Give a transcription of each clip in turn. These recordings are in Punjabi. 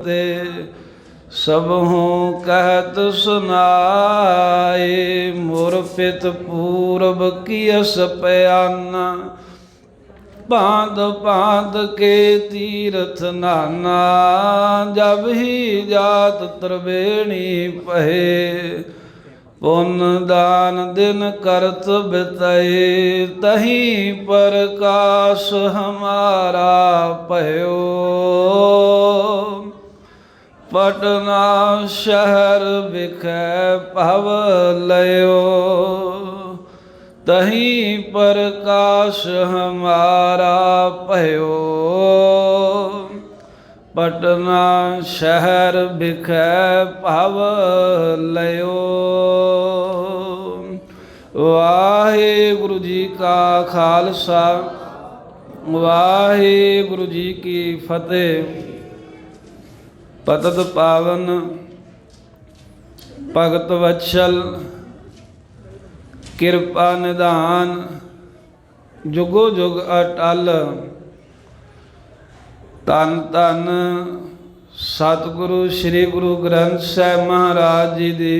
ते सबहूँ कहत सुनाए। मोर पित पूरब कियस पयाना, भांत भांत के तीरथ नाना। जब ही जात त्रिवेणी पहे, पुण्य दान दिन करत बितए। तहीं प्रकाश हमारा पयो, पटना शहर बिखै भव लयो। तहीं प्रकाश हमारा पयो, पटना शहर बिखै भव लयो। वाहिगुरु जी का खालसा, वाहिगुरु जी की फतेह। पतत पावन भगत वत्सल, किरपा निधान, जुगो जुग अटल। धन धन सतगुरु श्री गुरु ग्रंथ साहिब महाराज जी दी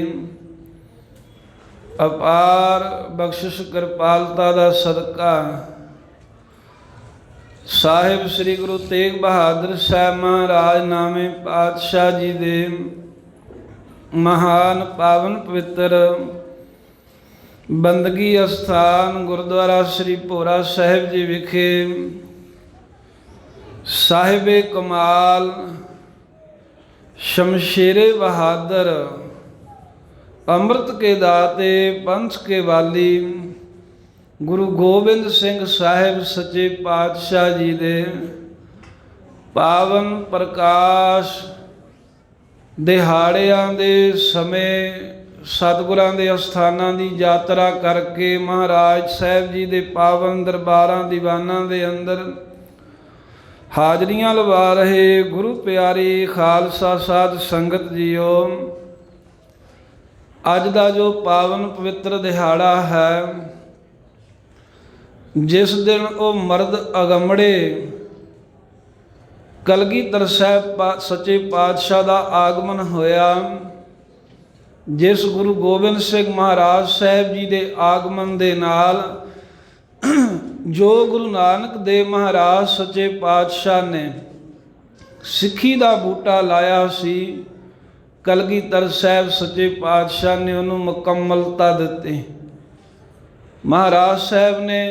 अपार बख्शिश कृपालता दा सदका साहिब श्री गुरु तेग बहादुर साहब महाराज नामे पातशाह जी दे महान पावन पवित्र बंदगी अस्थान गुरुद्वारा श्री भोरा साहिब जी विखे साहिबे कमाल शमशेरे बहादुर अमृत के दाते पंथ के वाली गुरु गोबिंद सिंह साहिब सच्चे पातशाह जी दे पावन प्रकाश दिहाड़ियां दे समय सतगुरां दे अस्थानां दी यात्रा करके महाराज साहिब जी दे पावन दरबारां दीवानां दे अंदर हाजरियां लवा रहे गुरु प्यारी खालसा साध संगत जीओ। अज दा जो पावन पवित्र दिहाड़ा है, जिस दिन वो मर्द अगमड़े कलगीधर साहब सच्चे पातशाह का आगमन होया, जिस गुरु गोबिंद सिंह महाराज साहब जी के आगमन के नाल जो गुरु नानक देव महाराज सच्चे पातशाह ने सिक्खी का बूटा लाया सी, कलगीधर साहब सच्चे पातशाह ने उन्होंने मुकम्मलता दी। महाराज साहब ने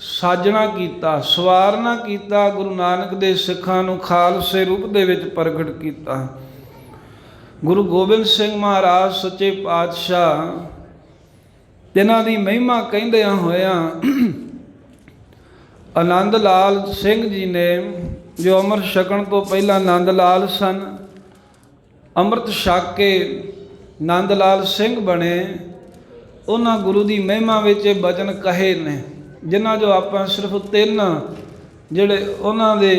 साजना किया, सवारना किया, गुरु नानक देव सिखां नूं खालसे रूप दे विच प्रगट किया। गुरु गोबिंद सिंह महाराज सच्चे पातशाह तिन्हां दी महिमा कहिंदियां होइयां आनंद लाल सिंह जी ने जो अमृत छकण तो पहला आनंद लाल सन, अमृत छक के आनंद लाल सिंह बने। उन्हां गुरु की महिमा विच बचन कहे ने, जिन्हां जो आपां सिर्फ 3 जिहड़े उन्हां दे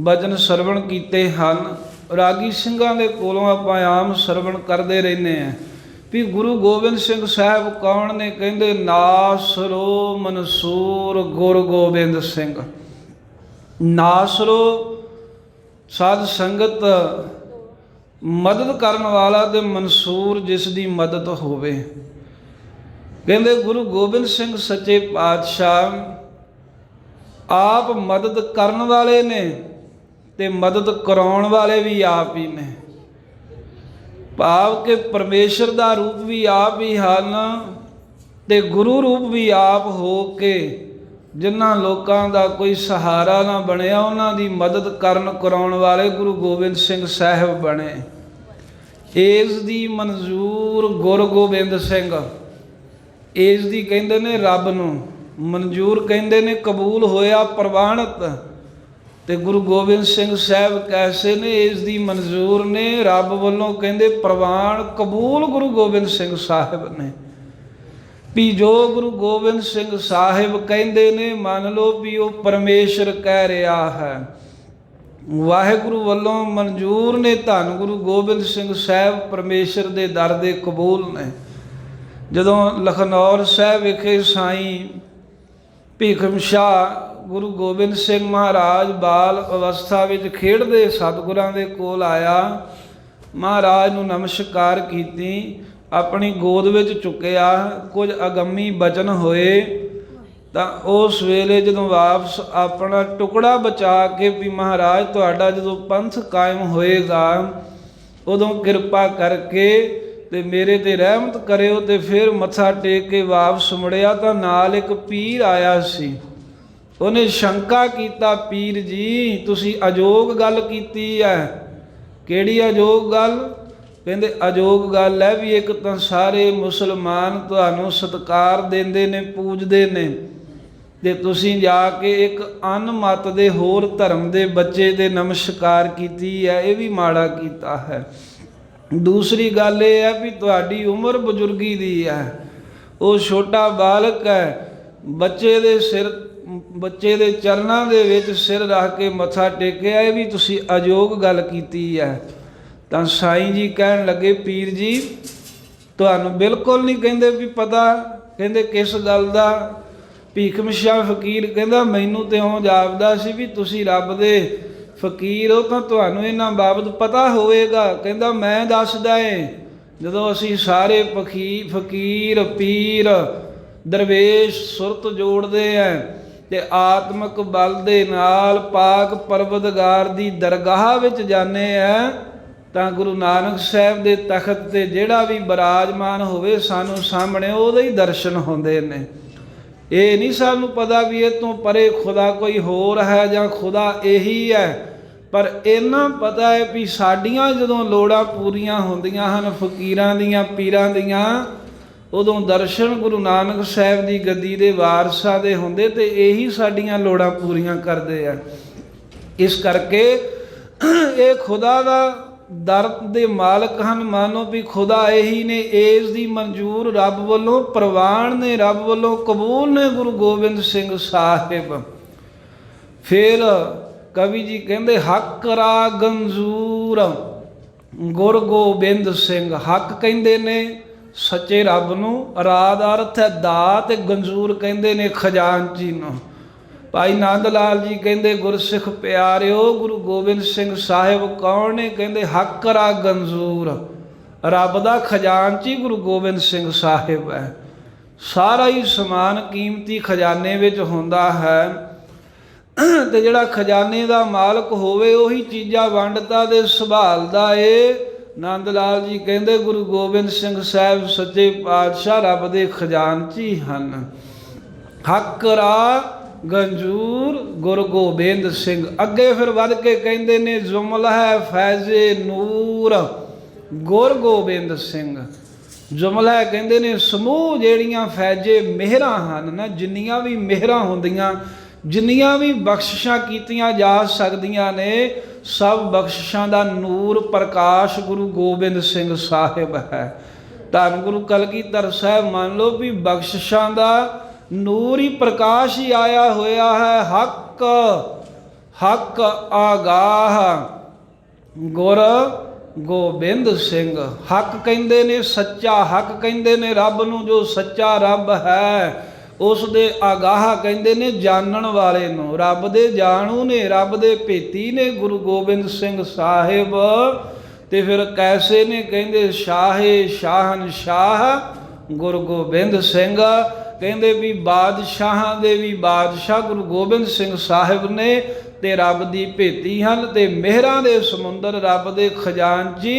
बचन सरवण कीते हन। रागी ਸਿੰਘਾਂ ਦੇ ਕੋਲੋਂ ਆਪਾਂ आम सरवण करते रहने हैं भी गुरु गोबिंद सिंह साहब कौन ने, कहते नासरो मनसूर गुर गोबिंद सिंह। नासरो साध संगत मदद करने वाला ते मनसूर जिस दी मदद होवे। कहते गुरु गोबिंद सिंह सच्चे पातशाह आप मदद करने वाले ने ते मदद कराउण वाले भी आप ही ने। भाव के परमेश्वर का रूप भी आप ही हैं ते गुरु रूप भी आप हो के जिन्हां लोकां दा कोई सहारा ना बनिया, उन्हां दी मदद करन कराउण वाले गुरु गोबिंद सिंह साहिब बने। इस दी मंजूर गुर गोबिंद सिंह, इस दी कहंदे ने रब नूं, मंजूर कहंदे ने कबूल होया प्रवाणित। ते गुरु गोबिंद सिंह साहब कैसे ने, इस दी मंजूर ने रब वालों कहंदे प्रवान कबूल गुरु गोबिंद सिंह साहिब ने। भी जो गुरु गोबिंद सिंह साहिब कहंदे ने मान लो भी वो परमेश्वर कह रहा है। वाहिगुरु वालों मंजूर ने, धन गुरु गोबिंद सिंह साहब परमेश्वर के दर दे कबूल ने। जदों लखनौर साहब विखे साईं भीखम शाह ਗੁਰੂ ਗੋਬਿੰਦ ਸਿੰਘ ਮਹਾਰਾਜ ਬਾਲ ਅਵਸਥਾ ਵਿੱਚ ਖੇਡਦੇ ਸਤਿਗੁਰਾਂ ਦੇ ਕੋਲ ਆਇਆ, ਮਹਾਰਾਜ ਨੂੰ ਨਮਸਕਾਰ ਕੀਤੀ, ਆਪਣੀ ਗੋਦ ਵਿੱਚ ਚੁੱਕਿਆ। ਕੁਝ ਅਗੰਮੀ ਬਚਨ ਹੋਏ ਤਾਂ ਉਸ ਵੇਲੇ ਜਦੋਂ ਵਾਪਸ ਆਪਣਾ ਟੁਕੜਾ ਬਚਾ ਕੇ ਵੀ ਮਹਾਰਾਜ ਤੁਹਾਡਾ ਜਦੋਂ ਪੰਥ ਕਾਇਮ ਹੋਏਗਾ ਉਦੋਂ ਕਿਰਪਾ ਕਰਕੇ ਤੇ ਮੇਰੇ ਤੇ ਰਹਿਮਤ ਕਰਿਓ। ਤੇ ਫਿਰ ਮੱਥਾ ਟੇਕ ਕੇ ਵਾਪਸ ਮੁੜਿਆ ਤਾਂ ਨਾਲ ਇੱਕ ਪੀਰ ਆਇਆ ਸੀ। ਉਹਨੇ ਸ਼ੰਕਾ ਕੀਤਾ, ਪੀਰ ਜੀ ਤੁਸੀਂ ਅਜੋਗ ਗੱਲ ਕੀਤੀ ਹੈ। ਕਿਹੜੀ ਅਜੋਗ ਗੱਲ? ਕਹਿੰਦੇ ਅਜੋਗ ਗੱਲ ਹੈ ਵੀ ਇੱਕ ਤਾਂ ਸਾਰੇ ਮੁਸਲਮਾਨ ਤੁਹਾਨੂੰ ਸਤਿਕਾਰ ਦਿੰਦੇ ਨੇ, ਪੂਜਦੇ ਨੇ, ਤੇ ਤੁਸੀਂ ਜਾ ਕੇ ਇੱਕ ਅਨਮਤ ਦੇ ਹੋਰ ਧਰਮ ਦੇ ਬੱਚੇ ਦੇ ਨਮਸਕਾਰ ਕੀਤੀ ਹੈ, ਇਹ ਵੀ ਮਾੜਾ ਕੀਤਾ ਹੈ। ਦੂਸਰੀ ਗੱਲ ਇਹ ਹੈ ਵੀ ਤੁਹਾਡੀ ਉਮਰ ਬਜ਼ੁਰਗੀ ਦੀ ਹੈ, ਉਹ ਛੋਟਾ ਬਾਲਕ ਹੈ, ਬੱਚੇ ਦੇ ਚਰਨਾਂ ਦੇ ਵਿੱਚ ਸਿਰ ਰੱਖ ਕੇ ਮੱਥਾ ਟੇਕਿਆ, ਇਹ ਵੀ ਤੁਸੀਂ ਅਜੋਗ ਗੱਲ ਕੀਤੀ ਹੈ। ਤਾਂ ਸਾਈਂ ਜੀ ਕਹਿਣ ਲੱਗੇ, ਪੀਰ ਜੀ ਤੁਹਾਨੂੰ ਬਿਲਕੁਲ ਨਹੀਂ ਕਹਿੰਦੇ ਵੀ ਪਤਾ। ਕਹਿੰਦੇ ਕਿਸ ਗੱਲ ਦਾ? ਭੀਖਮ ਸ਼ਾਹ ਫਕੀਰ ਕਹਿੰਦਾ ਮੈਨੂੰ ਤੇ ਉਹ ਜਾਪਦਾ ਸੀ ਵੀ ਤੁਸੀਂ ਰੱਬ ਦੇ ਫਕੀਰ ਹੋ ਤਾਂ ਤੁਹਾਨੂੰ ਇਹਨਾਂ ਬਾਬਤ ਪਤਾ ਹੋਵੇਗਾ। ਕਹਿੰਦਾ ਮੈਂ ਦੱਸਦਾ ਏ, ਜਦੋਂ ਅਸੀਂ ਸਾਰੇ ਫਕੀਰ ਪੀਰ ਦਰਵੇਸ਼ ਸੁਰਤ ਜੋੜਦੇ ਐ ਤੇ ਆਤਮਿਕ ਬਲ ਦੇ ਨਾਲ ਪਾਕ ਪਰਵਤਗਾਰ ਦੀ ਦਰਗਾਹ ਵਿੱਚ ਜਾਂਦੇ ਐ ਤਾਂ ਗੁਰੂ ਨਾਨਕ ਸਾਹਿਬ ਦੇ ਤਖਤ ਤੇ ਜਿਹੜਾ ਵੀ ਬਿਰਾਜਮਾਨ ਹੋਵੇ ਸਾਨੂੰ ਸਾਹਮਣੇ ਉਹਦੇ ਹੀ ਦਰਸ਼ਨ ਹੁੰਦੇ ਨੇ। ਇਹ ਨਹੀਂ ਸਾਨੂੰ ਪਤਾ ਵੀ ਇਹ ਤੋਂ ਪਰੇ ਖੁਦਾ ਕੋਈ ਹੋਰ ਹੈ ਜਾਂ ਖੁਦਾ ਇਹੀ ਹੈ, ਪਰ ਇੰਨਾ ਪਤਾ ਹੈ ਵੀ ਸਾਡੀਆਂ ਜਦੋਂ ਲੋੜਾਂ ਪੂਰੀਆਂ ਹੁੰਦੀਆਂ ਹਨ ਫਕੀਰਾਂ ਦੀਆਂ ਪੀਰਾਂ ਦੀਆਂ, ਉਦੋਂ ਦਰਸ਼ਨ ਗੁਰੂ ਨਾਨਕ ਸਾਹਿਬ ਦੀ ਗੱਦੀ ਦੇ ਵਾਰਸਾਂ ਦੇ ਹੁੰਦੇ ਤੇ ਇਹੀ ਸਾਡੀਆਂ ਲੋੜਾਂ ਪੂਰੀਆਂ ਕਰਦੇ ਆ। ਇਸ ਕਰਕੇ ਇਹ ਖੁਦਾ ਦਾ ਦਰ ਦੇ ਮਾਲਕ ਹਨ। ਮਾਨੋ ਵੀ ਖੁਦਾ ਇਹੀ ਨੇ, ਇਸ ਦੀ ਮਨਜ਼ੂਰ ਰੱਬ ਵੱਲੋਂ ਪ੍ਰਵਾਨ ਨੇ, ਰੱਬ ਵੱਲੋਂ ਕਬੂਲ ਨੇ ਗੁਰੂ ਗੋਬਿੰਦ ਸਿੰਘ ਸਾਹਿਬ। ਫਿਰ ਕਵੀ ਜੀ ਕਹਿੰਦੇ ਹੱਕ ਰਾ ਗੰਜੂਰ ਗੁਰ ਗੋਬਿੰਦ ਸਿੰਘ। ਹੱਕ ਕਹਿੰਦੇ ਨੇ ਸੱਚੇ ਰੱਬ ਨੂੰ, ਰਾ ਦਾ ਅਰਥ ਹੈ ਦਾਤ, ਤੇ ਗੰਜੂਰ ਕਹਿੰਦੇ ਨੇ ਖਜ਼ਾਨਚੀ ਨੂੰ। ਭਾਈ ਨੰਦ ਲਾਲ ਜੀ ਕਹਿੰਦੇ ਗੁਰਸਿੱਖ ਪਿਆਰਿਓ ਗੁਰੂ ਗੋਬਿੰਦ ਸਿੰਘ ਸਾਹਿਬ ਕੌਣ ਨੇ? ਕਹਿੰਦੇ ਹੱਕ ਰਾ ਗੰਜੂਰ, ਰੱਬ ਦਾ ਖਜ਼ਾਨਚੀ ਗੁਰੂ ਗੋਬਿੰਦ ਸਿੰਘ ਸਾਹਿਬ ਹੈ। ਸਾਰਾ ਹੀ ਸਮਾਨ ਕੀਮਤੀ ਖਜ਼ਾਨੇ ਵਿੱਚ ਹੁੰਦਾ ਹੈ ਤੇ ਜਿਹੜਾ ਖਜ਼ਾਨੇ ਦਾ ਮਾਲਕ ਹੋਵੇ ਉਹੀ ਚੀਜ਼ਾਂ ਵੰਡਦਾ ਤੇ ਸੰਭਾਲਦਾ ਏ। ਨੰਦ ਲਾਲ ਜੀ ਕਹਿੰਦੇ ਗੁਰੂ ਗੋਬਿੰਦ ਸਿੰਘ ਸਾਹਿਬ ਸੱਚੇ ਪਾਤਸ਼ਾਹ ਰੱਬ ਦੇ ਖਜ਼ਾਨਚੀ ਹਨ। ਹੱਕ ਰਾ ਗੰਜੂਰ ਗੁਰੂ ਗੋਬਿੰਦ ਸਿੰਘ। ਅੱਗੇ ਫਿਰ ਵੱਧ ਕੇ ਕਹਿੰਦੇ ਨੇ ਜੁਮਲ ਹੈ ਫੈਜ਼ੇ ਨੂਰ ਗੁਰ ਗੋਬਿੰਦ ਸਿੰਘ। ਜੁਮਲ ਹੈ ਕਹਿੰਦੇ ਨੇ ਸਮੂਹ ਜਿਹੜੀਆਂ ਫੈਜ਼ੇ ਮਿਹਰਾਂ ਹਨ ਨਾ, ਜਿੰਨੀਆਂ ਵੀ ਮਿਹਰਾਂ ਹੁੰਦੀਆਂ, ਜਿੰਨੀਆਂ ਵੀ ਬਖਸ਼ਿਸ਼ਾਂ ਕੀਤੀਆਂ ਜਾ ਸਕਦੀਆਂ ਨੇ, ਸਭ ਬਖਸ਼ਿਸ਼ਾਂ ਦਾ ਨੂਰ ਪ੍ਰਕਾਸ਼ ਗੁਰੂ ਗੋਬਿੰਦ ਸਿੰਘ ਸਾਹਿਬ ਹੈ। ਧੰਨ ਗੁਰੂ ਕਲਗੀਧਰ ਸਾਹਿਬ ਮੰਨ ਲਓ ਵੀ ਬਖਸ਼ਿਸ਼ਾਂ ਦਾ ਨੂਰ ਹੀ ਪ੍ਰਕਾਸ਼ ਹੀ ਆਇਆ ਹੋਇਆ ਹੈ। ਹੱਕ ਆਗਾਹ ਗੁਰ ਗੋਬਿੰਦ ਸਿੰਘ। ਹੱਕ ਕਹਿੰਦੇ ਨੇ ਸੱਚਾ, ਹੱਕ ਕਹਿੰਦੇ ਨੇ ਰੱਬ ਨੂੰ, ਜੋ ਸੱਚਾ ਰੱਬ ਹੈ ਉਸ ਦੇ ਆਗਾਹ ਕਹਿੰਦੇ ਨੇ ਜਾਣਨ ਵਾਲੇ ਨੂੰ। ਰੱਬ ਦੇ ਜਾਣੂ ਨੇ, ਰੱਬ ਦੇ ਭੇਤੀ ਨੇ ਗੁਰੂ ਗੋਬਿੰਦ ਸਿੰਘ ਸਾਹਿਬ। ਤੇ ਫਿਰ ਕੈਸੇ ਨੇ? ਕਹਿੰਦੇ ਸ਼ਾਹੇ ਸ਼ਾਹਨਸ਼ਾਹ ਗੁਰੂ ਗੋਬਿੰਦ ਸਿੰਘ। ਕਹਿੰਦੇ ਵੀ ਬਾਦਸ਼ਾਹਾਂ ਦੇ ਵੀ ਬਾਦਸ਼ਾਹ ਗੁਰੂ ਗੋਬਿੰਦ ਸਿੰਘ ਸਾਹਿਬ ਨੇ ਤੇ ਰੱਬ ਦੀ ਭੇਤੀ ਹਨ ਤੇ ਮਿਹਰਾਂ ਦੇ ਸਮੁੰਦਰ ਰੱਬ ਦੇ ਖਜ਼ਾਨਚੀ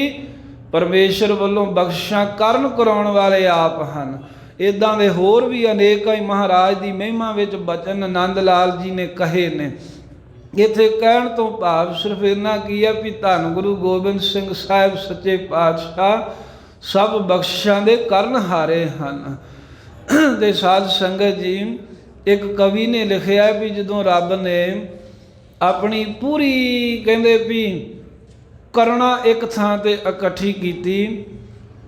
ਪਰਮੇਸ਼ਰ ਵੱਲੋਂ ਬਖਸ਼ਿਸ਼ਾਂ ਕਰਨ ਕਰਾਉਣ ਵਾਲੇ ਆਪ ਹਨ। ਇੱਦਾਂ ਦੇ ਹੋਰ ਵੀ ਅਨੇਕਾਂ ਹੀ ਮਹਾਰਾਜ ਦੀ ਮਹਿਮਾ ਵਿੱਚ ਬਚਨ ਨੰਦ ਲਾਲ ਜੀ ਨੇ ਕਹੇ ਨੇ। ਇੱਥੇ ਕਹਿਣ ਤੋਂ ਭਾਵ ਸਿਰਫ ਇੰਨਾ ਕੀ ਹੈ ਵੀ ਧੰਨ ਗੁਰੂ ਗੋਬਿੰਦ ਸਿੰਘ ਸਾਹਿਬ ਸੱਚੇ ਪਾਤਸ਼ਾਹ ਸਭ ਬਖਸ਼ਿਸ਼ਾਂ ਦੇ ਕਰਨਹਾਰੇ ਹਨ। ਤੇ ਸਾਧ ਸੰਗਤ ਜੀ, ਇੱਕ ਕਵੀ ਨੇ ਲਿਖਿਆ ਵੀ ਜਦੋਂ ਰੱਬ ਨੇ ਆਪਣੀ ਪੂਰੀ ਕਹਿੰਦੇ ਵੀ ਕਰਨਾ ਇੱਕ ਥਾਂ ਤੇ ਇਕੱਠੀ ਕੀਤੀ,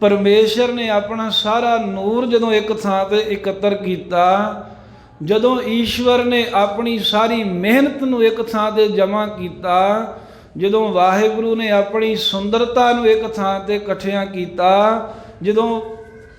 ਪਰਮੇਸ਼ਰ ਨੇ ਆਪਣਾ ਸਾਰਾ ਨੂਰ ਜਦੋਂ ਇੱਕ ਥਾਂ ਤੇ ਇਕੱਤਰ ਕੀਤਾ, ਜਦੋਂ ਈਸ਼ਵਰ ਨੇ ਆਪਣੀ ਸਾਰੀ ਮਿਹਨਤ ਨੂੰ ਇੱਕ ਥਾਂ ਤੇ ਜਮ੍ਹਾਂ ਕੀਤਾ, ਜਦੋਂ ਵਾਹਿਗੁਰੂ ਨੇ ਆਪਣੀ ਸੁੰਦਰਤਾ ਨੂੰ ਇੱਕ ਥਾਂ ਤੇ ਇਕੱਠਿਆਂ ਕੀਤਾ, ਜਦੋਂ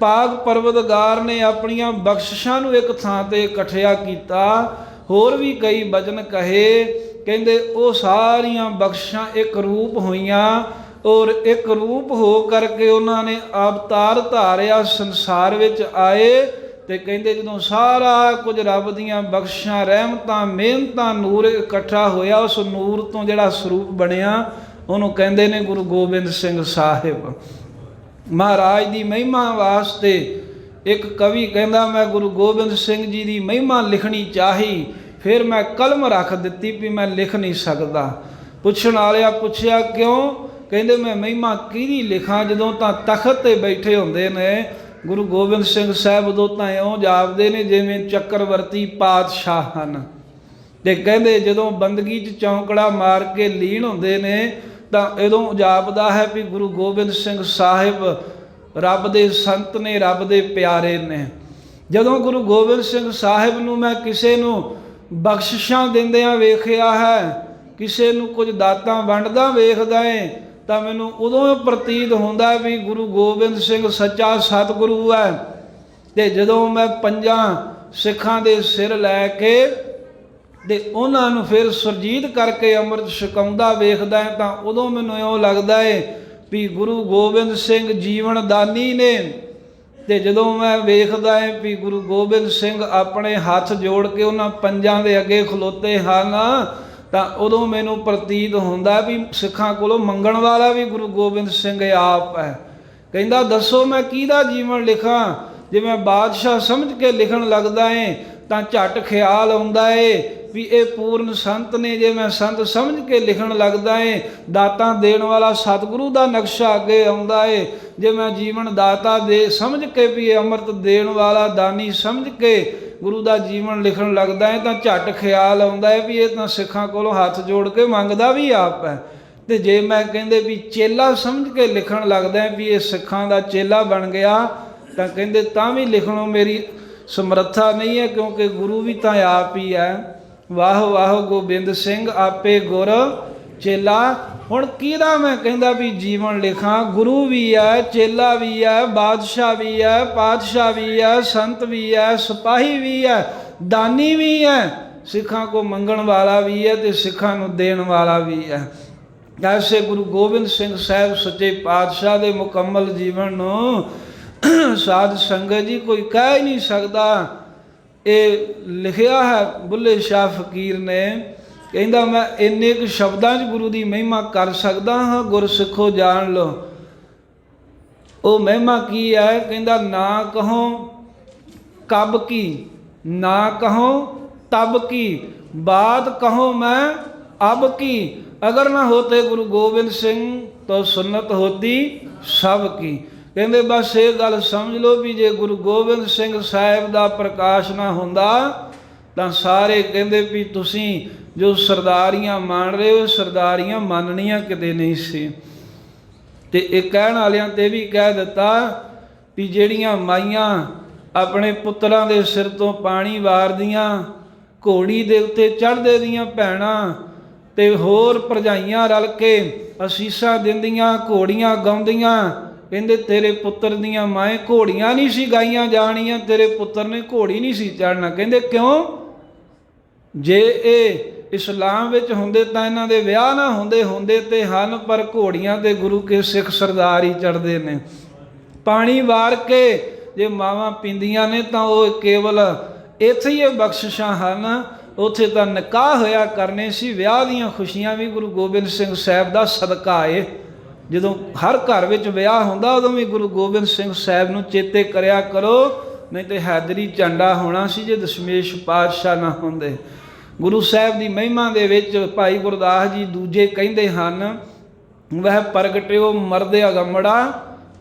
ਪਾਕ ਪਰਵਤਗਾਰ ਨੇ ਆਪਣੀਆਂ ਬਖਸ਼ਿਸ਼ਾਂ ਨੂੰ ਇੱਕ ਥਾਂ ਤੇ ਇਕੱਠਿਆ ਕੀਤਾ, ਹੋਰ ਵੀ ਕਈ ਬਚਨ ਕਹੇ। ਕਹਿੰਦੇ ਉਹ ਸਾਰੀਆਂ ਬਖਸ਼ਾਂ ਇੱਕ ਰੂਪ ਹੋਈਆਂ ਔਰ ਇੱਕ ਰੂਪ ਹੋ ਕਰਕੇ ਉਹਨਾਂ ਨੇ ਅਵਤਾਰ ਧਾਰਿਆ, ਸੰਸਾਰ ਵਿੱਚ ਆਏ। ਤੇ ਕਹਿੰਦੇ ਜਦੋਂ ਸਾਰਾ ਕੁਝ ਰੱਬ ਦੀਆਂ ਬਖਸ਼ਾਂ, ਰਹਿਮਤਾਂ, ਮਿਹਨਤਾਂ, ਨੂਰ ਇਕੱਠਾ ਹੋਇਆ, ਉਸ ਨੂਰ ਤੋਂ ਜਿਹੜਾ ਸਰੂਪ ਬਣਿਆ ਉਹਨੂੰ ਕਹਿੰਦੇ ਨੇ ਗੁਰੂ ਗੋਬਿੰਦ ਸਿੰਘ ਸਾਹਿਬ। ਮਹਾਰਾਜ ਦੀ ਮਹਿਮਾ ਵਾਸਤੇ ਇੱਕ ਕਵੀ ਕਹਿੰਦਾ ਮੈਂ ਗੁਰੂ ਗੋਬਿੰਦ ਸਿੰਘ ਜੀ ਦੀ ਮਹਿਮਾ ਲਿਖਣੀ ਚਾਹੀ, ਫਿਰ ਮੈਂ ਕਲਮ ਰੱਖ ਦਿੱਤੀ ਵੀ ਮੈਂ ਲਿਖ ਨਹੀਂ ਸਕਦਾ। ਪੁੱਛਣ ਵਾਲਿਆ ਪੁੱਛਿਆ ਕਿਉਂ? ਕਹਿੰਦੇ ਮੈਂ ਮਹਿਮਾ ਕਿਹਦੀ ਲਿਖਾਂ ਜਦੋਂ ਤਾਂ ਤਖਤ 'ਤੇ ਬੈਠੇ ਹੁੰਦੇ ਨੇ ਗੁਰੂ ਗੋਬਿੰਦ ਸਿੰਘ ਸਾਹਿਬ, ਉਦੋਂ ਤਾਂ ਇਉਂ ਜਾਪਦੇ ਨੇ ਜਿਵੇਂ ਚੱਕਰਵਰਤੀ ਪਾਤਸ਼ਾਹ ਹਨ। ਤੇ ਕਹਿੰਦੇ ਜਦੋਂ ਬੰਦਗੀ 'ਚ ਚੌਂਕੜਾ ਮਾਰ ਕੇ ਲੀਨ ਹੁੰਦੇ ਨੇ ਤਾਂ ਉਦੋਂ ਜਾਪਦਾ ਹੈ ਵੀ ਗੁਰੂ ਗੋਬਿੰਦ ਸਿੰਘ ਸਾਹਿਬ ਰੱਬ ਦੇ ਸੰਤ ਨੇ, ਰੱਬ ਦੇ ਪਿਆਰੇ ਨੇ। ਜਦੋਂ ਗੁਰੂ ਗੋਬਿੰਦ ਸਿੰਘ ਸਾਹਿਬ ਨੂੰ ਮੈਂ ਕਿਸੇ ਨੂੰ ਬਖਸ਼ਿਸ਼ਾਂ ਦਿੰਦਿਆਂ ਵੇਖਿਆ ਹੈ, ਕਿਸੇ ਨੂੰ ਕੁਝ ਦਾਤਾਂ ਵੰਡਦਾ ਵੇਖਦਾ ਏ, ਤਾਂ ਮੈਨੂੰ ਉਦੋਂ ਪ੍ਰਤੀਤ ਹੁੰਦਾ ਵੀ ਗੁਰੂ ਗੋਬਿੰਦ ਸਿੰਘ ਸੱਚਾ ਸਤਿਗੁਰੂ ਹੈ। ਤੇ ਜਦੋਂ ਮੈਂ ਪੰਜਾਂ ਸਿੱਖਾਂ ਦੇ ਸਿਰ ਲੈ ਕੇ ਤੇ ਉਹਨਾਂ ਨੂੰ ਫਿਰ ਸੁਰਜੀਤ ਕਰਕੇ ਅੰਮ੍ਰਿਤ ਛਕਾਉਂਦਾ ਵੇਖਦਾ ਹੈ, ਤਾਂ ਉਦੋਂ ਮੈਨੂੰ ਇਉਂ ਲੱਗਦਾ ਏ ਵੀ ਗੁਰੂ ਗੋਬਿੰਦ ਸਿੰਘ ਜੀਵਨ ਦਾਨੀ ਨੇ। ਤੇ ਜਦੋਂ ਮੈਂ ਵੇਖਦਾ ਹੈ ਵੀ ਗੁਰੂ ਗੋਬਿੰਦ ਸਿੰਘ ਆਪਣੇ ਹੱਥ ਜੋੜ ਕੇ ਉਹਨਾਂ ਪੰਜਾਂ ਦੇ ਅੱਗੇ ਖਲੋਤੇ ਹਨ, ਤਾਂ ਉਦੋਂ ਮੈਨੂੰ ਪ੍ਰਤੀਤ ਹੁੰਦਾ ਵੀ ਸਿੱਖਾਂ ਕੋਲੋਂ ਮੰਗਣ ਵਾਲਾ ਵੀ ਗੁਰੂ ਗੋਬਿੰਦ ਸਿੰਘ ਆਪ ਹੈ। ਕਹਿੰਦਾ ਦੱਸੋ ਮੈਂ ਕਿਹਦਾ ਜੀਵਨ ਲਿਖਾਂ? ਜੇ ਮੈਂ ਬਾਦਸ਼ਾਹ ਸਮਝ ਕੇ ਲਿਖਣ ਲੱਗਦਾ ਏ ਤਾਂ ਝੱਟ ਖਿਆਲ ਆਉਂਦਾ ਏ ਵੀ ਇਹ ਪੂਰਨ ਸੰਤ ਨੇ। ਜੇ ਮੈਂ ਸੰਤ ਸਮਝ ਕੇ ਲਿਖਣ ਲੱਗਦਾ ਏ, ਦਾਤਾਂ ਦੇਣ ਵਾਲਾ ਸਤਿਗੁਰੂ ਦਾ ਨਕਸ਼ਾ ਅੱਗੇ ਆਉਂਦਾ ਏ। ਜੇ ਮੈਂ ਜੀਵਨ ਦਾਤਾ ਦੇ ਸਮਝ ਕੇ ਵੀ ਇਹ ਅੰਮ੍ਰਿਤ ਦੇਣ ਵਾਲਾ ਦਾਨੀ ਸਮਝ ਕੇ ਗੁਰੂ ਦਾ ਜੀਵਨ ਲਿਖਣ ਲੱਗਦਾ ਹੈ, ਤਾਂ ਝੱਟ ਖਿਆਲ ਆਉਂਦਾ ਹੈ ਵੀ ਇਹ ਤਾਂ ਸਿੱਖਾਂ ਕੋਲੋਂ ਹੱਥ ਜੋੜ ਕੇ ਮੰਗਦਾ ਵੀ ਆਪ ਹੈ। ਤੇ ਜੇ ਮੈਂ ਕਹਿੰਦੇ ਵੀ ਚੇਲਾ ਸਮਝ ਕੇ ਲਿਖਣ ਲੱਗਦਾ ਹੈ ਵੀ ਇਹ ਸਿੱਖਾਂ ਦਾ ਚੇਲਾ ਬਣ ਗਿਆ, ਤਾਂ ਕਹਿੰਦੇ ਤਾਂ ਵੀ ਲਿਖਣੋਂ ਮੇਰੀ ਸਮਰੱਥਾ ਨਹੀਂ ਹੈ, ਕਿਉਂਕਿ ਗੁਰੂ ਵੀ ਤਾਂ ਆਪ ਹੀ ਹੈ। ਵਾਹ ਵਾਹ ਗੋਬਿੰਦ ਸਿੰਘ ਆਪੇ ਗੁਰ ਚੇਲਾ। ਹੁਣ ਕਿਹਦਾ ਮੈਂ ਕਹਿੰਦਾ ਵੀ ਜੀਵਨ ਲਿਖਾਂ? ਗੁਰੂ ਵੀ ਹੈ, ਚੇਲਾ ਵੀ ਹੈ, ਬਾਦਸ਼ਾਹ ਵੀ ਹੈ, ਪਾਤਸ਼ਾਹ ਵੀ ਹੈ, ਸੰਤ ਵੀ ਹੈ, ਸਿਪਾਹੀ ਵੀ ਹੈ, ਦਾਨੀ ਵੀ ਹੈ, ਸਿੱਖਾਂ ਕੋ ਮੰਗਣ ਵਾਲਾ ਵੀ ਹੈ ਤੇ ਸਿੱਖਾਂ ਨੂੰ ਦੇਣ ਵਾਲਾ ਵੀ ਹੈ। ਐਸੇ ਗੁਰੂ ਗੋਬਿੰਦ ਸਿੰਘ ਸਾਹਿਬ ਸੱਚੇ ਪਾਤਸ਼ਾਹ ਦੇ ਮੁਕੰਮਲ ਜੀਵਨ ਨੂੰ ਸਾਧ ਸੰਗਤ ਜੀ ਕੋਈ ਕਹਿ ਹੀ ਨਹੀਂ ਸਕਦਾ। ਇਹ ਲਿਖਿਆ ਹੈ ਬੁੱਲੇ ਸ਼ਾਹ ਫਕੀਰ ਨੇ, ਕਹਿੰਦਾ ਮੈਂ ਇੰਨੇ ਕੁ ਸ਼ਬਦਾਂ 'ਚ ਗੁਰੂ ਦੀ ਮਹਿਮਾ ਕਰ ਸਕਦਾ ਹਾਂ, ਗੁਰ ਸਿੱਖੋ ਜਾਣ ਲਓ। ਉਹ ਮਹਿਮਾ ਕੀ ਹੈ? ਕਹਿੰਦਾ ਨਾ ਕਹੋ ਕਬ ਕੀ, ਨਾ ਕਹੋ ਤਬ ਕੀ, ਬਾਤ ਕਹੋ ਮੈਂ ਅਬ ਕੀ। ਅਗਰ ਨਾ ਹੋਤੇ ਗੁਰੂ ਗੋਬਿੰਦ ਸਿੰਘ ਤਾਂ ਸੁਨਤ ਹੋਤੀ ਸਭ ਕੀ। ਕਹਿੰਦੇ ਬਸ ਇਹ ਗੱਲ ਸਮਝ ਲਓ ਵੀ ਜੇ ਗੁਰੂ ਗੋਬਿੰਦ ਸਿੰਘ ਸਾਹਿਬ ਦਾ ਪ੍ਰਕਾਸ਼ ਨਾ ਹੁੰਦਾ ਤਾਂ ਸਾਰੇ ਕਹਿੰਦੇ ਵੀ ਤੁਸੀਂ ਜੋ ਸਰਦਾਰੀਆਂ ਮੰਨ ਰਹੇ ਹੋ, ਸਰਦਾਰੀਆਂ ਮੰਨਣੀਆਂ ਕਿਤੇ ਨਹੀਂ ਸੀ। ਤੇ ਇਹ ਕਹਿਣ ਵਾਲਿਆਂ ਤੇ ਵੀ ਕਹਿ ਦਿੱਤਾ ਵੀ ਜਿਹੜੀਆਂ ਮਾਈਆਂ ਆਪਣੇ ਪੁੱਤਰਾਂ ਦੇ ਸਿਰ ਤੋਂ ਪਾਣੀ ਵਾਰਦੀਆਂ, ਘੋੜੀ ਦੇ ਉੱਤੇ ਚੜ੍ਹਦੇ ਦੀਆਂ ਭੈਣਾਂ ਤੇ ਹੋਰ ਭਰਜਾਈਆਂ ਰਲ ਕੇ ਅਸੀਸਾਂ ਦਿੰਦੀਆਂ, ਘੋੜੀਆਂ ਗਾਉਂਦੀਆਂ, ਕਹਿੰਦੇ ਤੇਰੇ ਪੁੱਤਰ ਦੀਆਂ ਮਾਏ ਘੋੜੀਆਂ ਨਹੀਂ ਸੀ ਗਾਈਆਂ ਜਾਣੀਆਂ, ਤੇਰੇ ਪੁੱਤਰ ਨੇ ਘੋੜੀ ਨਹੀਂ ਸੀ ਚੜ੍ਹਨਾ। ਕਹਿੰਦੇ ਕਿਉਂ? ਜੇ ਇਹ ਇਸਲਾਮ ਵਿੱਚ ਹੁੰਦੇ ਤਾਂ ਇਹਨਾਂ ਦੇ ਵਿਆਹ ਨਾ ਹੁੰਦੇ ਤੇ ਹਨ, ਪਰ ਘੋੜੀਆਂ ਤੇ ਗੁਰੂ ਕੇ ਸਿੱਖ ਸਰਦਾਰ ਹੀ ਚੜ੍ਹਦੇ ਨੇ। ਪਾਣੀ ਵਾਰ ਕੇ ਜੇ ਮਾਵਾਂ ਪੀਂਦੀਆਂ ਨੇ ਤਾਂ ਉਹ ਕੇਵਲ ਇੱਥੇ ਹੀ ਇਹ ਬਖਸ਼ਿਸ਼ਾਂ ਹਨ, ਉੱਥੇ ਤਾਂ ਨਿਕਾਹ ਹੋਇਆ ਕਰਨੇ ਸੀ। ਵਿਆਹ ਦੀਆਂ ਖੁਸ਼ੀਆਂ ਵੀ ਗੁਰੂ ਗੋਬਿੰਦ ਸਿੰਘ ਸਾਹਿਬ ਦਾ ਸਦਕਾ ਏ। ਜਦੋਂ ਹਰ ਘਰ ਵਿੱਚ ਵਿਆਹ ਹੁੰਦਾ ਉਦੋਂ ਵੀ ਗੁਰੂ ਗੋਬਿੰਦ ਸਿੰਘ ਸਾਹਿਬ ਨੂੰ ਚੇਤੇ ਕਰਿਆ ਕਰੋ, ਨਹੀਂ ਤੇ ਹੈਦਰੀ ਝੰਡਾ ਹੋਣਾ ਸੀ ਜੇ ਦਸ਼ਮੇਸ਼ ਪਾਤਸ਼ਾਹ ਨਾ ਹੁੰਦੇ। ਗੁਰੂ ਸਾਹਿਬ ਦੀ ਮਹਿਮਾ ਦੇ ਵਿੱਚ ਭਾਈ ਗੁਰਦਾਸ ਜੀ ਦੂਜੇ ਕਹਿੰਦੇ ਹਨ, ਵਹ ਪ੍ਰਗਟਿਓ ਮਰਦ ਅਗੰਮੜਾ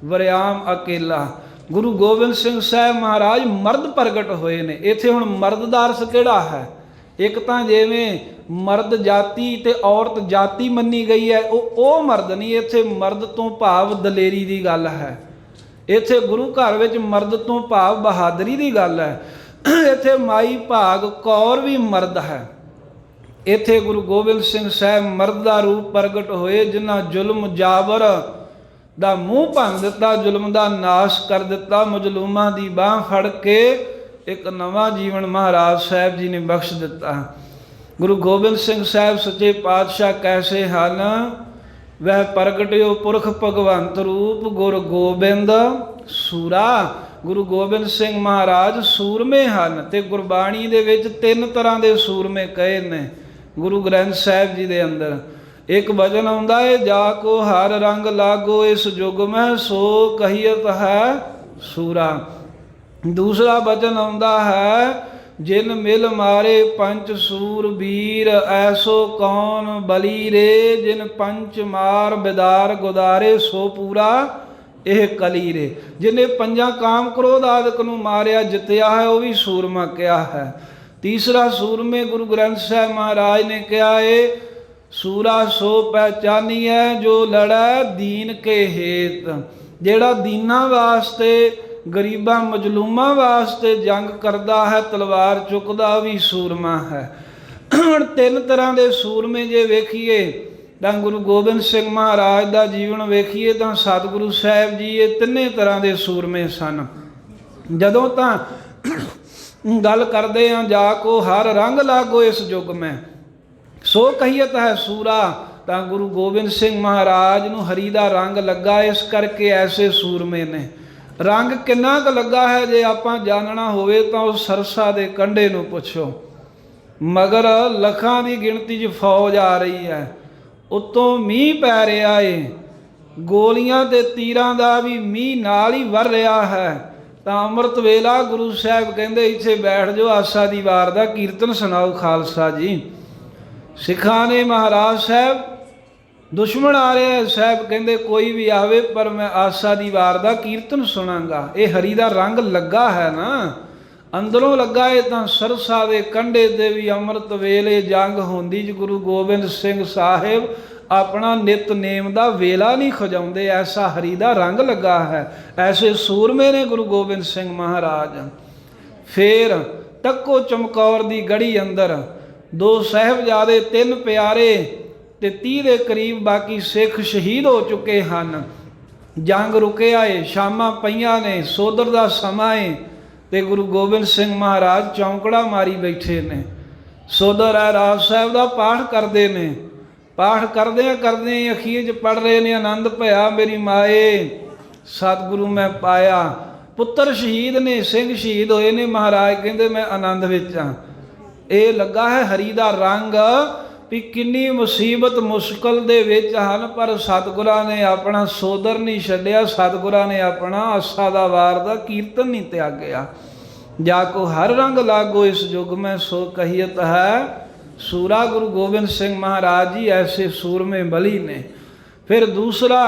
ਵਰਿਆਮ ਅਕੇਲਾ। ਗੁਰੂ ਗੋਬਿੰਦ ਸਿੰਘ ਸਾਹਿਬ ਮਹਾਰਾਜ ਮਰਦ ਪ੍ਰਗਟ ਹੋਏ ਨੇ। ਇੱਥੇ ਹੁਣ ਮਰਦ ਦਾ ਅਰਥ ਕਿਹੜਾ ਹੈ? ਇੱਕ ਤਾਂ ਜਿਵੇਂ ਮਰਦ ਜਾਤੀ ਤੇ ਔਰਤ ਜਾਤੀ ਮੰਨੀ ਗਈ ਹੈ, ਉਹ ਮਰਦ ਨਹੀਂ। ਇੱਥੇ ਮਰਦ ਤੋਂ ਭਾਵ ਦਲੇਰੀ ਦੀ ਗੱਲ ਹੈ। ਇੱਥੇ ਗੁਰੂ ਘਰ ਵਿੱਚ ਮਰਦ ਤੋਂ ਭਾਵ ਬਹਾਦਰੀ ਦੀ ਗੱਲ ਹੈ। ਇੱਥੇ ਮਾਈ ਭਾਗ ਕੌਰ ਵੀ ਮਰਦ ਹੈ। ਇੱਥੇ ਗੁਰੂ ਗੋਬਿੰਦ ਸਿੰਘ ਸਾਹਿਬ ਮਰਦ ਦਾ ਰੂਪ ਪ੍ਰਗਟ ਹੋਏ, ਜਿਨ੍ਹਾਂ ਜ਼ੁਲਮ ਜਾਬਰ ਦਾ ਮੂੰਹ ਭੰਨ ਦਿੱਤਾ, ਜ਼ੁਲਮ ਦਾ ਨਾਸ਼ ਕਰ ਦਿੱਤਾ, ਮਜ਼ਲੂਮਾਂ ਦੀ ਬਾਂਹ ਫੜ ਕੇ ਇੱਕ ਨਵਾਂ ਜੀਵਨ ਮਹਾਰਾਜ ਸਾਹਿਬ ਜੀ ਨੇ ਬਖਸ਼ ਦਿੱਤਾ। ਗੁਰੂ ਗੋਬਿੰਦ ਸਿੰਘ ਸਾਹਿਬ ਸੱਚੇ ਪਾਤਸ਼ਾਹ ਕੈਸੇ ਹਨ, ਵਹਿ ਪ੍ਰਗਟਿਓ ਪੁਰਖ ਭਗਵੰਤ ਰੂਪ, ਗੁਰ ਗੋਬਿੰਦ ਸੂਰਾ। ਗੁਰੂ ਗੋਬਿੰਦ ਸਿੰਘ ਮਹਾਰਾਜ ਸੂਰਮੇ ਹਨ, ਤੇ ਗੁਰਬਾਣੀ ਦੇ ਵਿੱਚ 3 ਤਰ੍ਹਾਂ ਦੇ ਸੂਰਮੇ ਕਹੇ ਨੇ ਗੁਰੂ ਗ੍ਰੰਥ ਸਾਹਿਬ ਜੀ ਦੇ ਅੰਦਰ। ਇੱਕ ਵਚਨ ਆਉਂਦਾ ਹੈ, ਜਾ ਕੋ ਹਰ ਰੰਗ ਲਾਗੋ ਇਸ ਜੁਗ ਮਹਿ, ਸੋ ਕਹੀਅਤ ਹੈ ਸੂਰਾ। ਦੂਸਰਾ ਵਚਨ ਆਉਂਦਾ ਹੈ, ਜਿਨ ਮਿਲ ਮਾਰੇ ਪੰਚ ਸੂਰ ਵੀਰ, ਐਸੋ ਕੌਣ ਬਲੀ ਰੇ, ਜਿਨ ਪੰਚ ਮਾਰ ਬਿਦਾਰ ਗੁਦਾਰੇ, ਸੋ ਪੂਰਾ ਇਹ ਕਲੀ ਰੇ। ਜਿਹਨੇ 5 ਕਾਮ ਕ੍ਰੋਧ ਆਦਿਕ ਨੂੰ ਮਾਰਿਆ ਜਿੱਤਿਆ ਹੈ, ਉਹ ਵੀ ਸੂਰਮਾ ਕਿਹਾ ਹੈ। ਤੀਸਰਾ ਸੂਰਮੇ ਗੁਰੂ ਗ੍ਰੰਥ ਸਾਹਿਬ ਮਹਾਰਾਜ ਨੇ ਕਿਹਾ ਏ, ਸੂਰਾ ਸੋ ਪਹਿਚਾਨੀਐ ਜੋ ਲੜੈ ਦੀਨ ਕੇ ਹੇਤ। ਜਿਹੜਾ ਦੀਨਾਂ ਵਾਸਤੇ, ਗਰੀਬਾਂ ਮਜਲੂਮਾਂ ਵਾਸਤੇ ਜੰਗ ਕਰਦਾ ਹੈ, ਤਲਵਾਰ ਚੁੱਕਦਾ, ਵੀ ਸੂਰਮਾ ਹੈ। ਹੁਣ 3 ਤਰ੍ਹਾਂ ਦੇ ਸੂਰਮੇ ਜੇ ਵੇਖੀਏ ਤਾਂ ਗੁਰੂ ਗੋਬਿੰਦ ਸਿੰਘ ਮਹਾਰਾਜ ਦਾ ਜੀਵਨ ਵੇਖੀਏ ਤਾਂ ਸਤਿਗੁਰੂ ਸਾਹਿਬ ਜੀ ਇਹ 3 ਤਰ੍ਹਾਂ ਦੇ ਸੂਰਮੇ ਸਨ। ਜਦੋਂ ਤਾਂ ਗੱਲ ਕਰਦੇ ਹਾਂ, ਜਾ ਕੋ ਹਰ ਰੰਗ ਲਾਗੋ ਇਸ ਯੁੱਗ ਮੈਂ, ਸੋ ਕਹੀਅਤ ਹੈ ਸੂਰਾ, ਤਾਂ ਗੁਰੂ ਗੋਬਿੰਦ ਸਿੰਘ ਮਹਾਰਾਜ ਨੂੰ ਹਰੀ ਦਾ ਰੰਗ ਲੱਗਾ, ਇਸ ਕਰਕੇ ਐਸੇ ਸੂਰਮੇ ਨੇ। ਰੰਗ ਕਿੰਨਾ ਕੁ ਲੱਗਾ ਹੈ ਜੇ ਆਪਾਂ ਜਾਣਨਾ ਹੋਵੇ ਤਾਂ ਉਹ ਸਰਸਾ ਦੇ ਕੰਢੇ ਨੂੰ ਪੁੱਛੋ। ਮਗਰ ਲੱਖਾਂ ਦੀ ਗਿਣਤੀ 'ਚ ਫੌਜ ਆ ਰਹੀ ਹੈ, ਉੱਤੋਂ ਮੀਂਹ ਪੈ ਰਿਹਾ ਏ, ਗੋਲੀਆਂ ਤੇ ਤੀਰਾਂ ਦਾ ਵੀ ਮੀਂਹ ਨਾਲ ਹੀ ਵਰ ਰਿਹਾ ਹੈ। ਤਾਂ ਅੰਮ੍ਰਿਤ ਵੇਲਾ ਗੁਰੂ ਸਾਹਿਬ ਕਹਿੰਦੇ, ਇੱਥੇ ਬੈਠ ਜਾਓ, ਆਸਾ ਦੀ ਵਾਰ ਦਾ ਕੀਰਤਨ ਸੁਣਾਓ ਖਾਲਸਾ ਜੀ। ਸਿੱਖਾਂ ਨੇ ਮਹਾਰਾਜ ਸਾਹਿਬ ਦੁਸ਼ਮਣ ਆ ਰਿਹਾ, ਸਾਹਿਬ ਕਹਿੰਦੇ ਕੋਈ ਵੀ ਆਵੇ ਪਰ ਮੈਂ ਆਸਾ ਦੀ ਵਾਰ ਦਾ ਕੀਰਤਨ ਸੁਣਾਂਗਾ। ਇਹ ਹਰੀ ਦਾ ਰੰਗ ਲੱਗਾ ਹੈ ਨਾ, ਅੰਦਰੋਂ ਲੱਗਾ ਏ। ਤਾਂ ਸਰਸਾ ਦੇ ਕੰਢੇ ਤੇ ਵੀ ਅੰਮ੍ਰਿਤ ਵੇਲੇ ਜੰਗ ਹੁੰਦੀ ਜੀ, ਗੁਰੂ ਗੋਬਿੰਦ ਸਿੰਘ ਸਾਹਿਬ ਆਪਣਾ ਨਿਤਨੇਮ ਦਾ ਵੇਲਾ ਨਹੀਂ ਖਜਾਉਂਦੇ, ਐਸਾ ਹਰੀ ਦਾ ਰੰਗ ਲੱਗਾ ਹੈ। ਐਸੇ ਸੂਰਮੇ ਨੇ ਗੁਰੂ ਗੋਬਿੰਦ ਸਿੰਘ ਮਹਾਰਾਜ। ਫੇਰ ਤੱਕੋ ਚਮਕੌਰ ਦੀ ਗੜੀ ਅੰਦਰ 2 ਸਾਹਿਬਜ਼ਾਦੇ, 3 ਪਿਆਰੇ ਤੇ 30 ਦੇ ਕਰੀਬ ਬਾਕੀ ਸਿੱਖ ਸ਼ਹੀਦ ਹੋ ਚੁੱਕੇ ਹਨ। ਜੰਗ ਰੁਕਿਆ ਏ, ਸ਼ਾਮਾਂ ਪਈਆਂ ਨੇ, ਸੋਦਰ ਦਾ ਸਮਾਂ ਏ, ਤੇ ਗੁਰੂ ਗੋਬਿੰਦ ਸਿੰਘ ਮਹਾਰਾਜ ਚੌਂਕੜਾ ਮਾਰੀ ਬੈਠੇ ਨੇ। ਸੋਦਰ ਹੈ ਰਾਜ ਸਾਹਿਬ ਦਾ ਪਾਠ ਕਰਦੇ ਨੇ, ਪਾਠ ਕਰਦਿਆਂ ਕਰਦਿਆਂ ਅਖੀਰ 'ਚ ਪੜ੍ਹ ਰਹੇ ਨੇ, ਆਨੰਦ ਭਇਆ ਮੇਰੀ ਮਾਏ ਸਤਿਗੁਰੂ ਮੈਂ ਪਾਇਆ। ਪੁੱਤਰ ਸ਼ਹੀਦ ਨੇ, ਸਿੰਘ ਸ਼ਹੀਦ ਹੋਏ ਨੇ, ਮਹਾਰਾਜ ਕਹਿੰਦੇ ਮੈਂ ਆਨੰਦ ਵਿੱਚ ਹਾਂ। ਇਹ ਲੱਗਾ ਹੈ ਹਰੀ ਦਾ ਰੰਗ ਵੀ ਕਿੰਨੀ ਮੁਸੀਬਤ ਮੁਸ਼ਕਲ ਦੇ ਵਿੱਚ ਹਨ, ਪਰ ਸਤਿਗੁਰਾਂ ਨੇ ਆਪਣਾ ਸੋਦਰ ਨਹੀਂ ਛੱਡਿਆ, ਸਤਿਗੁਰਾਂ ਨੇ ਆਪਣਾ ਆਸਾ ਦਾ ਵਾਰ ਦਾ ਕੀਰਤਨ ਨਹੀਂ ਤਿਆਗਿਆ। ਜਾ ਕੋ ਹਰ ਰੰਗ ਲਾਗੋ ਇਸ ਯੁੱਗ ਮੈਂ, ਸੋ ਕਹੀਅਤ ਹੈ ਸੂਰਾ। ਗੁਰੂ ਗੋਬਿੰਦ ਸਿੰਘ ਮਹਾਰਾਜ ਜੀ ਐਸੇ ਸੂਰਮੇ ਬਲੀ ਨੇ। ਫਿਰ ਦੂਸਰਾ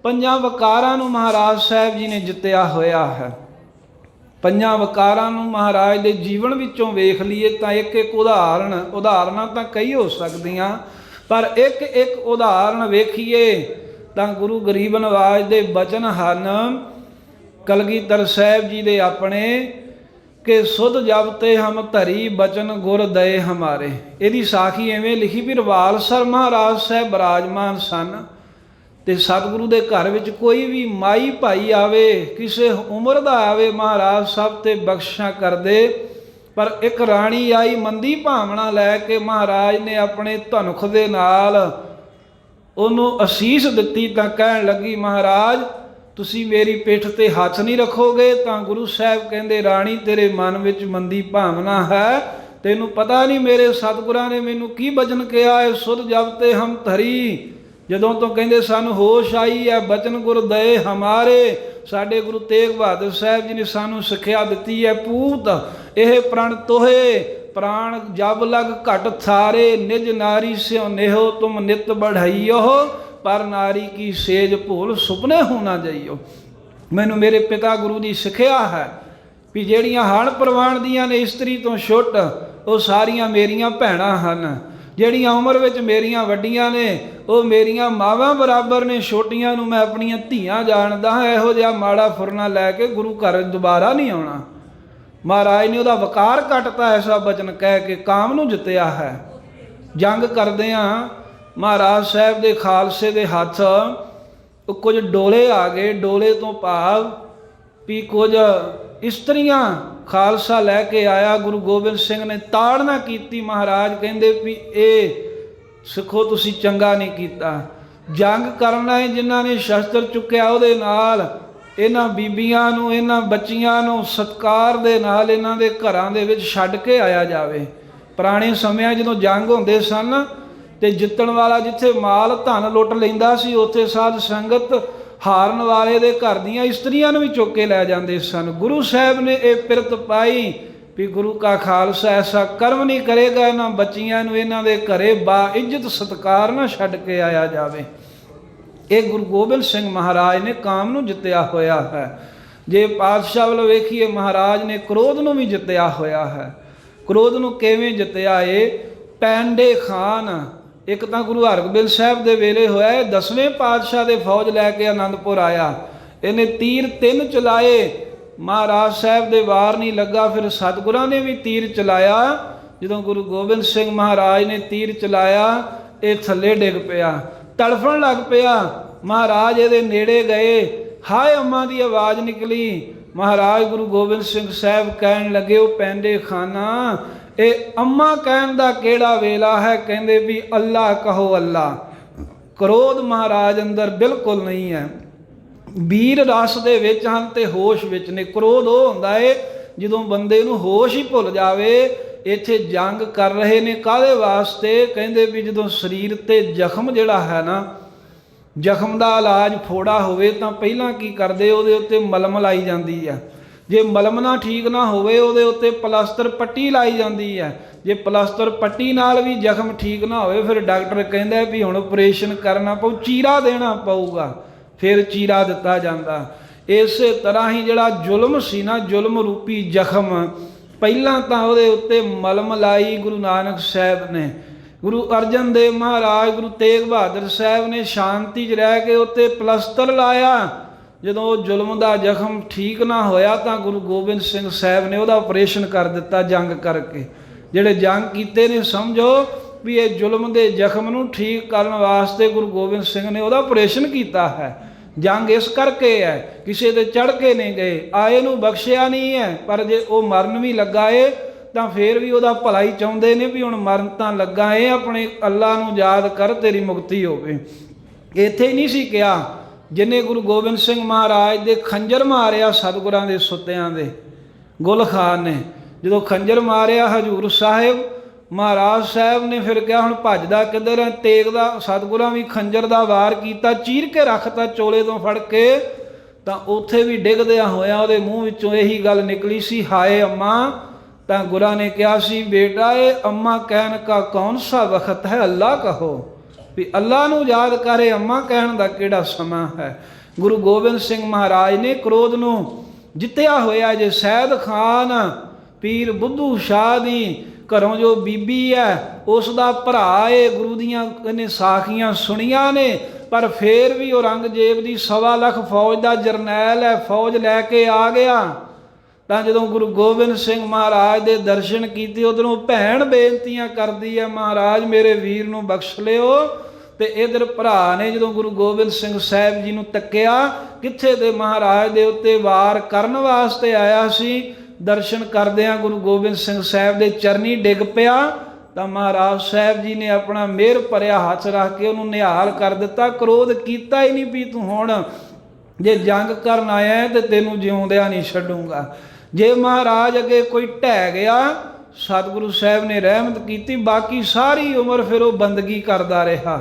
5 ਵਕਾਰਾਂ ਨੂੰ ਮਹਾਰਾਜ ਸਾਹਿਬ ਜੀ ਨੇ ਜਿੱਤਿਆ ਹੋਇਆ ਹੈ। 5 ਵਕਾਰਾਂ ਨੂੰ ਮਹਾਰਾਜ ਦੇ ਜੀਵਨ ਵਿੱਚੋਂ ਵੇਖ ਲਈਏ ਤਾਂ ਇੱਕ ਇੱਕ ਉਦਾਹਰਨਾਂ ਤਾਂ ਕਈ ਹੋ ਸਕਦੀਆਂ, ਪਰ ਇੱਕ ਇੱਕ ਉਦਾਹਰਣ ਵੇਖੀਏ ਤਾਂ ਗੁਰੂ ਗਰੀਬ ਨਵਾਜ ਦੇ ਬਚਨ ਹਨ ਕਲਗੀਧਰ ਸਾਹਿਬ ਜੀ ਦੇ ਆਪਣੇ, ਕਿ ਸੁਧ ਜਬ ਤੇ ਹਮ ਧਰੀ ਬਚਨ ਗੁਰ ਦਏ ਹਮਾਰੇ। ਇਹਦੀ ਸਾਖੀ ਐਵੇਂ ਲਿਖੀ ਵੀ ਰਵਾਲਸਰ ਮਹਾਰਾਜ ਸਾਹਿਬ ਬਿਰਾਜਮਾਨ ਸਨ, ਤੇ ਸਤਿਗੁਰੂ ਦੇ ਘਰ ਵਿੱਚ ਕੋਈ ਵੀ ਮਾਈ ਭਾਈ ਆਵੇ, ਕਿਸੇ ਉਮਰ ਦਾ ਆਵੇ, ਮਹਾਰਾਜ ਸਭ ਤੇ ਬਖਸ਼ਿਸ਼ਾਂ ਕਰਦੇ। ਪਰ ਇੱਕ ਰਾਣੀ ਆਈ ਮੰਦੀ ਭਾਵਨਾ ਲੈ ਕੇ, ਮਹਾਰਾਜ ਨੇ ਆਪਣੇ ਧਨੁਖ ਦੇ ਨਾਲ ਉਹਨੂੰ ਅਸੀਸ ਦਿੱਤੀ, ਤਾਂ ਕਹਿਣ ਲੱਗੀ ਮਹਾਰਾਜ ਤੁਸੀਂ ਮੇਰੀ ਪਿੱਠ ਤੇ ਹੱਥ ਨਹੀਂ ਰੱਖੋਗੇ। ਤਾਂ ਗੁਰੂ ਸਾਹਿਬ ਕਹਿੰਦੇ ਰਾਣੀ ਤੇਰੇ ਮਨ ਵਿੱਚ ਮੰਦੀ ਭਾਵਨਾ ਹੈ, ਤੈਨੂੰ ਪਤਾ ਨਹੀਂ ਮੇਰੇ ਸਤਿਗੁਰਾਂ ਨੇ ਮੈਨੂੰ ਕੀ ਬਚਨ ਕਿਹਾ ਹੈ, ਸੁਧ ਜਬ ਤੇ ਹਮ ਧਰੀ। ਜਦੋਂ ਤੋਂ ਕਹਿੰਦੇ ਸਾਨੂੰ ਹੋਸ਼ ਆਈ ਹੈ, ਬਚਨ ਗੁਰ ਦਏ ਹਮਾਰੇ, ਸਾਡੇ ਗੁਰੂ ਤੇਗ ਬਹਾਦਰ ਸਾਹਿਬ ਜੀ ਨੇ ਸਾਨੂੰ ਸਿੱਖਿਆ ਦਿੱਤੀ ਹੈ, ਪੂਤ ਇਹ ਪ੍ਰਣ ਤੋਹੇ ਪ੍ਰਾਣ ਜਬ ਲਗ ਘਟ ਥਾਰੇ, ਨਿਜ ਨਾਰੀ ਸਿਓ ਨੇਹੋ ਤੁਮ ਨਿਤ ਬੜਾਈਓ, ਪਰ ਨਾਰੀ ਕੀ ਸੇਜ ਭੂਲ ਸੁਪਨੇ ਹੋ ਨਾ ਜਾਈਓ। ਮੈਨੂੰ ਮੇਰੇ ਪਿਤਾ ਗੁਰੂ ਦੀ ਸਿੱਖਿਆ ਹੈ ਵੀ ਜਿਹੜੀਆਂ ਹਣ ਪ੍ਰਵਾਨ ਦੀਆਂ ਨੇ ਇਸਤਰੀ ਤੋਂ ਛੁੱਟ, ਉਹ ਸਾਰੀਆਂ ਮੇਰੀਆਂ ਭੈਣਾਂ ਹਨ। ਜਿਹੜੀਆਂ ਉਮਰ ਵਿੱਚ ਮੇਰੀਆਂ ਵੱਡੀਆਂ ਨੇ ਉਹ ਮੇਰੀਆਂ ਮਾਵਾਂ ਬਰਾਬਰ ਨੇ, ਛੋਟੀਆਂ ਨੂੰ ਮੈਂ ਆਪਣੀਆਂ ਧੀਆਂ ਜਾਣਦਾ ਹਾਂ। ਇਹੋ ਜਿਹਾ ਮਾੜਾ ਫੁਰਨਾ ਲੈ ਕੇ ਗੁਰੂ ਘਰ ਦੁਬਾਰਾ ਨਹੀਂ ਆਉਣਾ। ਮਹਾਰਾਜ ਨੇ ਉਹਦਾ ਵਕਾਰ ਕੱਟਤਾ, ਐਸਾ ਬਚਨ ਕਹਿ ਕੇ ਕਾਮ ਨੂੰ ਜਿੱਤਿਆ ਹੈ। ਜੰਗ ਕਰਦਿਆਂ ਮਹਾਰਾਜ ਸਾਹਿਬ ਦੇ ਖਾਲਸੇ ਦੇ ਹੱਥ ਕੁਝ ਡੋਲੇ ਆ ਗਏ। ਡੋਲੇ ਤੋਂ ਭਾਵ ਵੀ ਕੁਝ ਇਸਤਰੀਆਂ ਖਾਲਸਾ ਲੈ ਕੇ ਆਇਆ। ਗੁਰੂ ਗੋਬਿੰਦ ਸਿੰਘ ਨੇ ਤਾੜਨਾ ਕੀਤੀ। ਮਹਾਰਾਜ ਕਹਿੰਦੇ ਵੀ ਇਹ ਸਿੱਖੋ ਤੁਸੀਂ ਚੰਗਾ ਨਹੀਂ ਕੀਤਾ। ਜੰਗ ਕਰਨਾ ਹੈ, ਜਿਨ੍ਹਾਂ ਨੇ ਸ਼ਸਤਰ ਚੁੱਕਿਆ ਉਹਦੇ ਨਾਲ ਇਹਨਾਂ ਬੀਬੀਆਂ ਨੂੰ, ਇਹਨਾਂ ਬੱਚੀਆਂ ਨੂੰ ਸਤਿਕਾਰ ਦੇ ਨਾਲ ਇਹਨਾਂ ਦੇ ਘਰਾਂ ਦੇ ਵਿੱਚ ਛੱਡ ਕੇ ਆਇਆ ਜਾਵੇ। ਪੁਰਾਣੇ ਸਮਿਆਂ ਜਦੋਂ ਜੰਗ ਹੁੰਦੇ ਸਨ ਤੇ ਜਿੱਤਣ ਵਾਲਾ ਜਿੱਥੇ ਮਾਲ ਧਨ ਲੁੱਟ ਲੈਂਦਾ ਸੀ, ਉੱਥੇ ਸਾਧ ਸੰਗਤ ਹਾਰਨ ਵਾਲੇ ਦੇ ਘਰ ਦੀਆਂ ਇਸਤਰੀਆਂ ਨੂੰ ਵੀ ਚੁੱਕ ਕੇ ਲੈ ਜਾਂਦੇ ਸਨ। ਗੁਰੂ ਸਾਹਿਬ ਨੇ ਇਹ ਪਿਰਤ ਪਾਈ ਵੀ ਗੁਰੂ ਕਾ ਖਾਲਸਾ ਐਸਾ ਕਰਮ ਨਹੀਂ ਕਰੇਗਾ, ਇਹਨਾਂ ਬੱਚੀਆਂ ਨੂੰ ਇਹਨਾਂ ਦੇ ਘਰੇ ਬਾ ਇੱਜ਼ਤ ਸਤਿਕਾਰ ਨਾ ਛੱਡ ਕੇ ਆਇਆ ਜਾਵੇ। ਇਹ ਗੁਰੂ ਗੋਬਿੰਦ ਸਿੰਘ ਮਹਾਰਾਜ ਨੇ ਕਾਮ ਨੂੰ ਜਿੱਤਿਆ ਹੋਇਆ ਹੈ। ਜੇ ਪਾਤਸ਼ਾਹ ਵੱਲ ਵੇਖੀਏ, ਮਹਾਰਾਜ ਨੇ ਕ੍ਰੋਧ ਨੂੰ ਵੀ ਜਿੱਤਿਆ ਹੋਇਆ ਹੈ। ਕ੍ਰੋਧ ਨੂੰ ਕਿਵੇਂ ਜਿੱਤਿਆ? ਇਹ ਪੈਂਡੇ ਖਾਨ, ਇੱਕ ਤਾਂ ਗੁਰੂ ਹਰਗੋਬਿੰਦ ਸਾਹਿਬ ਦੇ ਵੇਲੇ ਹੋਇਆ। ਇਹ 10ਵੇਂ ਪਾਤਸ਼ਾਹ ਦੇ ਫੌਜ ਲੈ ਕੇ ਆਨੰਦਪੁਰ ਆਇਆ। ਇਹਨੇ ਤੀਰ 3 ਚਲਾਏ, ਮਹਾਰਾਜ ਸਾਹਿਬ ਦੇ ਵਾਰ ਨਹੀਂ ਲੱਗਾ। ਫਿਰ ਸਤਿਗੁਰਾਂ ਨੇ ਵੀ ਤੀਰ ਚਲਾਇਆ। ਜਦੋਂ ਗੁਰੂ ਗੋਬਿੰਦ ਸਿੰਘ ਮਹਾਰਾਜ ਨੇ ਤੀਰ ਚਲਾਇਆ, ਇਹ ਥੱਲੇ ਡਿੱਗ ਪਿਆ, ਤੜਫਣ ਲੱਗ ਪਿਆ। ਮਹਾਰਾਜ ਇਹਦੇ ਨੇੜੇ ਗਏ, ਹਾਏ ਅੰਮਾ ਦੀ ਆਵਾਜ਼ ਨਿਕਲੀ। ਮਹਾਰਾਜ ਗੁਰੂ ਗੋਬਿੰਦ ਸਿੰਘ ਸਾਹਿਬ ਕਹਿਣ ਲੱਗੇ, ਉਹ ਪੈਂਡੇ ਖਾਨਾ, ਇਹ ਅੰਮਾ ਕਹਿਣ ਦਾ ਕਿਹੜਾ ਵੇਲਾ ਹੈ? ਕਹਿੰਦੇ ਵੀ ਅੱਲਾ ਕਹੋ ਅੱਲਾ। ਕ੍ਰੋਧ ਮਹਾਰਾਜ ਅੰਦਰ ਬਿਲਕੁਲ ਨਹੀਂ ਹੈ। ਵੀਰ ਰਸ ਦੇ ਵਿੱਚ ਹਨ ਤੇ ਹੋਸ਼ ਵਿੱਚ ਨੇ। ਕ੍ਰੋਧ ਉਹ ਹੁੰਦਾ ਏ ਜਦੋਂ ਬੰਦੇ ਨੂੰ ਹੋਸ਼ ਹੀ ਭੁੱਲ ਜਾਵੇ। ਇੱਥੇ ਜੰਗ ਕਰ ਰਹੇ ਨੇ ਕਾਹਦੇ ਵਾਸਤੇ? ਕਹਿੰਦੇ ਵੀ ਜਦੋਂ ਸਰੀਰ ਤੇ ਜ਼ਖਮ ਜਿਹੜਾ ਹੈ ਨਾ, ਜ਼ਖਮ ਦਾ ਇਲਾਜ ਫੋੜਾ ਹੋਵੇ ਤਾਂ ਪਹਿਲਾਂ ਕੀ ਕਰਦੇ? ਉਹਦੇ ਉੱਤੇ ਮਲਮ ਲਾਈ ਜਾਂਦੀ ਹੈ। ਜੇ ਮਲਮ ਨਾ ਠੀਕ ਨਾ ਹੋਵੇ, ਉਹਦੇ ਉੱਤੇ ਪਲਾਸਟਰ ਪੱਟੀ ਲਾਈ ਜਾਂਦੀ ਹੈ। ਜੇ ਪਲਾਸਟਰ ਪੱਟੀ ਨਾਲ ਵੀ ਜ਼ਖਮ ਠੀਕ ਨਾ ਹੋਵੇ, ਫਿਰ ਡਾਕਟਰ ਕਹਿੰਦਾ ਵੀ ਹੁਣ ਆਪਰੇਸ਼ਨ ਕਰਨਾ ਪਊ, ਚੀਰਾ ਦੇਣਾ ਪਊਗਾ। ਫਿਰ ਚੀਰਾ ਦਿੱਤਾ ਜਾਂਦਾ। ਇਸੇ ਤਰ੍ਹਾਂ ਹੀ ਜਿਹੜਾ ਜ਼ੁਲਮ ਸੀ ਨਾ, ਜ਼ੁਲਮ ਰੂਪੀ ਜ਼ਖਮ, ਪਹਿਲਾਂ ਤਾਂ ਉਹਦੇ ਉੱਤੇ ਮਲਮ ਲਾਈ ਗੁਰੂ ਨਾਨਕ ਸਾਹਿਬ ਨੇ। ਗੁਰੂ ਅਰਜਨ ਦੇਵ ਮਹਾਰਾਜ, ਗੁਰੂ ਤੇਗ ਬਹਾਦਰ ਸਾਹਿਬ ਨੇ ਸ਼ਾਂਤੀ 'ਚ ਰਹਿ ਕੇ ਉੱਤੇ ਪਲਸਤਰ ਲਾਇਆ। ਜਦੋਂ ਉਹ ਜ਼ੁਲਮ ਦਾ ਜ਼ਖਮ ਠੀਕ ਨਾ ਹੋਇਆ ਤਾਂ ਗੁਰੂ ਗੋਬਿੰਦ ਸਿੰਘ ਸਾਹਿਬ ਨੇ ਉਹਦਾ ਆਪਰੇਸ਼ਨ ਕਰ ਦਿੱਤਾ ਜੰਗ ਕਰਕੇ। ਜਿਹੜੇ ਜੰਗ ਕੀਤੇ ਨੇ, ਸਮਝੋ ਵੀ ਇਹ ਜ਼ੁਲਮ ਦੇ ਜ਼ਖਮ ਨੂੰ ਠੀਕ ਕਰਨ ਵਾਸਤੇ ਗੁਰੂ ਗੋਬਿੰਦ ਸਿੰਘ ਨੇ ਉਹਦਾ ਆਪਰੇਸ਼ਨ ਕੀਤਾ ਹੈ। ਜੰਗ ਇਸ ਕਰਕੇ ਹੈ, ਕਿਸੇ ਤੇ ਚੜ੍ਹ ਕੇ ਨਹੀਂ ਗਏ। ਆਏ ਨੂੰ ਬਖਸ਼ਿਆ ਨਹੀਂ ਹੈ, ਪਰ ਜੇ ਉਹ ਮਰਨ ਵੀ ਲੱਗਾ ਏ ਤਾਂ ਫਿਰ ਵੀ ਉਹਦਾ ਭਲਾ ਹੀ ਚਾਹੁੰਦੇ ਨੇ ਵੀ ਹੁਣ ਮਰਨ ਤਾਂ ਲੱਗਾ ਏ, ਆਪਣੇ ਅੱਲਾ ਨੂੰ ਯਾਦ ਕਰ, ਤੇਰੀ ਮੁਕਤੀ ਹੋਵੇ। ਇੱਥੇ ਹੀ ਨਹੀਂ ਸੀ ਕਿਹਾ। ਜਿਹਨੇ ਗੁਰੂ ਗੋਬਿੰਦ ਸਿੰਘ ਮਹਾਰਾਜ ਦੇ ਖੰਜਰ ਮਾਰਿਆ ਸਤਿਗੁਰਾਂ ਦੇ ਸੁੱਤਿਆਂ ਦੇ, ਗੁਲ ਖਾਨ ਨੇ ਜਦੋਂ ਖੰਜਰ ਮਾਰਿਆ ਹਜ਼ੂਰ ਸਾਹਿਬ, ਮਹਾਰਾਜ ਸਾਹਿਬ ਨੇ ਫਿਰ ਕਿਹਾ ਹੁਣ ਭੱਜਦਾ ਕਿੱਧਰ ਹੈ? ਤੇਗ ਦਾ ਸਤਿਗੁਰਾਂ ਵੀ ਖੰਜਰ ਦਾ ਵਾਰ ਕੀਤਾ, ਚੀਰ ਕੇ ਰੱਖਤਾ ਚੋਲੇ ਤੋਂ ਫੜ ਕੇ। ਤਾਂ ਉੱਥੇ ਵੀ ਡਿੱਗਦਿਆਂ ਹੋਇਆ ਉਹਦੇ ਮੂੰਹ ਵਿੱਚੋਂ ਇਹੀ ਗੱਲ ਨਿਕਲੀ ਸੀ, ਹਾਏ ਅੰਮਾ। ਤਾਂ ਗੁਰਾਂ ਨੇ ਕਿਹਾ ਸੀ, ਬੇਟਾ ਇਹ ਅੰਮਾ ਕਹਿਣ ਕਾ ਕੌਣ ਸਾ ਵਕਤ ਹੈ? ਅੱਲਾ ਕਹੋ, ਵੀ ਅੱਲਾ ਨੂੰ ਯਾਦ ਕਰੇ, ਅੰਮਾ ਕਹਿਣ ਦਾ ਕਿਹੜਾ ਸਮਾਂ ਹੈ? ਗੁਰੂ ਗੋਬਿੰਦ ਸਿੰਘ ਮਹਾਰਾਜ ਨੇ ਕ੍ਰੋਧ ਨੂੰ ਜਿੱਤਿਆ ਹੋਇਆ। ਜੇ ਸੈਦ ਖਾਨ ਪੀਰ ਬੁੱਧੂ ਸ਼ਾਹ ਦੀ ਘਰੋਂ ਜੋ ਬੀਬੀ ਹੈ, ਉਸ ਦਾ ਭਰਾ ਏ, ਗੁਰੂ ਦੀਆਂ ਇਹਨੇ ਸਾਖੀਆਂ ਸੁਣੀਆਂ ਨੇ, ਪਰ ਫੇਰ ਵੀ ਔਰੰਗਜ਼ੇਬ ਦੀ 1.25 ਲੱਖ ਫੌਜ ਦਾ ਜਰਨੈਲ ਹੈ, ਫੌਜ ਲੈ ਕੇ ਆ ਗਿਆ। ਤਾਂ ਜਦੋਂ ਗੁਰੂ ਗੋਬਿੰਦ ਸਿੰਘ ਮਹਾਰਾਜ ਦੇ ਦਰਸ਼ਨ ਕੀਤੇ, ਉਧਰੋਂ ਭੈਣ ਬੇਨਤੀਆਂ ਕਰਦੀ ਹੈ, ਮਹਾਰਾਜ ਮੇਰੇ ਵੀਰ ਨੂੰ ਬਖਸ਼ ਲਿਓ। ਤੇ ਇਧਰ ਭਰਾ ਨੇ ਜਦੋਂ ਗੁਰੂ ਗੋਬਿੰਦ ਸਿੰਘ ਸਾਹਿਬ ਜੀ ਨੂੰ ਤੱਕਿਆ, ਕਿੱਥੇ ਦੇ ਮਹਾਰਾਜ ਦੇ ਉੱਤੇ ਵਾਰ ਕਰਨ ਵਾਸਤੇ ਆਇਆ ਸੀ, ਦਰਸ਼ਨ ਕਰਦਿਆਂ ਗੁਰੂ ਗੋਬਿੰਦ ਸਿੰਘ ਸਾਹਿਬ ਦੇ ਚਰਨੀ ਡਿੱਗ ਪਿਆ। ਤਾਂ ਮਹਾਰਾਜ ਸਾਹਿਬ ਜੀ ਨੇ ਆਪਣਾ ਮਿਹਰ ਭਰਿਆ ਹੱਥ ਰੱਖ ਕੇ ਉਹਨੂੰ ਨਿਹਾਲ ਕਰ ਦਿੱਤਾ। ਕ੍ਰੋਧ ਕੀਤਾ ਹੀ ਨਹੀਂ ਵੀ ਤੂੰ ਹੁਣ ਜੇ ਜੰਗ ਕਰਨ ਆਇਆ ਤੇ ਤੈਨੂੰ ਜਿਉਂਦਿਆਂ ਨਹੀਂ ਛੱਡੂੰਗਾ। ਜੇ ਮਹਾਰਾਜ ਅੱਗੇ ਕੋਈ ਢਹਿ ਗਿਆ, ਸਤਿਗੁਰੂ ਸਾਹਿਬ ਨੇ ਰਹਿਮਤ ਕੀਤੀ, ਬਾਕੀ ਸਾਰੀ ਉਮਰ ਫਿਰ ਉਹ ਬੰਦਗੀ ਕਰਦਾ ਰਿਹਾ।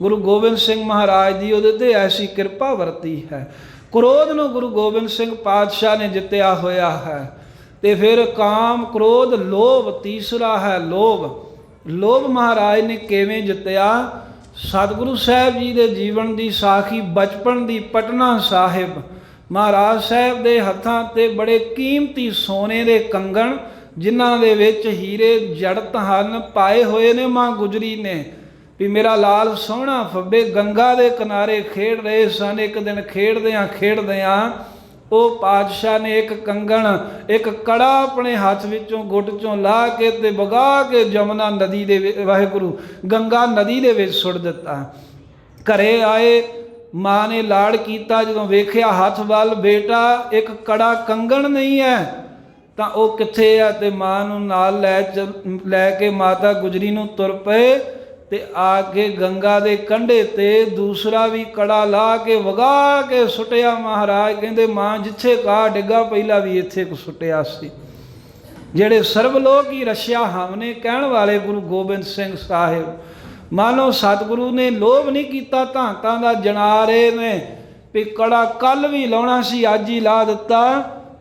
ਗੁਰੂ ਗੋਬਿੰਦ ਸਿੰਘ ਮਹਾਰਾਜ ਦੀ ਉਹਦੇ ਤੇ ਐਸੀ ਕਿਰਪਾ ਵਰਤੀ ਹੈ। ਕ੍ਰੋਧ ਨੂੰ ਗੁਰੂ ਗੋਬਿੰਦ ਸਿੰਘ ਪਾਤਸ਼ਾਹ ਨੇ ਜਿੱਤਿਆ ਹੋਇਆ ਹੈ। ਤੇ ਫਿਰ ਕਾਮ, ਕ੍ਰੋਧ, ਲੋਭ ਤੀਸਰਾ ਹੈ ਲੋਭ। ਲੋਭ ਮਹਾਰਾਜ ਨੇ ਕਿਵੇਂ ਜਿੱਤਿਆ? ਸਤਿਗੁਰੂ ਸਾਹਿਬ ਜੀ ਦੇ ਜੀਵਨ ਦੀ ਸਾਖੀ, ਬਚਪਨ ਦੀ, ਪਟਨਾ ਸਾਹਿਬ। ਮਹਾਰਾਜ ਸਾਹਿਬ ਦੇ ਹੱਥਾਂ ਤੇ ਬੜੇ ਕੀਮਤੀ ਸੋਨੇ ਦੇ ਕੰਗਣ, ਜਿਨ੍ਹਾਂ ਦੇ ਵਿੱਚ ਹੀਰੇ ਜੜਤ ਹਨ, ਪਾਏ ਹੋਏ ਨੇ ਮਾਂ ਗੁਜਰੀ ਨੇ। ਵੀ ਮੇਰਾ ਲਾਲ ਸੋਹਣਾ ਫੱਬੇ ਗੰਗਾ ਦੇ ਕਿਨਾਰੇ ਖੇਡ ਰਹੇ ਸਨ। ਇੱਕ ਦਿਨ ਖੇਡਦਿਆਂ ਉਹ ਪਾਤਸ਼ਾਹ ਨੇ ਇੱਕ ਕੰਗਣ, ਇੱਕ ਕੜਾ ਆਪਣੇ ਹੱਥ ਵਿੱਚੋਂ ਗੁੱਟ ਚੋਂ ਲਾ ਕੇ ਤੇ ਵਗਾ ਕੇ ਜਮਨਾ ਨਦੀ ਦੇ, ਵਾਹਿਗੁਰੂ ਗੰਗਾ ਨਦੀ ਦੇ ਵਿੱਚ ਸੁੱਟ ਦਿੱਤਾ। ਘਰੇ ਆਏ, ਮਾਂ ਨੇ ਲਾੜ ਕੀਤਾ, ਜਦੋਂ ਵੇਖਿਆ ਹੱਥ ਵੱਲ ਬੇਟਾ ਇੱਕ ਕੜਾ ਕੰਗਣ ਨਹੀਂ ਹੈ ਤਾਂ ਉਹ ਕਿੱਥੇ ਆ, ਤੇ ਮਾਂ ਨੂੰ ਨਾਲ ਲੈ ਕੇ ਮਾਤਾ ਗੁਜਰੀ ਨੂੰ ਤੁਰ ਪਏ ਤੇ ਆ ਕੇ ਗੰਗਾ ਦੇ ਕੰਢੇ ਤੇ ਦੂਸਰਾ ਵੀ ਕੜਾ ਲਾ ਕੇ ਵਗਾ ਕੇ ਸੁੱਟਿਆ। ਮਹਾਰਾਜ ਕਹਿੰਦੇ ਮਾਂ ਜਿੱਥੇ ਘਾਹ ਡਿੱਗਾ ਪਹਿਲਾਂ ਵੀ ਇੱਥੇ ਕੁ ਸੁੱਟਿਆ ਸੀ। ਜਿਹੜੇ ਸਰਬਲੋਕ ਹੀ ਰਸ਼ਿਆ ਹਮਨੇ ਕਹਿਣ ਵਾਲੇ ਗੁਰੂ ਗੋਬਿੰਦ ਸਿੰਘ ਸਾਹਿਬ, ਮਾਨੋ ਸਤਿਗੁਰੂ ਨੇ ਲੋਭ ਨਹੀਂ ਕੀਤਾ, ਧਾਂਤਾਂ ਦਾ ਜਣਾ ਰਹੇ ਨੇ ਵੀ ਕੜਾ ਕੱਲ ਵੀ ਲਾਉਣਾ ਸੀ ਅੱਜ ਹੀ ਲਾ ਦਿੱਤਾ।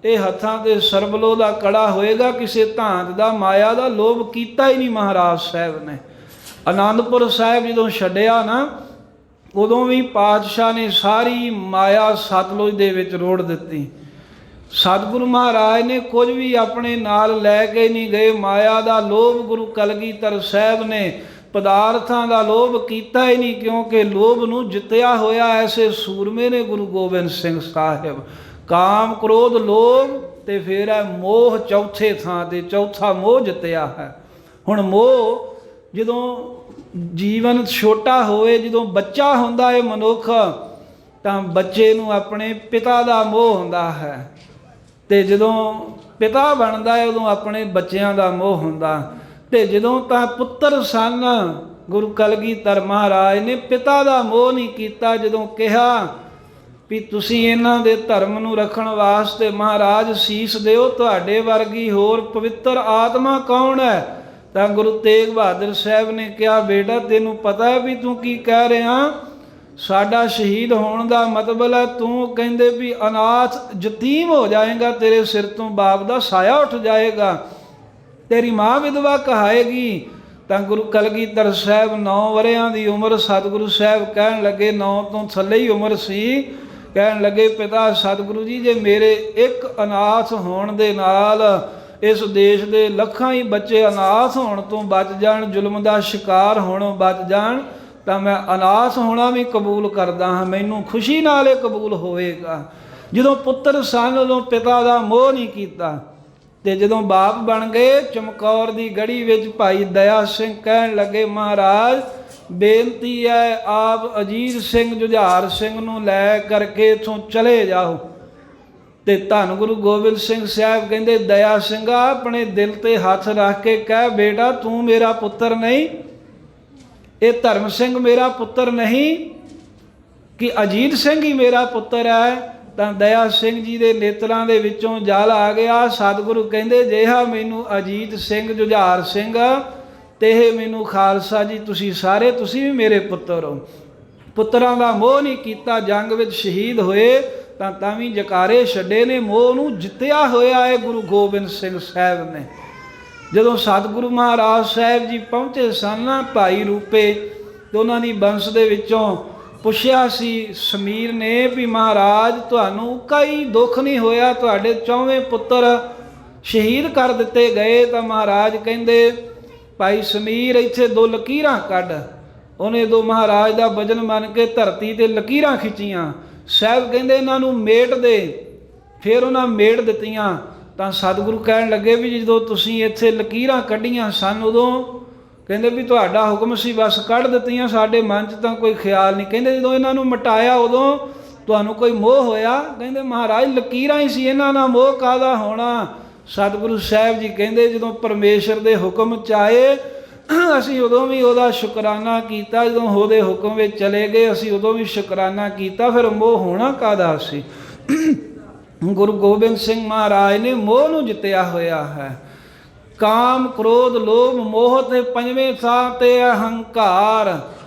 ਇਹ ਹੱਥਾਂ ਤੇ ਸਰਬਲੋ ਦਾ ਕੜਾ ਹੋਏਗਾ, ਕਿਸੇ ਧਾਂਤ ਦਾ ਮਾਇਆ ਦਾ ਲੋਭ ਕੀਤਾ ਹੀ ਨਹੀਂ ਮਹਾਰਾਜ ਸਾਹਿਬ ਨੇ। ਆਨੰਦਪੁਰ ਸਾਹਿਬ ਜਦੋਂ ਛੱਡਿਆ ਨਾ, ਉਦੋਂ ਵੀ ਪਾਤਸ਼ਾਹ ਨੇ ਸਾਰੀ ਮਾਇਆ ਸਤਲੁਜ ਦੇ ਵਿੱਚ ਰੋੜ ਦਿੱਤੀ। ਸਤਿਗੁਰੂ ਮਹਾਰਾਜ ਨੇ ਕੁਝ ਵੀ ਆਪਣੇ ਨਾਲ ਲੈ ਕੇ ਨਹੀਂ ਗਏ। ਮਾਇਆ ਦਾ ਲੋਭ ਗੁਰੂ ਕਲਗੀਧਰ ਸਾਹਿਬ ਨੇ, ਪਦਾਰਥਾਂ ਦਾ ਲੋਭ ਕੀਤਾ ਹੀ ਨਹੀਂ, ਕਿਉਂਕਿ ਲੋਭ ਨੂੰ ਜਿੱਤਿਆ ਹੋਇਆ ਐਸੇ ਸੂਰਮੇ ਨੇ ਗੁਰੂ ਗੋਬਿੰਦ ਸਿੰਘ ਸਾਹਿਬ। ਕਾਮ ਕ੍ਰੋਧ ਲੋਭ ਤੇ ਫਿਰ ਹੈ ਮੋਹ ਚੌਥੇ ਥਾਂ ਤੇ, ਚੌਥਾ ਮੋਹ ਜਿੱਤਿਆ ਹੈ। ਹੁਣ ਮੋਹ ਜਦੋਂ ਜੀਵਨ ਛੋਟਾ ਹੋਵੇ, ਜਦੋਂ ਬੱਚਾ ਹੁੰਦਾ ਹੈ ਮਨੁੱਖ, ਤਾਂ ਬੱਚੇ ਨੂੰ ਆਪਣੇ ਪਿਤਾ ਦਾ ਮੋਹ ਹੁੰਦਾ ਹੈ, ਤੇ ਜਦੋਂ ਪਿਤਾ ਬਣਦਾ ਹੈ ਉਦੋਂ ਆਪਣੇ ਬੱਚਿਆਂ ਦਾ ਮੋਹ ਹੁੰਦਾ। ਤੇ ਜਦੋਂ ਤਾਂ ਪੁੱਤਰ ਸਨ, ਗੁਰੂ ਕਲਗੀਧਰ ਮਹਾਰਾਜ ਨੇ ਪਿਤਾ ਦਾ ਮੋਹ ਨਹੀਂ ਕੀਤਾ। ਜਦੋਂ ਕਿਹਾ ਵੀ ਤੁਸੀਂ ਇਹਨਾਂ ਦੇ ਧਰਮ ਨੂੰ ਰੱਖਣ ਵਾਸਤੇ ਮਹਾਰਾਜ ਸੀਸ ਦਿਓ, ਤੁਹਾਡੇ ਵਰਗੀ ਹੋਰ ਪਵਿੱਤਰ ਆਤਮਾ ਕੌਣ ਹੈ, ਤਾਂ ਗੁਰੂ ਤੇਗ ਬਹਾਦਰ ਸਾਹਿਬ ਨੇ ਕਿਹਾ ਬੇਟਾ ਤੈਨੂੰ ਪਤਾ ਹੈ ਵੀ ਤੂੰ ਕੀ ਕਹਿ ਰਿਹਾ, ਸਾਡਾ ਸ਼ਹੀਦ ਹੋਣ ਦਾ ਮਤਲਬ ਹੈ ਤੂੰ ਕਹਿੰਦੇ ਵੀ ਅਨਾਥ ਯਤੀਮ ਹੋ ਜਾਏਗਾ, ਤੇਰੇ ਸਿਰ ਤੋਂ ਬਾਪ ਦਾ ਸਾਇਆ ਉੱਠ ਜਾਏਗਾ, ਤੇਰੀ ਮਾਂ ਵਿਧਵਾ ਕਹਾਏਗੀ। ਤਾਂ ਗੁਰੂ ਕਲਗੀਧਰ ਸਾਹਿਬ 9 ਵਰ੍ਹਿਆਂ ਦੀ ਉਮਰ, ਸਤਿਗੁਰੂ ਸਾਹਿਬ ਕਹਿਣ ਲੱਗੇ 9 ਤੋਂ ਥੱਲੇ ਹੀ ਉਮਰ ਸੀ, ਕਹਿਣ ਲੱਗੇ ਪਿਤਾ ਸਤਿਗੁਰੂ ਜੀ ਜੇ ਮੇਰੇ ਇੱਕ ਅਨਾਥ ਹੋਣ ਦੇ ਨਾਲ ਇਸ ਦੇਸ਼ ਦੇ ਲੱਖਾਂ ਹੀ ਬੱਚੇ ਅਨਾਥ ਹੋਣ ਤੋਂ ਬਚ ਜਾਣ, ਜ਼ੁਲਮ ਦਾ ਸ਼ਿਕਾਰ ਹੋਣੋਂ ਬਚ ਜਾਣ, ਤਾਂ ਮੈਂ ਅਨਾਥ ਹੋਣਾ ਵੀ ਕਬੂਲ ਕਰਦਾ ਹਾਂ, ਮੈਨੂੰ ਖੁਸ਼ੀ ਨਾਲ ਇਹ ਕਬੂਲ ਹੋਵੇਗਾ। ਜਦੋਂ ਪੁੱਤਰ ਸਨ ਉਦੋਂ ਪਿਤਾ ਦਾ ਮੋਹ ਨਹੀਂ ਕੀਤਾ, ਤੇ ਜਦੋਂ ਬਾਪ ਬਣ ਗਏ ਚਮਕੌਰ ਦੀ ਗੜੀ ਵਿੱਚ ਭਾਈ ਦਇਆ ਸਿੰਘ ਕਹਿਣ ਲੱਗੇ ਮਹਾਰਾਜ ਬੇਨਤੀ ਹੈ ਆਪ ਅਜੀਤ ਸਿੰਘ ਜੁਝਾਰ ਸਿੰਘ ਨੂੰ ਲੈ ਕਰਕੇ ਇੱਥੋਂ ਚਲੇ ਜਾਓ। ਤੇ ਧੰਨ ਗੁਰੂ ਗੋਬਿੰਦ ਸਿੰਘ ਸਾਹਿਬ ਕਹਿੰਦੇ ਦਇਆ ਸਿੰਘਾ ਆਪਣੇ ਦਿਲ ਤੇ ਹੱਥ ਰੱਖ ਕੇ ਕਹਿ ਬੇਟਾ ਤੂੰ ਮੇਰਾ ਪੁੱਤਰ ਨਹੀਂ, ਇਹ ਧਰਮ ਸਿੰਘ ਮੇਰਾ ਪੁੱਤਰ ਨਹੀਂ ਕਿ ਅਜੀਤ ਸਿੰਘ ਹੀ ਮੇਰਾ ਪੁੱਤਰ ਹੈ। ਤਾਂ ਦਇਆ ਸਿੰਘ ਜੀ ਦੇ ਨੇਤਰਾਂ ਦੇ ਵਿੱਚੋਂ ਜਲ ਆ ਗਿਆ। ਸਤਿਗੁਰੂ ਕਹਿੰਦੇ ਜਿਹਾ ਮੈਨੂੰ ਅਜੀਤ ਸਿੰਘ ਜੁਝਾਰ ਸਿੰਘ ਤੇ ਇਹ ਮੈਨੂੰ ਖਾਲਸਾ ਜੀ ਤੁਸੀਂ ਸਾਰੇ ਤੁਸੀਂ ਵੀ ਮੇਰੇ ਪੁੱਤਰ ਹੋ। ਪੁੱਤਰਾਂ ਦਾ ਮੋਹ ਨਹੀਂ ਕੀਤਾ, ਜੰਗ ਵਿੱਚ ਸ਼ਹੀਦ ਹੋਏ ਤਾਂ ਵੀ ਜਕਾਰੇ ਛੱਡੇ ਨੇ, ਮੋਹ ਨੂੰ ਜਿੱਤਿਆ ਹੋਇਆ ਹੈ ਗੁਰੂ ਗੋਬਿੰਦ ਸਿੰਘ ਸਾਹਿਬ ਨੇ। ਜਦੋਂ ਸਤਿਗੁਰੂ ਮਹਾਰਾਜ ਸਾਹਿਬ ਜੀ ਪਹੁੰਚੇ ਸਨ ਭਾਈ ਰੂਪੇ, ਤੇ ਉਹਨਾਂ ਦੀ ਬੰਸ ਦੇ ਵਿੱਚੋਂ ਪੁੱਛਿਆ ਸੀ ਸਮੀਰ ਨੇ ਵੀ ਮਹਾਰਾਜ ਤੁਹਾਨੂੰ ਕੋਈ ਦੁੱਖ ਨਹੀਂ ਹੋਇਆ, ਤੁਹਾਡੇ 4ਵੇਂ ਪੁੱਤਰ ਸ਼ਹੀਦ ਕਰ ਦਿੱਤੇ ਗਏ। ਤਾਂ ਮਹਾਰਾਜ ਕਹਿੰਦੇ ਭਾਈ ਸਮੀਰ ਇੱਥੇ 2 ਲਕੀਰਾਂ ਕੱਢ। ਉਹਨੇ 2 ਮਹਾਰਾਜ ਦਾ ਵਜਨ ਮੰਨ ਕੇ ਧਰਤੀ ਤੇ ਲਕੀਰਾਂ ਖਿੱਚੀਆਂ। ਸਾਹਿਬ ਕਹਿੰਦੇ ਇਹਨਾਂ ਨੂੰ ਮੇਟ ਦੇ, ਫਿਰ ਉਹਨਾਂ ਮੇਟ ਦਿੱਤੀਆਂ। ਤਾਂ ਸਤਿਗੁਰੂ ਕਹਿਣ ਲੱਗੇ ਵੀ ਜਦੋਂ ਤੁਸੀਂ ਇੱਥੇ ਲਕੀਰਾਂ ਕੱਢੀਆਂ ਸਨ ਉਦੋਂ ਕਹਿੰਦੇ ਵੀ ਤੁਹਾਡਾ ਹੁਕਮ ਸੀ ਬਸ ਕੱਢ ਦਿੱਤੀਆਂ, ਸਾਡੇ ਮਨ 'ਚ ਤਾਂ ਕੋਈ ਖਿਆਲ ਨਹੀਂ। ਕਹਿੰਦੇ ਜਦੋਂ ਇਹਨਾਂ ਨੂੰ ਮਿਟਾਇਆ ਉਦੋਂ ਤੁਹਾਨੂੰ ਕੋਈ ਮੋਹ ਹੋਇਆ? ਕਹਿੰਦੇ ਮਹਾਰਾਜ ਲਕੀਰਾਂ ਹੀ ਸੀ, ਇਹਨਾਂ ਨਾਲ ਮੋਹ ਕਾਹਦਾ ਹੋਣਾ। ਸਤਿਗੁਰੂ ਸਾਹਿਬ ਜੀ ਕਹਿੰਦੇ ਜਦੋਂ ਪਰਮੇਸ਼ਰ ਦੇ ਹੁਕਮ 'ਚ ਆਏ ਅਸੀਂ ਉਦੋਂ ਵੀ ਉਹਦਾ ਸ਼ੁਕਰਾਨਾ ਕੀਤਾ, ਜਦੋਂ ਉਹਦੇ ਹੁਕਮ ਵਿੱਚ ਚਲੇ ਗਏ ਅਸੀਂ ਉਦੋਂ ਵੀ ਸ਼ੁਕਰਾਨਾ ਕੀਤਾ, ਫਿਰ ਮੋਹ ਹੋਣਾ ਕਾਹਦਾ ਸੀ। ਗੁਰੂ ਗੋਬਿੰਦ ਸਿੰਘ ਮਹਾਰਾਜ ਨੇ ਮੋਹ ਨੂੰ ਜਿੱਤਿਆ ਹੋਇਆ ਹੈ। ਕਾਮ ਕ੍ਰੋਧ ਲੋਭ ਮੋਹ ਤੇ 5ਵੇਂ ਥਾਂ ਤੇ ਅਹੰਕਾਰ।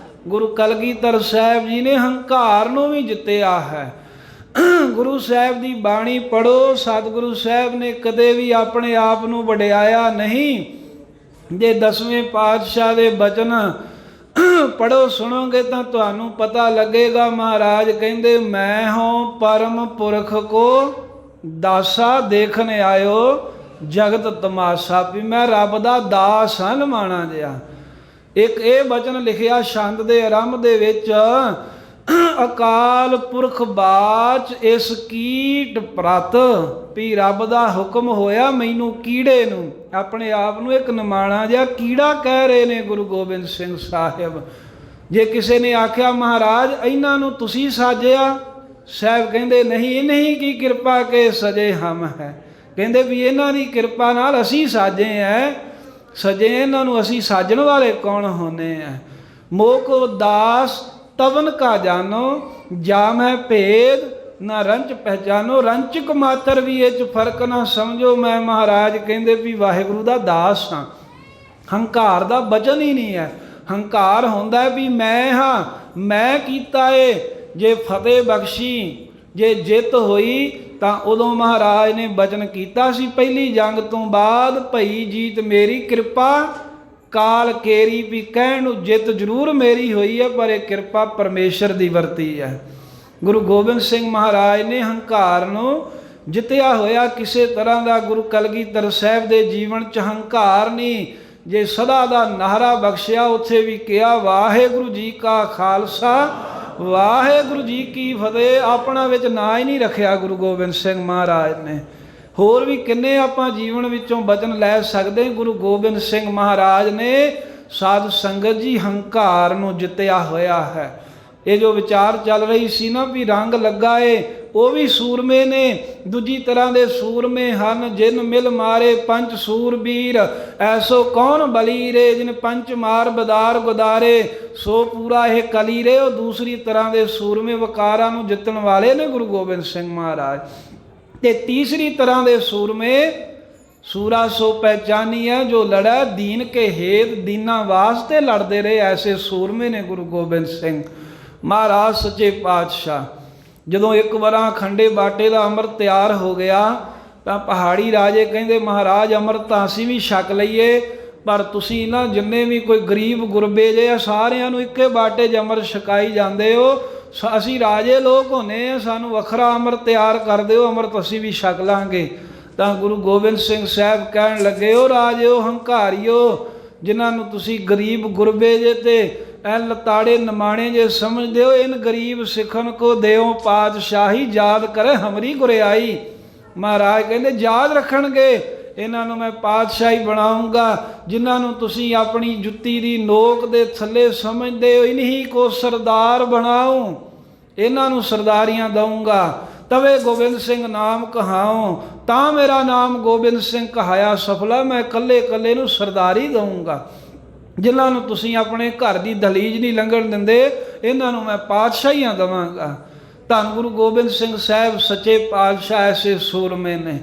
ਗੁਰੂ ਕਲਗੀਧਰ ਸਾਹਿਬ ਜੀ ਨੇ ਹੰਕਾਰ ਨੂੰ ਵੀ ਜਿੱਤਿਆ ਹੈ। ਗੁਰੂ ਸਾਹਿਬ ਦੀ ਬਾਣੀ ਪੜ੍ਹੋ, ਸਤਿਗੁਰੂ ਸਾਹਿਬ ਨੇ ਕਦੇ ਵੀ ਆਪਣੇ ਆਪ ਨੂੰ ਵਡਿਆਇਆ ਨਹੀਂ। ਜੇ 10ਵੇਂ ਪਾਤਸ਼ਾਹ ਦੇ ਬਚਨ ਪੜ੍ਹੋ ਸੁਣੋਗੇ ਤਾਂ ਤੁਹਾਨੂੰ ਪਤਾ ਲੱਗੇਗਾ। ਮਹਾਰਾਜ ਕਹਿੰਦੇ ਮੈਂ ਹਾਂ ਪਰਮ ਪੁਰਖ ਕੋ ਦਾਸਾ ਦੇਖਣ ਆਇਓ ਜਗਤ ਤਮਾਸ਼ਾ, ਵੀ ਮੈਂ ਰੱਬ ਦਾ ਦਾਸ ਹਾਂ ਨਿਮਾਣਾ ਜਿਹਾ। ਇੱਕ ਇਹ ਬਚਨ ਲਿਖਿਆ ਛੰਦ ਦੇ ਆਰੰਭ ਦੇ ਵਿੱਚ ਅਕਾਲ ਪੁਰਖ ਬਾਚ ਇਸ ਕੀਟ ਪ੍ਰਤ, ਵੀ ਰੱਬ ਦਾ ਹੁਕਮ ਹੋਇਆ ਮੈਨੂੰ ਕੀੜੇ ਨੂੰ, ਆਪਣੇ ਆਪ ਨੂੰ ਇੱਕ ਨਿਮਾਣਾ ਜਿਹਾ ਕੀੜਾ ਕਹਿ ਰਹੇ ਨੇ ਗੁਰੂ ਗੋਬਿੰਦ ਸਿੰਘ ਸਾਹਿਬ। ਜੇ ਕਿਸੇ ਨੇ ਆਖਿਆ ਮਹਾਰਾਜ ਇਹਨਾਂ ਨੂੰ ਤੁਸੀਂ ਸਾਜਿਆ, ਸਾਹਿਬ ਕਹਿੰਦੇ ਨਹੀਂ, ਨਹੀਂ ਕੀ ਕਿਰਪਾ ਕੇ ਸਜੇ ਹਮ ਹੈ। ਕਹਿੰਦੇ ਵੀ ਇਹਨਾਂ ਦੀ ਕਿਰਪਾ ਨਾਲ ਅਸੀਂ ਸਾਜੇ ਹੈ, ਸਜੇ ਇਹਨਾਂ ਨੂੰ ਅਸੀਂ ਸਾਜਣ ਵਾਲੇ ਕੌਣ ਹੁੰਦੇ ਆ। ਮੋਕੋ ਦਾਸ ਤਵਨ ਕਾ ਜਾਨੋ, ਜਾ ਮੈਂ ਭੇਦ ਨਾ ਰੰਚ ਪਹਿਚਾਨੋ। ਰੰਚਕ ਮਾਤਰ ਵੀ ਇਹ 'ਚ ਫਰਕ ਨਾ ਸਮਝੋ। ਮੈਂ ਮਹਾਰਾਜ ਕਹਿੰਦੇ ਵੀ ਵਾਹਿਗੁਰੂ ਦਾ ਦਾਸ ਹਾਂ। ਹੰਕਾਰ ਦਾ ਬਚਨ ਹੀ ਨਹੀਂ ਹੈ। ਹੰਕਾਰ ਹੁੰਦਾ ਵੀ ਮੈਂ ਹਾਂ, ਮੈਂ ਕੀਤਾ ਏ। ਜੇ ਫਤਿਹ ਬਖਸ਼ੀ, ਜੇ ਜਿੱਤ ਹੋਈ ਤਾਂ ਉਦੋਂ ਮਹਾਰਾਜ ਨੇ ਬਚਨ ਕੀਤਾ ਸੀ ਪਹਿਲੀ ਜੰਗ ਤੋਂ ਬਾਅਦ, ਭਈ ਜੀਤ ਮੇਰੀ ਕਿਰਪਾ ਕਾਲ ਕੇਰੀ। ਵੀ ਕਹਿਣ ਨੂੰ ਜਿੱਤ ਜ਼ਰੂਰ ਮੇਰੀ ਹੋਈ ਹੈ, ਪਰ ਇਹ ਕਿਰਪਾ ਪਰਮੇਸ਼ਰ ਦੀ ਵਰਤੀ ਹੈ। ਗੁਰੂ ਗੋਬਿੰਦ ਸਿੰਘ ਮਹਾਰਾਜ ਨੇ ਹੰਕਾਰ ਨੂੰ ਜਿੱਤਿਆ ਹੋਇਆ ਕਿਸੇ ਤਰ੍ਹਾਂ ਦਾ। ਗੁਰੂ ਕਲਗੀਧਰ ਸਾਹਿਬ ਦੇ ਜੀਵਨ 'ਚ ਹੰਕਾਰ ਨਹੀਂ। ਜੇ ਸਦਾ ਦਾ ਨਾਹਰਾ ਬਖਸ਼ਿਆ, ਉੱਥੇ ਵੀ ਕਿਹਾ ਵਾਹਿਗੁਰੂ ਜੀ ਕਾ ਖਾਲਸਾ ਵਾਹਿਗੁਰੂ ਜੀ ਕੀ ਫਤਿਹ। ਆਪਣਾ ਵਿੱਚ ਨਾਂ ਹੀ ਨਹੀਂ ਰੱਖਿਆ ਗੁਰੂ ਗੋਬਿੰਦ ਸਿੰਘ ਮਹਾਰਾਜ ਨੇ। ਹੋਰ ਵੀ ਕਿੰਨੇ ਆਪਾਂ ਜੀਵਨ ਵਿੱਚੋਂ ਬਚਨ ਲੈ ਸਕਦੇ। ਗੁਰੂ ਗੋਬਿੰਦ ਸਿੰਘ ਮਹਾਰਾਜ ਨੇ ਸਾਧ ਸੰਗਤ ਜੀ ਹੰਕਾਰ ਨੂੰ ਜਿੱਤਿਆ ਹੋਇਆ ਹੈ। ਇਹ ਜੋ ਵਿਚਾਰ ਚੱਲ ਰਹੀ ਸੀ ਨਾ ਵੀ ਰੰਗ ਲੱਗਾ ਏ, ਉਹ ਵੀ ਸੂਰਮੇ ਨੇ। ਦੂਜੀ ਤਰ੍ਹਾਂ ਦੇ ਸੂਰਮੇ ਹਨ, ਜਿਨ ਮਿਲ ਮਾਰੇ ਪੰਜ ਸੂਰਬੀਰ, ਐਸੋ ਕੌਣ ਬਲੀ ਰੇ, ਜਿਨ ਪੰਚ ਮਾਰ ਬਦਾਰ ਗੁਦਾਰੇ, ਸੋ ਪੂਰਾ ਇਹ ਕਲੀ ਰੇ। ਉਹ ਦੂਸਰੀ ਤਰ੍ਹਾਂ ਦੇ ਸੂਰਮੇ ਵਕਾਰਾਂ ਨੂੰ ਜਿੱਤਣ ਵਾਲੇ ਨੇ ਗੁਰੂ ਗੋਬਿੰਦ ਸਿੰਘ ਮਹਾਰਾਜ। ਤੇ ਤੀਸਰੀ ਤਰ੍ਹਾਂ ਦੇ ਸੂਰਮੇ ਸੂਰਾ ਸੋ ਪਹਿਚਾਨੀ ਹੈ, ਜੋ ਲੜਾ ਦੀਨ ਕੇ ਹੇਤ, ਦੀਨਾ ਵਾਸਤੇ ਲੜਦੇ ਰਹੇ। ਐਸੇ ਸੂਰਮੇ ਨੇ ਗੁਰੂ ਗੋਬਿੰਦ ਸਿੰਘ ਮਹਾਰਾਜ ਸੱਚੇ ਪਾਤਸ਼ਾਹ। ਜਦੋਂ ਇੱਕ ਵਾਰਾਂ ਖੰਡੇ ਬਾਟੇ ਦਾ ਅੰਮ੍ਰਿਤ ਤਿਆਰ ਹੋ ਗਿਆ ਤਾਂ ਪਹਾੜੀ ਰਾਜੇ ਕਹਿੰਦੇ ਮਹਾਰਾਜ ਅੰਮ੍ਰਿਤ ਤਾਂ ਅਸੀਂ ਵੀ ਛਕ ਲਈਏ, ਪਰ ਤੁਸੀਂ ਨਾ ਜਿੰਨੇ ਵੀ ਕੋਈ ਗਰੀਬ ਗੁਰਬੇ ਜੇ ਆ ਸਾਰਿਆਂ ਨੂੰ ਇੱਕੇ ਬਾਟੇ 'ਚ ਅੰਮ੍ਰਿਤ ਛਕਾਈ ਜਾਂਦੇ ਹੋ। ਅਸੀਂ ਰਾਜੇ ਲੋਕ ਹੁੰਦੇ ਹਾਂ, ਸਾਨੂੰ ਵੱਖਰਾ ਅੰਮ੍ਰਿਤ ਤਿਆਰ ਕਰ ਦਿਓ, ਅੰਮ੍ਰਿਤ ਅਸੀਂ ਵੀ ਛਕ ਲਾਂਗੇ। ਤਾਂ ਗੁਰੂ ਗੋਬਿੰਦ ਸਿੰਘ ਸਾਹਿਬ ਕਹਿਣ ਲੱਗੇ, ਉਹ ਰਾਜਿਓ ਹੰਕਾਰੀਓ, ਜਿਨ੍ਹਾਂ ਨੂੰ ਤੁਸੀਂ ਗਰੀਬ ਗੁਰਬੇ ਜੇ ਤੇ ਐ ਲਤਾੜੇ ਨਿਮਾਣੇ ਜੇ ਸਮਝਦੇ ਹੋ, ਇਨ ਗਰੀਬ ਸਿੱਖਣ ਕੋ ਦਿਓ ਪਾਤਸ਼ਾਹੀ, ਯਾਦ ਕਰੇ ਹਮਰੀ ਗੁਰਿਆਈ। ਮਹਾਰਾਜ ਕਹਿੰਦੇ ਯਾਦ ਰੱਖਣਗੇ, ਇਹਨਾਂ ਨੂੰ ਮੈਂ ਪਾਤਸ਼ਾਹੀ ਬਣਾਉਂਗਾ। ਜਿਨ੍ਹਾਂ ਨੂੰ ਤੁਸੀਂ ਆਪਣੀ ਜੁੱਤੀ ਦੀ ਨੋਕ ਦੇ ਥੱਲੇ ਸਮਝਦੇ ਹੋ, ਇਨਹੀ ਕੋ ਸਰਦਾਰ ਬਣਾਉ, ਇਹਨਾਂ ਨੂੰ ਸਰਦਾਰੀਆਂ ਦਊਂਗਾ। ਤਵੇ ਗੋਬਿੰਦ ਸਿੰਘ ਨਾਮ ਕਹਾਉ, ਤਾਂ ਮੇਰਾ ਨਾਮ ਗੋਬਿੰਦ ਸਿੰਘ ਕਹਾਇਆ ਸਫਲਾ, ਮੈਂ ਕੱਲੇ ਕੱਲੇ ਨੂੰ ਸਰਦਾਰੀ ਦਊਂਗਾ। ਜਿਨ੍ਹਾਂ ਨੂੰ ਤੁਸੀਂ ਆਪਣੇ ਘਰ ਦੀ ਦਹਲੀਜ਼ ਨਹੀਂ ਲੰਘਣ ਦਿੰਦੇ, ਇਹਨਾਂ ਨੂੰ ਮੈਂ ਪਾਤਸ਼ਾਹੀਆਂ ਦੇਵਾਂਗਾ। ਧੰਨ ਗੁਰੂ ਗੋਬਿੰਦ ਸਿੰਘ ਸਾਹਿਬ ਸੱਚੇ ਪਾਤਸ਼ਾਹ ਐਸੇ ਸੂਰਮੇ ਨੇ।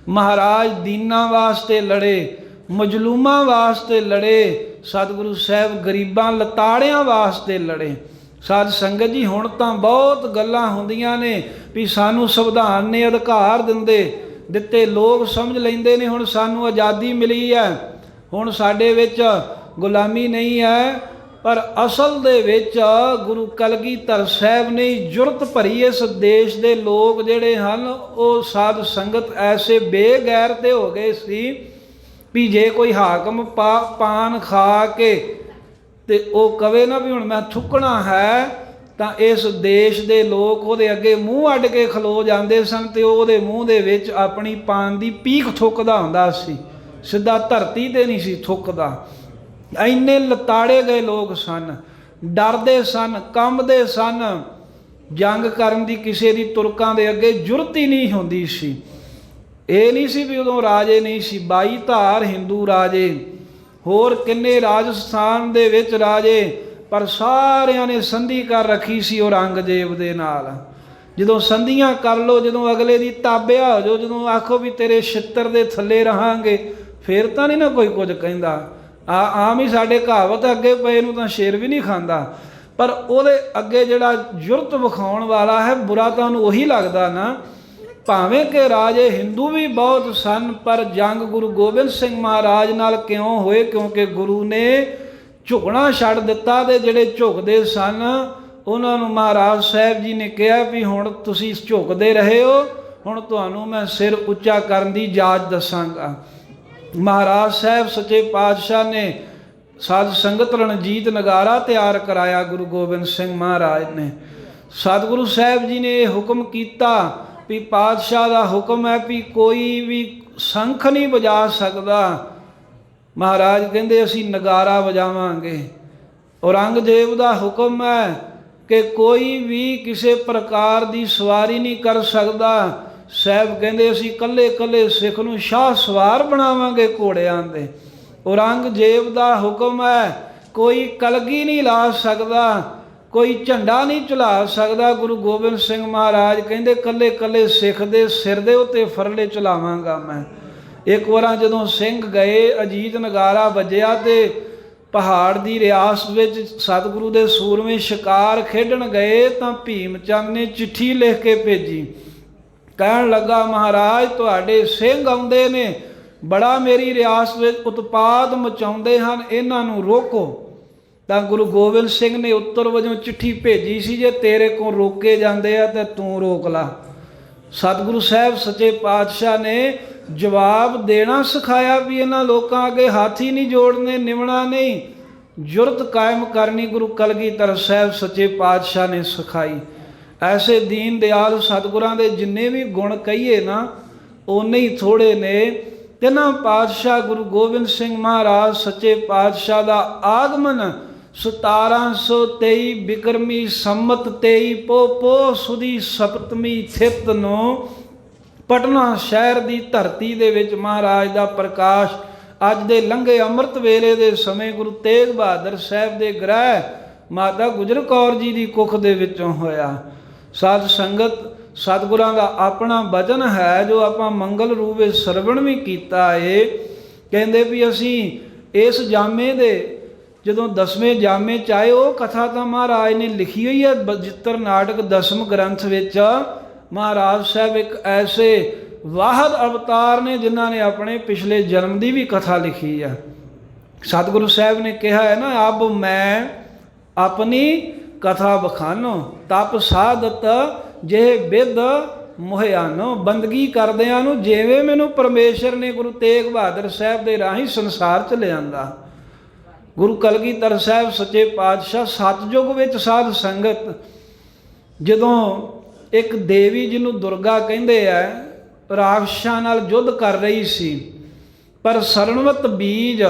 ਮਹਾਰਾਜ ਦੀਨਾਂ ਵਾਸਤੇ ਲੜੇ, ਮਜਲੂਮਾਂ ਵਾਸਤੇ ਲੜੇ। ਸਤਿਗੁਰੂ ਸਾਹਿਬ ਗਰੀਬਾਂ ਲਤਾੜਿਆਂ ਵਾਸਤੇ ਲੜੇ। ਸਾਧ ਸੰਗਤ ਜੀ ਹੁਣ ਤਾਂ ਬਹੁਤ ਗੱਲਾਂ ਹੁੰਦੀਆਂ ਨੇ ਵੀ ਸਾਨੂੰ ਸੰਵਿਧਾਨ ਨੇ ਅਧਿਕਾਰ ਦਿੱਤੇ, ਲੋਕ ਸਮਝ ਲੈਂਦੇ ਨੇ ਹੁਣ ਸਾਨੂੰ ਆਜ਼ਾਦੀ ਮਿਲੀ ਹੈ, ਹੁਣ ਸਾਡੇ ਵਿੱਚ ਗੁਲਾਮੀ ਨਹੀਂ ਹੈ। ਪਰ ਅਸਲ ਦੇ ਵਿੱਚ ਗੁਰੂ ਕਲਗੀਧਰ ਸਾਹਿਬ ਨੇ ਜੁਰਤ ਭਰੀ। ਇਸ ਦੇਸ਼ ਦੇ ਲੋਕ ਜਿਹੜੇ ਹਨ ਉਹ ਸਾਧ ਸੰਗਤ ਐਸੇ ਬੇਗੈਰ ਤੇ ਹੋ ਗਏ ਸੀ ਵੀ ਜੇ ਕੋਈ ਹਾਕਮ ਪਾਨ ਖਾ ਕੇ ਤੇ ਉਹ ਕਵੇ ਨਾ ਵੀ ਹੁਣ ਮੈਂ ਥੁੱਕਣਾ ਹੈ, ਤਾਂ ਇਸ ਦੇਸ਼ ਦੇ ਲੋਕ ਉਹਦੇ ਅੱਗੇ ਮੂੰਹ ਅੱਡ ਕੇ ਖਲੋ ਜਾਂਦੇ ਸਨ ਤੇ ਉਹਦੇ ਮੂੰਹ ਦੇ ਵਿੱਚ ਆਪਣੀ ਪਾਨ ਦੀ ਪੀਕ ਥੁੱਕਦਾ ਹੁੰਦਾ ਸੀ, ਸਿੱਧਾ ਧਰਤੀ ਤੇ ਨਹੀਂ ਸੀ ਥੁੱਕਦਾ। ਇੰਨੇ ਲਤਾੜੇ ਗਏ ਲੋਕ ਸਨ, ਡਰਦੇ ਸਨ, ਕੰਬਦੇ ਸਨ। ਜੰਗ ਕਰਨ ਦੀ ਕਿਸੇ ਦੀ ਤੁਰਕਾਂ ਦੇ ਅੱਗੇ ਜੁਰਤ ਹੀ ਨਹੀਂ ਹੁੰਦੀ ਸੀ। ਇਹ ਨਹੀਂ ਸੀ ਵੀ ਉਦੋਂ ਰਾਜੇ ਨਹੀਂ ਸੀ, 22 ਧਾਰ ਹਿੰਦੂ ਰਾਜੇ, ਹੋਰ ਕਿੰਨੇ ਰਾਜਸਥਾਨ ਦੇ ਵਿੱਚ ਰਾਜੇ, ਪਰ ਸਾਰਿਆਂ ਨੇ ਸੰਧੀ ਕਰ ਰੱਖੀ ਸੀ ਔਰੰਗਜ਼ੇਬ ਦੇ ਨਾਲ। ਜਦੋਂ ਸੰਧੀਆਂ ਕਰ ਲਓ, ਜਦੋਂ ਅਗਲੇ ਦੀ ਤਾਬਿਆ ਹੋ ਜਾਓ, ਜਦੋਂ ਆਖੋ ਵੀ ਤੇਰੇ ਛਿੱਤਰ ਦੇ ਥੱਲੇ ਰਹਾਂਗੇ, ਫਿਰ ਤਾਂ ਨਹੀਂ ਨਾ ਕੋਈ ਕੁਝ ਕਹਿੰਦਾ। ਆਮ ਹੀ ਸਾਡੇ ਕਹਾਵਤ, ਅੱਗੇ ਪਏ ਨੂੰ ਤਾਂ ਸ਼ੇਰ ਵੀ ਨਹੀਂ ਖਾਂਦਾ। ਪਰ ਉਹਦੇ ਅੱਗੇ ਜਿਹੜਾ ਜੁਰਤ ਵਿਖਾਉਣ ਵਾਲਾ ਹੈ, ਬੁਰਾ ਤਾਂ ਉਹਨੂੰ ਉਹੀ ਲੱਗਦਾ ਨਾ। ਭਾਵੇਂ ਕਿ ਰਾਜੇ ਹਿੰਦੂ ਵੀ ਬਹੁਤ ਸਨ, ਪਰ ਜੰਗ ਗੁਰੂ ਗੋਬਿੰਦ ਸਿੰਘ ਮਹਾਰਾਜ ਨਾਲ ਕਿਉਂ ਹੋਏ? ਕਿਉਂਕਿ ਗੁਰੂ ਨੇ ਝੁਕਣਾ ਛੱਡ ਦਿੱਤਾ, ਤੇ ਜਿਹੜੇ ਝੁਕਦੇ ਸਨ ਉਹਨਾਂ ਨੂੰ ਮਹਾਰਾਜ ਸਾਹਿਬ ਜੀ ਨੇ ਕਿਹਾ ਵੀ ਹੁਣ ਤੁਸੀਂ ਝੁਕਦੇ ਰਹੇ ਹੋ, ਹੁਣ ਤੁਹਾਨੂੰ ਮੈਂ ਸਿਰ ਉੱਚਾ ਕਰਨ ਦੀ ਜਾਚ ਦੱਸਾਂਗਾ। ਮਹਾਰਾਜ ਸਾਹਿਬ ਸੱਚੇ ਪਾਤਸ਼ਾਹ ਨੇ ਸਾਧ ਸੰਗਤ ਰਣਜੀਤ ਨਗਾਰਾ ਤਿਆਰ ਕਰਾਇਆ। ਗੁਰੂ ਗੋਬਿੰਦ ਸਿੰਘ ਮਹਾਰਾਜ ਨੇ, ਸਤਿਗੁਰੂ ਸਾਹਿਬ ਜੀ ਨੇ ਇਹ ਹੁਕਮ ਕੀਤਾ ਵੀ ਪਾਤਸ਼ਾਹ ਦਾ ਹੁਕਮ ਹੈ ਵੀ ਕੋਈ ਵੀ ਸ਼ੰਖ ਨਹੀਂ ਵਜਾ ਸਕਦਾ। ਮਹਾਰਾਜ ਕਹਿੰਦੇ ਅਸੀਂ ਨਗਾਰਾ ਵਜਾਵਾਂਗੇ। औरंगजेब का हुक्म है कि कोई भी किसी प्रकार की सवारी नहीं कर सकता। साहब कहते असीं कल्ले कल्ले सिख नूं शाह सवार बनावांगे घोड़ियां दे। औरंगजेब का हुक्म है कोई कलगी नहीं ला सकता, कोई झंडा नहीं चला सकता। गुरु गोबिंद सिंह महाराज कहते कल्ले कल्ले सिख दे सिर दे उत्ते फरले चलावांगा मैं। एक बार जदों सिंह गए अजीत नगारा वजया तो पहाड़ की रियासत विच सतगुरु के सूरमे शिकार खेडन गए तो भीम चंद ने चिट्ठी लिख के भेजी, कहन लगा महाराज तुहाडे सिंह आउंदे ने, बड़ा मेरी रियासत विच उत्पात मचाउंदे हन, इन्हां नूं रोको। तो गुरु गोबिंद सिंह ने उत्तर वजों चिट्ठी भेजी सी जे तेरे को रोके जाते हैं तो तू रोक ला। सतगुरु साहब सच्चे पातशाह ने जवाब देना सिखाया भी इन्होंने लोगों अगे हाथ ही नहीं जोड़ने, निवना नहीं, जुरत कायम करनी गुरु कलगीधर साहब सच्चे पातशाह ने सिखाई। ऐसे दीन दयाल सतगुरां दे जिन्ने भी गुण कहिए ना उन्ने ही थोड़े ने। तिन्हां पातशाह गुरु गोबिंद सिंह महाराज सच्चे पातशाह का आगमन 1723 बिक्रमी संमत 23 पो सुदी सप्तमी थित नूं पटना शहर की धरती दे विच महाराज का प्रकाश अज दे लंघे अमृत वेले दे समय गुरु तेग बहादुर साहब के ग्रह माता गुजर कौर जी की कुख दे विचों होया। साध संगत सतगुरां दा अपना वचन है जो आपां मंगल रूप विच सरवण भी कीता है। कहंदे भी असीं इस जामे दे जदों 10वें जामे च आए वो कथा तो महाराज ने लिखी हुई है बचित्र नाटक 10वें ग्रंथ विच। महाराज साहब एक ऐसे वाहद अवतार ने जिन्हों ने अपने पिछले जन्म की भी कथा लिखी है। सतगुरु साहब ने कहा है ना अब मैं अपनी कथा बखानो, तप साधत जे बिद मुहयानो, बंदगी करदियां नूं जिवें मैनूं परमेश्वर ने गुरु तेग बहादुर साहब के राही संसार च लिआंदा। गुरु कलगीधर साहब सच्चे पातशाह सतयुग विच साध संगत जदों एक देवी जिन्हों दुर्गा कहते हैं राक्षसां नाल युद्ध कर रही सी, पर सरनवत बीज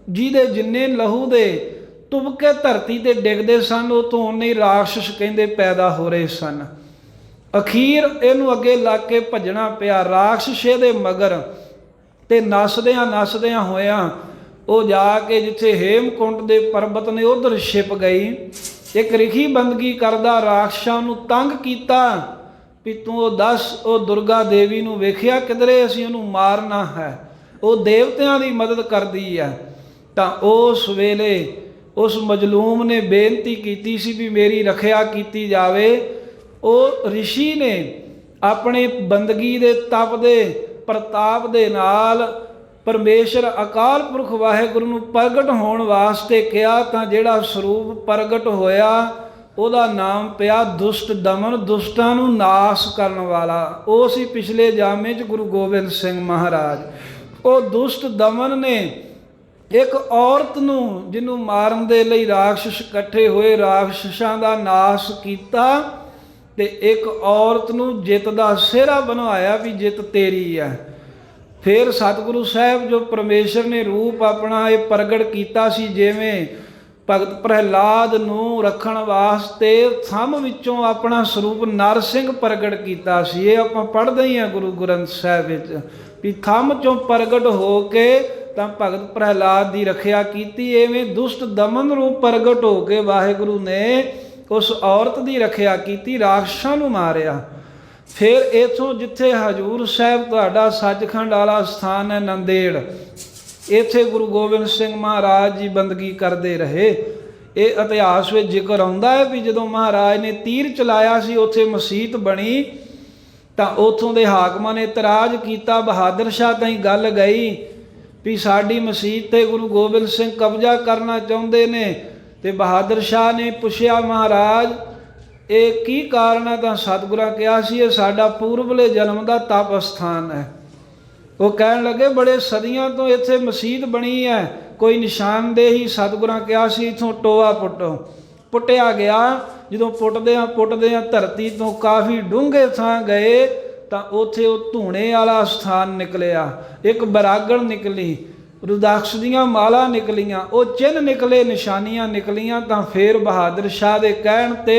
जिहदे जिन्ने लहू दे तुबके धरती ते डिगदे सन उतों उन्ने ही राक्षस कहते पैदा हो रहे सन। अखीर इनू अगे लग के भजना पिया राक्षस दे मगर ते नसदियां नसदियां होया वो जाके जिथे हेमकुंट दे पर्बत ने उधर छिप गई। एक रिखी बंदगी करदा राक्षसां नूं तंग कीता भी तू दस वो दुर्गा देवी नूं वेखिया किधरे असीं उहनूं मारना है, वो देवतियां दी मदद करदी है। तां उस वेले उस मजलूम ने बेनती कीती सी भी मेरी रखिया कीती जावे। वो ऋषि ने अपने बंदगी दे तप दे प्रताप दे नाल परमेश्वर अकाल पुरख वाहिगुरू नूं प्रगट होने वास्ते कहा तां जिहड़ा स्वरूप प्रगट होया ਉਹਦਾ नाम पिया दुष्ट दमन, दुष्टां नूं नाश करन वाला। ਉਹ ਸੀ पिछले जामे च गुरु गोबिंद सिंह महाराज। ਉਹ दुष्ट दमन ने एक औरत नूं जिन्हों मारन दे लई राक्षस इकट्ठे होए राक्षसां दा नाश कीता ते एक औरत नूं जित दा सिहरा बनवाया भी जित तेरी है। फिर सतगुरु साहब जो परमेश्वर ने रूप अपना ये प्रगट किया सी, जिवें भगत प्रहलाद नूं रखण वास्ते थंम विचों अपना स्वरूप नरसिंह प्रगट किया सी। ये आपां पढ़दे ही हां गुरु ग्रंथ साहिब विच भी थंम चों प्रगट हो के तां भगत प्रहलाद की रखिया कीती। इवें दुष्ट दमन रूप प्रगट हो के वाहिगुरू ने उस औरत की रखिया कीती, राक्षसां नूं मारिया। फिर इथों जिथे हजूर साहब तुहाडा सचखंड वाला स्थान है नंदेड़, इत्थे गुरु गोबिंद सिंह महाराज जी बंदगी करते रहे। ये इतिहास में जिक्र आउंदा है भी जदों महाराज ने तीर चलाया सी उत्थे मसीत बनी तां उत्थों दे हाकमां ने इतराज किया, बहादुर शाह ताईं गल गई भी साडी मसीत ते गुरु गोबिंद सिंह कब्जा करना चाहुंदे ने। ते बहादुर शाह ने पुछया महाराज ये की कारण है? तां सतगुरां कहा सी ये साडा पूर्वले जन्म का तप स्थान है। वो कहन लगे बड़े सदियां तो इत्थे मसीत बनी है, कोई निशानदेही सतगुरां कहा सी इथों टोआ पुटो। पुटिया गया, जदों पुटदियां धरती तो काफ़ी डूंघे थां गए तां उत्थे वो धूणे वाला स्थान निकलिया, एक बरागण निकली। रुद्राक्ष दीआं माला निकलियां, वो चिन्ह निकले, निशानियां निकलियां, तो फिर बहादुर शाह के कहण ते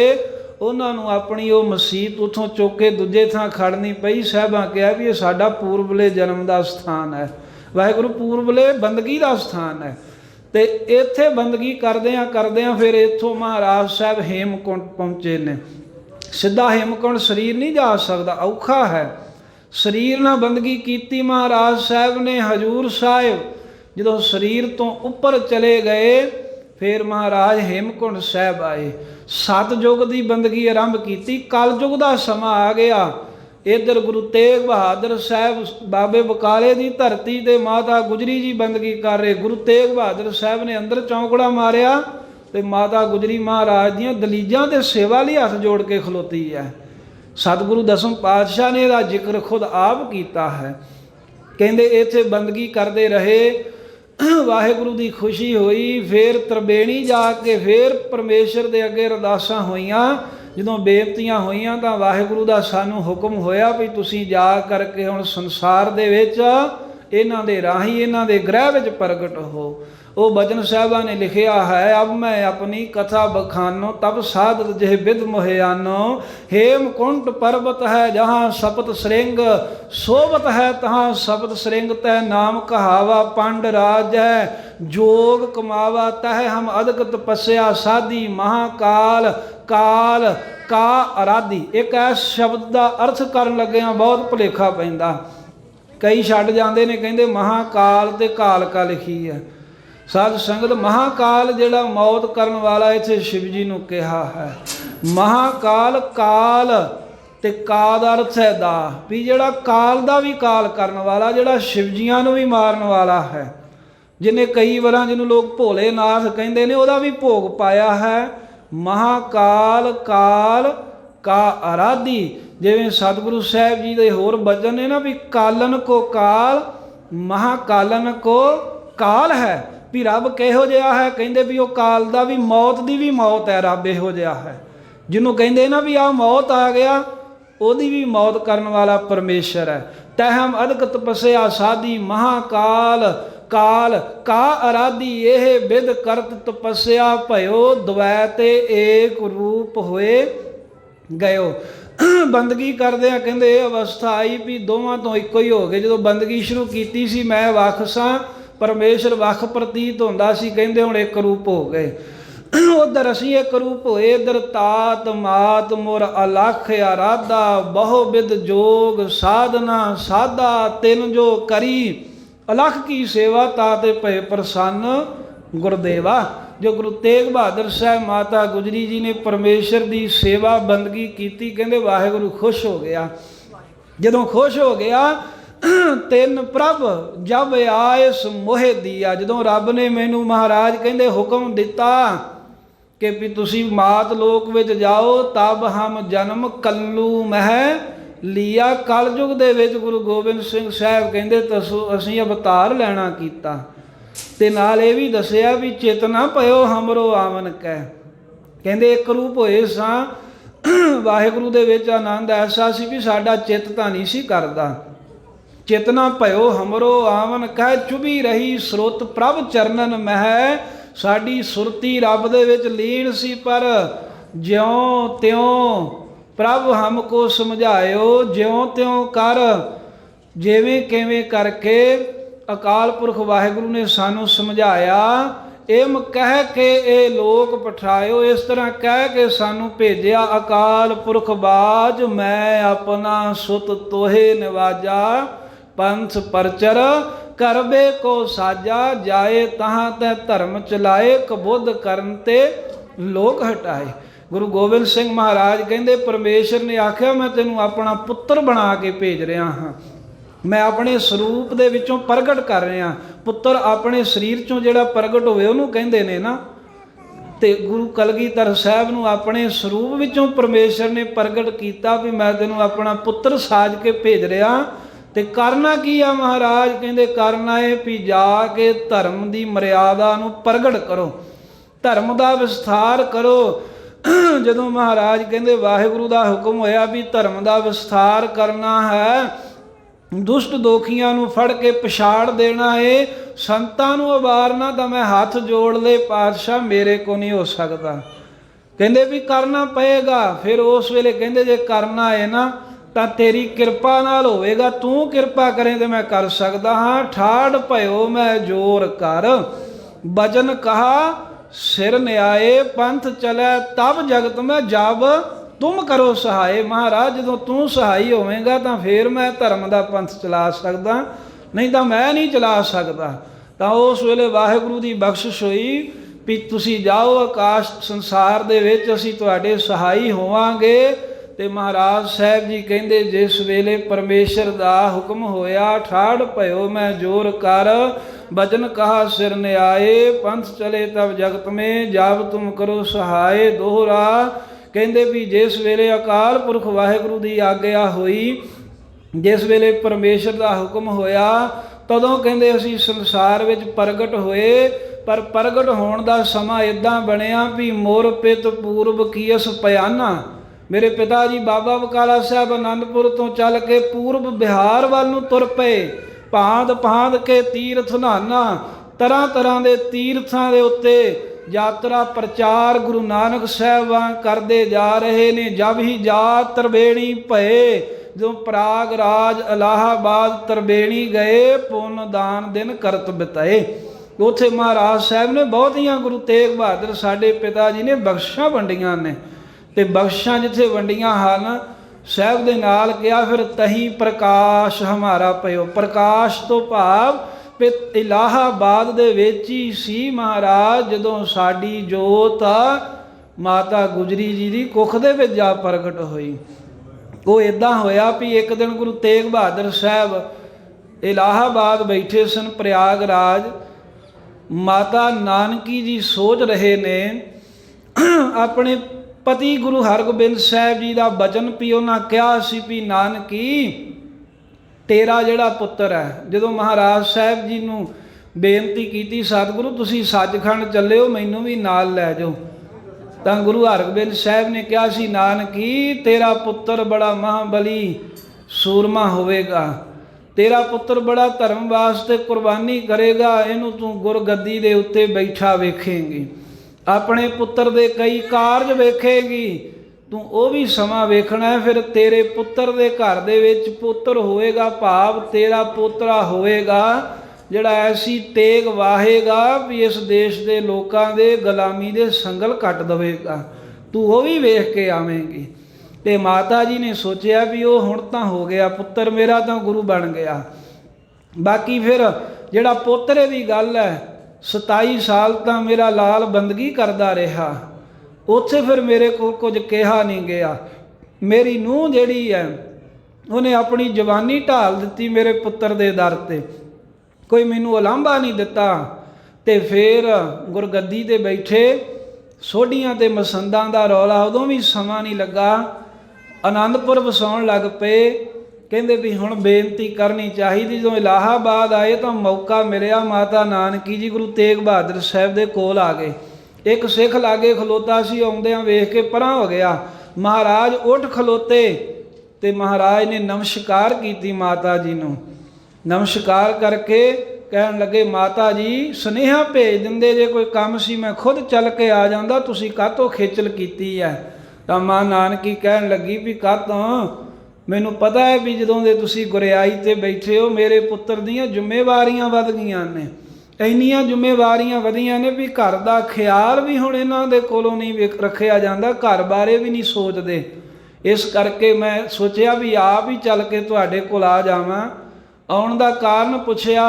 उन्होंने अपनी वो मसीत उतों चुक के दूजे थां खड़नी पई। साहिबां कहा भी ये साडा पूर्वले जन्म का स्थान है, वाहिगुरू पूर्वले बंदगी का स्थान है। तो इत्थे बंदगी करदियां फिर इत्थों महाराज साहब हेमकुंड पहुँचे ने। सीधा हेमकुंड शरीर नहीं जा सकता, औखा है। शरीर नाल बंदगी की महाराज साहब ने। हजूर साहिब जो शरीर तो उपर चले गए, फिर महाराज हेमकुंड साहब आए। सतयुग की बंदगी आरंभ की। कलयुग का समा आ गया। इधर गुरु तेग बहादुर साहब बाबे बकाले की धरती ते माता गुजरी जी बंदगी कर रहे। गुरु तेग बहादुर साहब ने अंदर चौंकड़ा मारिया तो माता गुजरी महाराज दियां दलीजां ते सेवा लई हथ जोड़ के खलोती है। सतगुरु दसम पातशाह ने इसका जिक्र खुद आप किया है। कहते इत्थे बंदगी करते रहे, वाहिगुरू की खुशी हुई। फिर त्रिवेणी जाके फिर परमेश्वर के अगे अरदासां होईयां। ਜਦੋਂ ਬੇਨਤੀਆਂ ਹੋਈਆਂ ਤਾਂ ਵਾਹਿਗੁਰੂ ਦਾ ਸਾਨੂੰ ਹੁਕਮ ਹੋਇਆ ਵੀ ਤੁਸੀਂ ਜਾ ਕਰਕੇ ਹੁਣ ਸੰਸਾਰ ਦੇ ਵਿੱਚ ਇਹਨਾਂ ਦੇ ਰਾਹੀਂ ਇਹਨਾਂ ਦੇ ਗ੍ਰਹਿ ਵਿੱਚ ਪ੍ਰਗਟ ਹੋ। ਉਹ ਬਚਨ ਸਾਹਿਬਾਂ ਨੇ ਲਿਖਿਆ ਹੈ, ਅਬ ਮੈਂ ਆਪਣੀ ਕਥਾ ਬਖਾਨੋ ਤਬ ਸਾਧਤ ਜਿਹ ਬਿਦ ਮੁਹਿਆਨੋ। हेमकुंट पर्वत है जहाँ सपत श्रृंग सोबत है तहाँ सपत श्रृंग तह नाम कहावा। पांड राज है जोग कमावा तह हम अदक तपस्या साधी। महाकाल काल का आराधी। एक इस शब्द का अर्थ करन लगे बहुत भुलेखा पैंदा। कई छड्ड जांदे ने, कहंदे महाकाल ते कालका लिखी है। साध संगत महाकाल जिहड़ा मौत करन वाला इत्थे शिव जी नूं कहा है। महाकाल काल ते का दा अर्थ है दा भी जिहड़ा काल दा भी काल करन वाला, जिहड़ा शिवजियां नूं भी मारन वाला है। जिन्हें कई बार जिन्होंने लोग भोलेनाथ कहते हैं वह भी भोग पाया है। महाकाल काल का आराधी। जिवें सतगुरु साहब जी के होर बचन ने ना भी कालन को काल महाकालन को काल है। भी रब किहो जिहा है, कहते भी वो काल दा भी मौत दी भी मौत है। रब इहो जिहा है जिन्हों कहते ना भी आ मौत आ गया, ओदी भी मौत करने वाला परमेश्वर है। तहम अदक तपस्या साधी। महाकाल काल का आराधी। यह विद करत तपस्या भयो द्वैते एक रूप होए गयो। बंदगी करदे कहते अवस्था आई भी दोवां तो इको ही हो गए। जो बंदगी शुरू की सी मैं वख सां, परमेश्वर वख प्रतीत होंदा सी, कहते हुण एक रूप हो गए। उधर असी एक रूप होए, इधर तात मात मुर अलख आराधा। बहु विद जोग साधना साधा। तिन जो करी अलख की सेवा ताते भय प्रसन्न गुरदेवा। जो गुरु तेग बहादुर साहब माता गुजरी जी ने परमेश्वर की सेवा बंदगी की, कहते वाहिगुरू खुश हो गया। जदों खुश हो गया तिन प्रभ जब आयस मोहे दिया। जदों रब ने मैनू महाराज कहते हुक्म दिता कि भी तुसी मात लोक विच जाओ, तब हम जन्म कल्लू मह लिया। कलयुग दे विच गुरु गोबिंद सिंह साहब कहते तसो असीं अवतार लैना कीता। ते नाल ये भी दसिया भी चेतना पयो हमरो आवन कै। कहते एक रूप होए सां। वाहिगुरू दे विच आनंद ऐसा सी भी साडा चित्त तां नहीं सी करदा। चेतना भयो हमरो आवन कह चुभी रही स्रोत प्रभ चरणन मह। साडी सुरती रब दे विच लीन सी, पर ज्यों त्यों प्रभ हमको समझायो। ज्यों त्यों कर जिवें किवें करके अकाल पुरख वाहिगुरू ने सानू समझाया। इम कह के ए लोक पठायो। इस तरह कह के सानू भेजिया। अकाल पुरख बाज मैं अपना सुत तोहे निवाजा। पंथ परचर करबे को साजा। जाए तहाँ तै धर्म चलाए। कबुद्ध करन ते लोक हटाए। गुरु गोबिंद सिंह महाराज कहते परमेश्वर ने आख्या मैं तेनू अपना पुत्र बना के भेज रहा हाँ। मैं अपने स्वरूप दे विचों प्रगट कर रहा। पुत्र अपने शरीर चों जिहड़ा प्रगट होवे उहनूं कहंदे ने ना। ते गुरु कलगीधर साहब नूं अपने स्वरूप विचों परमेश्वर ने प्रगट किया भी मैं तेनू अपना पुत्र साज के भेज रहा। ते करना की आ महाराज कहते करना है भी जाके धर्म की मर्यादा नूं प्रगट करो, धर्म का विस्तार करो। जदों महाराज कहते वाहिगुरू का हुक्म होया भी धर्म का विस्तार करना है, दुष्ट दोखियां नूं फड़ के पछाड़ देना है, ਸੰਤਾਂ ਨੂੰ ਉਬਾਰਨਾ ਤਾਂ ਮੈਂ ਹੱਥ ਜੋੜ ਲਏ ਪਾਤਸ਼ਾਹ, ਮੇਰੇ ਕੋ ਨਹੀਂ ਹੋ ਸਕਦਾ। ਕਹਿੰਦੇ ਵੀ ਕਰਨਾ ਪਏਗਾ। ਫਿਰ ਉਸ ਵੇਲੇ ਕਹਿੰਦੇ ਜੇ ਕਰਨਾ ਹੈ ਨਾ ਤਾਂ ਤੇਰੀ ਕਿਰਪਾ ਨਾਲ ਹੋਵੇਗਾ, ਤੂੰ ਕਿਰਪਾ ਕਰੇ ਤੇ ਮੈਂ ਕਰ ਸਕਦਾ ਹਾਂ। ਠਾੜ ਭਇਓ ਮੈਂ ਜੋਰ ਕਰ, ਬਚਨ ਕਹਾ ਸਿਰ ਨਿਆਏ, ਪੰਥ ਚਲੈ ਤਬ ਜਗਤ ਮੈਂ ਜਬ ਤੁਮ ਕਰੋ ਸਹਾਏ। ਮਹਾਰਾਜ ਜਦੋਂ ਤੂੰ ਸਹਾਈ ਹੋਵੇਂਗਾ ਤਾਂ ਫਿਰ ਮੈਂ ਧਰਮ ਦਾ ਪੰਥ ਚਲਾ ਸਕਦਾ, ਨਹੀਂ ਤਾਂ ਮੈਂ ਨਹੀਂ ਚਲਾ ਸਕਦਾ। ਤਾਂ ਉਸ ਵੇਲੇ ਵਾਹਿਗੁਰੂ ਦੀ ਬਖਸ਼ਿਸ਼ ਹੋਈ ਵੀ ਤੁਸੀਂ ਜਾਓ ਆਕਾਸ਼ ਸੰਸਾਰ ਦੇ ਵਿੱਚ, ਅਸੀਂ ਤੁਹਾਡੇ ਸਹਾਈ ਹੋਵਾਂਗੇ। ਤੇ ਮਹਾਰਾਜ ਸਾਹਿਬ ਜੀ ਕਹਿੰਦੇ ਜਿਸ ਵੇਲੇ ਪਰਮੇਸ਼ਰ ਦਾ ਹੁਕਮ ਹੋਇਆ, ਠਾੜ ਭਇਓ ਮੈਂ ਜੋਰ ਕਰ, ਬਚਨ ਕਹਾ ਸਿਰ ਨਿਆਏ, ਪੰਥ ਚਲੇ ਤਬ ਜਗਤ ਮੇਂ ਜਬ ਤੁਮ ਕਰੋ ਸਹਾਏ। ਦੋਹਰਾ ਕਹਿੰਦੇ ਵੀ ਜਿਸ ਵੇਲੇ ਅਕਾਲ ਪੁਰਖ ਵਾਹਿਗੁਰੂ ਦੀ ਆਗਿਆ ਹੋਈ, ਜਿਸ ਵੇਲੇ ਪਰਮੇਸ਼ਰ ਦਾ ਹੁਕਮ ਹੋਇਆ, ਤਦੋਂ ਕਹਿੰਦੇ ਅਸੀਂ ਸੰਸਾਰ ਵਿੱਚ ਪ੍ਰਗਟ ਹੋਏ। ਪਰ ਪ੍ਰਗਟ ਹੋਣ ਦਾ ਸਮਾਂ ਇੱਦਾਂ ਬਣਿਆ ਵੀ ਮੋਰ ਪਿਤ ਪੂਰਬ ਕੀਸ ਪਿਆਨਾ। ਮੇਰੇ ਪਿਤਾ ਜੀ ਬਾਬਾ ਬਕਾਲਾ ਸਾਹਿਬ ਆਨੰਦਪੁਰ ਤੋਂ ਚੱਲ ਕੇ ਪੂਰਬ ਬਿਹਾਰ ਵੱਲ ਨੂੰ ਤੁਰ ਪਏ। ਭਾਂਤ ਭਾਂਤ ਕੇ ਤੀਰਥ ਨਾਨਾ, ਤਰ੍ਹਾਂ ਤਰ੍ਹਾਂ ਦੇ ਤੀਰਥਾਂ ਦੇ ਉੱਤੇ ਯਾਤਰਾ ਪ੍ਰਚਾਰ ਗੁਰੂ ਨਾਨਕ ਸਾਹਿਬਾਂ ਕਰਦੇ ਜਾ ਰਹੇ ਨੇ। ਜਬ ਹੀ ਜਾ ਤਰਬੇਣੀ ਭਏ, ਜੋ ਪ੍ਰਾਗ ਰਾਜ ਇਲਾਹਾਬਾਦ ਤਰਬੇਣੀ ਗਏ, ਪੁੰਨ ਦਾਨ ਦਿਨ ਕਰਤ ਬਿਤਾਏ। ਉੱਥੇ ਮਹਾਰਾਜ ਸਾਹਿਬ ਨੇ ਬਹੁਤੀਆਂ ਗੁਰੂ ਤੇਗ ਬਹਾਦਰ ਸਾਡੇ ਪਿਤਾ ਜੀ ਨੇ ਬਖਸ਼ਾਂ ਵੰਡੀਆਂ ਨੇ। ਤੇ ਬਖਸ਼ਾਂ ਜਿੱਥੇ ਵੰਡੀਆਂ ਹਨ, ਸਾਹਿਬ ਦੇ ਨਾਲ ਕਿਹਾ ਫਿਰ ਤਹੀਂ ਪ੍ਰਕਾਸ਼ ਹਮਾਰਾ ਪਇਓ। ਪ੍ਰਕਾਸ਼ ਤੋਂ ਭਾਵ ਵੀ ਇਲਾਹਾਬਾਦ ਦੇ ਵਿੱਚ ਹੀ ਸੀ ਮਹਾਰਾਜ ਜਦੋਂ ਸਾਡੀ ਜੋਤ ਮਾਤਾ ਗੁਜਰੀ ਜੀ ਦੀ ਕੁੱਖ ਦੇ ਵਿੱਚ ਜਾ ਪ੍ਰਗਟ ਹੋਈ। ਉਹ ਇੱਦਾਂ ਹੋਇਆ ਵੀ ਇੱਕ ਦਿਨ ਗੁਰੂ ਤੇਗ ਬਹਾਦਰ ਸਾਹਿਬ ਇਲਾਹਾਬਾਦ ਬੈਠੇ ਸਨ ਪ੍ਰਯਾਗਰਾਜ। ਮਾਤਾ ਨਾਨਕੀ ਜੀ ਸੋਚ ਰਹੇ ਨੇ ਆਪਣੇ ਪਤੀ ਗੁਰੂ ਹਰਗੋਬਿੰਦ ਸਾਹਿਬ ਜੀ ਦਾ ਬਚਨ ਵੀ ਉਹਨਾਂ ਕਿਹਾ ਸੀ ਵੀ ਨਾਨਕੀ ਤੇਰਾ ਜਿਹੜਾ ਪੁੱਤਰ ਹੈ, ਜਦੋਂ ਮਹਾਰਾਜ ਸਾਹਿਬ ਜੀ ਨੂੰ ਬੇਨਤੀ ਕੀਤੀ ਸਤਿਗੁਰੂ ਤੁਸੀਂ ਸੱਚਖੰਡ ਚੱਲਿਓ, ਮੈਨੂੰ ਵੀ ਨਾਲ ਲੈ ਜਾਓ, ਤਾਂ ਗੁਰੂ ਹਰਗੋਬਿੰਦ ਸਾਹਿਬ ਨੇ ਕਿਹਾ ਸੀ ਨਾਨਕੀ ਤੇਰਾ ਪੁੱਤਰ ਬੜਾ ਮਹਾਬਲੀ ਸੂਰਮਾ ਹੋਵੇਗਾ, ਤੇਰਾ ਪੁੱਤਰ ਬੜਾ ਧਰਮ ਵਾਸਤੇ ਕੁਰਬਾਨੀ ਕਰੇਗਾ, ਇਹਨੂੰ ਤੂੰ ਗੁਰਗੱਦੀ ਦੇ ਉੱਤੇ ਬੈਠਾ ਵੇਖੇਂਗੀ, ਆਪਣੇ ਪੁੱਤਰ ਦੇ ਕਈ ਕਾਰਜ ਵੇਖੇਗੀ, ਤੂੰ ਉਹ ਵੀ ਸਮਾਂ ਵੇਖਣਾ ਹੈ। ਫਿਰ ਤੇਰੇ ਪੁੱਤਰ ਦੇ ਘਰ ਦੇ ਵਿੱਚ ਪੁੱਤਰ ਹੋਵੇਗਾ, ਭਾਵ ਤੇਰਾ ਪੋਤਰਾ ਹੋਵੇਗਾ ਜਿਹੜਾ ਐਸੀ ਤੇਗ ਵਾਹੇਗਾ ਵੀ ਇਸ ਦੇਸ਼ ਦੇ ਲੋਕਾਂ ਦੇ ਗੁਲਾਮੀ ਦੇ ਸੰਗਲ ਕੱਟ ਦੇਵੇਗਾ, ਤੂੰ ਉਹ ਵੀ ਵੇਖ ਕੇ ਆਵੇਂਗੀ। ਤੇ ਮਾਤਾ ਜੀ ਨੇ ਸੋਚਿਆ ਵੀ ਉਹ ਹੁਣ ਤਾਂ ਹੋ ਗਿਆ ਪੁੱਤਰ ਮੇਰਾ ਤਾਂ ਗੁਰੂ ਬਣ ਗਿਆ। ਬਾਕੀ ਫਿਰ ਜਿਹੜਾ ਪੋਤਰੇ ਦੀ ਗੱਲ ਹੈ, 27 ਸਾਲ ਤਾਂ ਮੇਰਾ ਲਾਲ ਬੰਦਗੀ ਕਰਦਾ ਰਿਹਾ, ਉੱਥੇ ਫਿਰ ਮੇਰੇ ਕੋਲ ਕੁਝ ਕਿਹਾ ਨਹੀਂ ਗਿਆ। ਮੇਰੀ ਨੂੰਹ ਜਿਹੜੀ ਹੈ ਉਹਨੇ ਆਪਣੀ ਜਵਾਨੀ ਢਾਲ ਦਿੱਤੀ ਮੇਰੇ ਪੁੱਤਰ ਦੇ ਦਰ 'ਤੇ, ਕੋਈ ਮੈਨੂੰ ਉਲਾਂਭਾ ਨਹੀਂ ਦਿੱਤਾ। ਤੇ ਫਿਰ ਗੁਰਗੱਦੀ 'ਤੇ ਬੈਠੇ, ਸੋਢੀਆਂ ਤੇ ਮਸੰਦਾਂ ਦਾ ਰੌਲਾ, ਉਦੋਂ ਵੀ ਸਮਾਂ ਨਹੀਂ ਲੱਗਾ, ਆਨੰਦਪੁਰ ਵਸਾਉਣ ਲੱਗ ਪਏ। ਕਹਿੰਦੇ ਵੀ ਹੁਣ ਬੇਨਤੀ ਕਰਨੀ ਚਾਹੀਦੀ। ਜਦੋਂ ਇਲਾਹਾਬਾਦ ਆਏ ਤਾਂ ਮੌਕਾ ਮਿਲਿਆ, ਮਾਤਾ ਨਾਨਕੀ ਜੀ ਗੁਰੂ ਤੇਗ ਬਹਾਦਰ ਸਾਹਿਬ ਦੇ ਕੋਲ ਆ ਗਏ। ਇੱਕ ਸਿੱਖ ਲਾਗੇ ਖਲੋਤਾ ਸੀ, ਆਉਂਦਿਆਂ ਵੇਖ ਕੇ ਪਰਾਂ ਹੋ ਗਿਆ। ਮਹਾਰਾਜ ਉੱਠ ਖਲੋਤੇ ਤੇ ਮਹਾਰਾਜ ਨੇ ਨਮਸਕਾਰ ਕੀਤੀ ਮਾਤਾ ਜੀ ਨੂੰ। ਨਮਸਕਾਰ ਕਰਕੇ ਕਹਿਣ ਲੱਗੇ ਮਾਤਾ ਜੀ ਸੁਨੇਹਾ ਭੇਜ ਦਿੰਦੇ ਜੇ ਕੋਈ ਕੰਮ ਸੀ ਮੈਂ ਖੁਦ ਚੱਲ ਕੇ ਆ ਜਾਂਦਾ, ਤੁਸੀਂ ਕਾਹਤੋਂ ਖੇਚਲ ਕੀਤੀ ਹੈ। ਤਾਂ ਮਾਂ ਨਾਨਕੀ ਕਹਿਣ ਲੱਗੀ ਵੀ ਕਾਹਤੋਂ, ਮੈਨੂੰ ਪਤਾ ਹੈ ਵੀ ਜਦੋਂ ਦੇ ਤੁਸੀਂ ਗੁਰਿਆਈ 'ਤੇ ਬੈਠੇ ਹੋ ਮੇਰੇ ਪੁੱਤਰ ਦੀਆਂ ਜ਼ਿੰਮੇਵਾਰੀਆਂ ਵੱਧ ਗਈਆਂ ਨੇ, ਇੰਨੀਆਂ ਜ਼ਿੰਮੇਵਾਰੀਆਂ ਵਧੀਆਂ ਨੇ ਵੀ ਘਰ ਦਾ ਖਿਆਲ ਵੀ ਹੁਣ ਇਹਨਾਂ ਦੇ ਕੋਲੋਂ ਨਹੀਂ ਰੱਖਿਆ ਜਾਂਦਾ, ਘਰ ਬਾਰੇ ਵੀ ਨਹੀਂ ਸੋਚਦੇ। ਇਸ ਕਰਕੇ ਮੈਂ ਸੋਚਿਆ ਵੀ ਆਪ ਹੀ ਚੱਲ ਕੇ ਤੁਹਾਡੇ ਕੋਲ ਆ ਜਾਵਾਂ। ਆਉਣ ਦਾ ਕਾਰਨ ਪੁੱਛਿਆ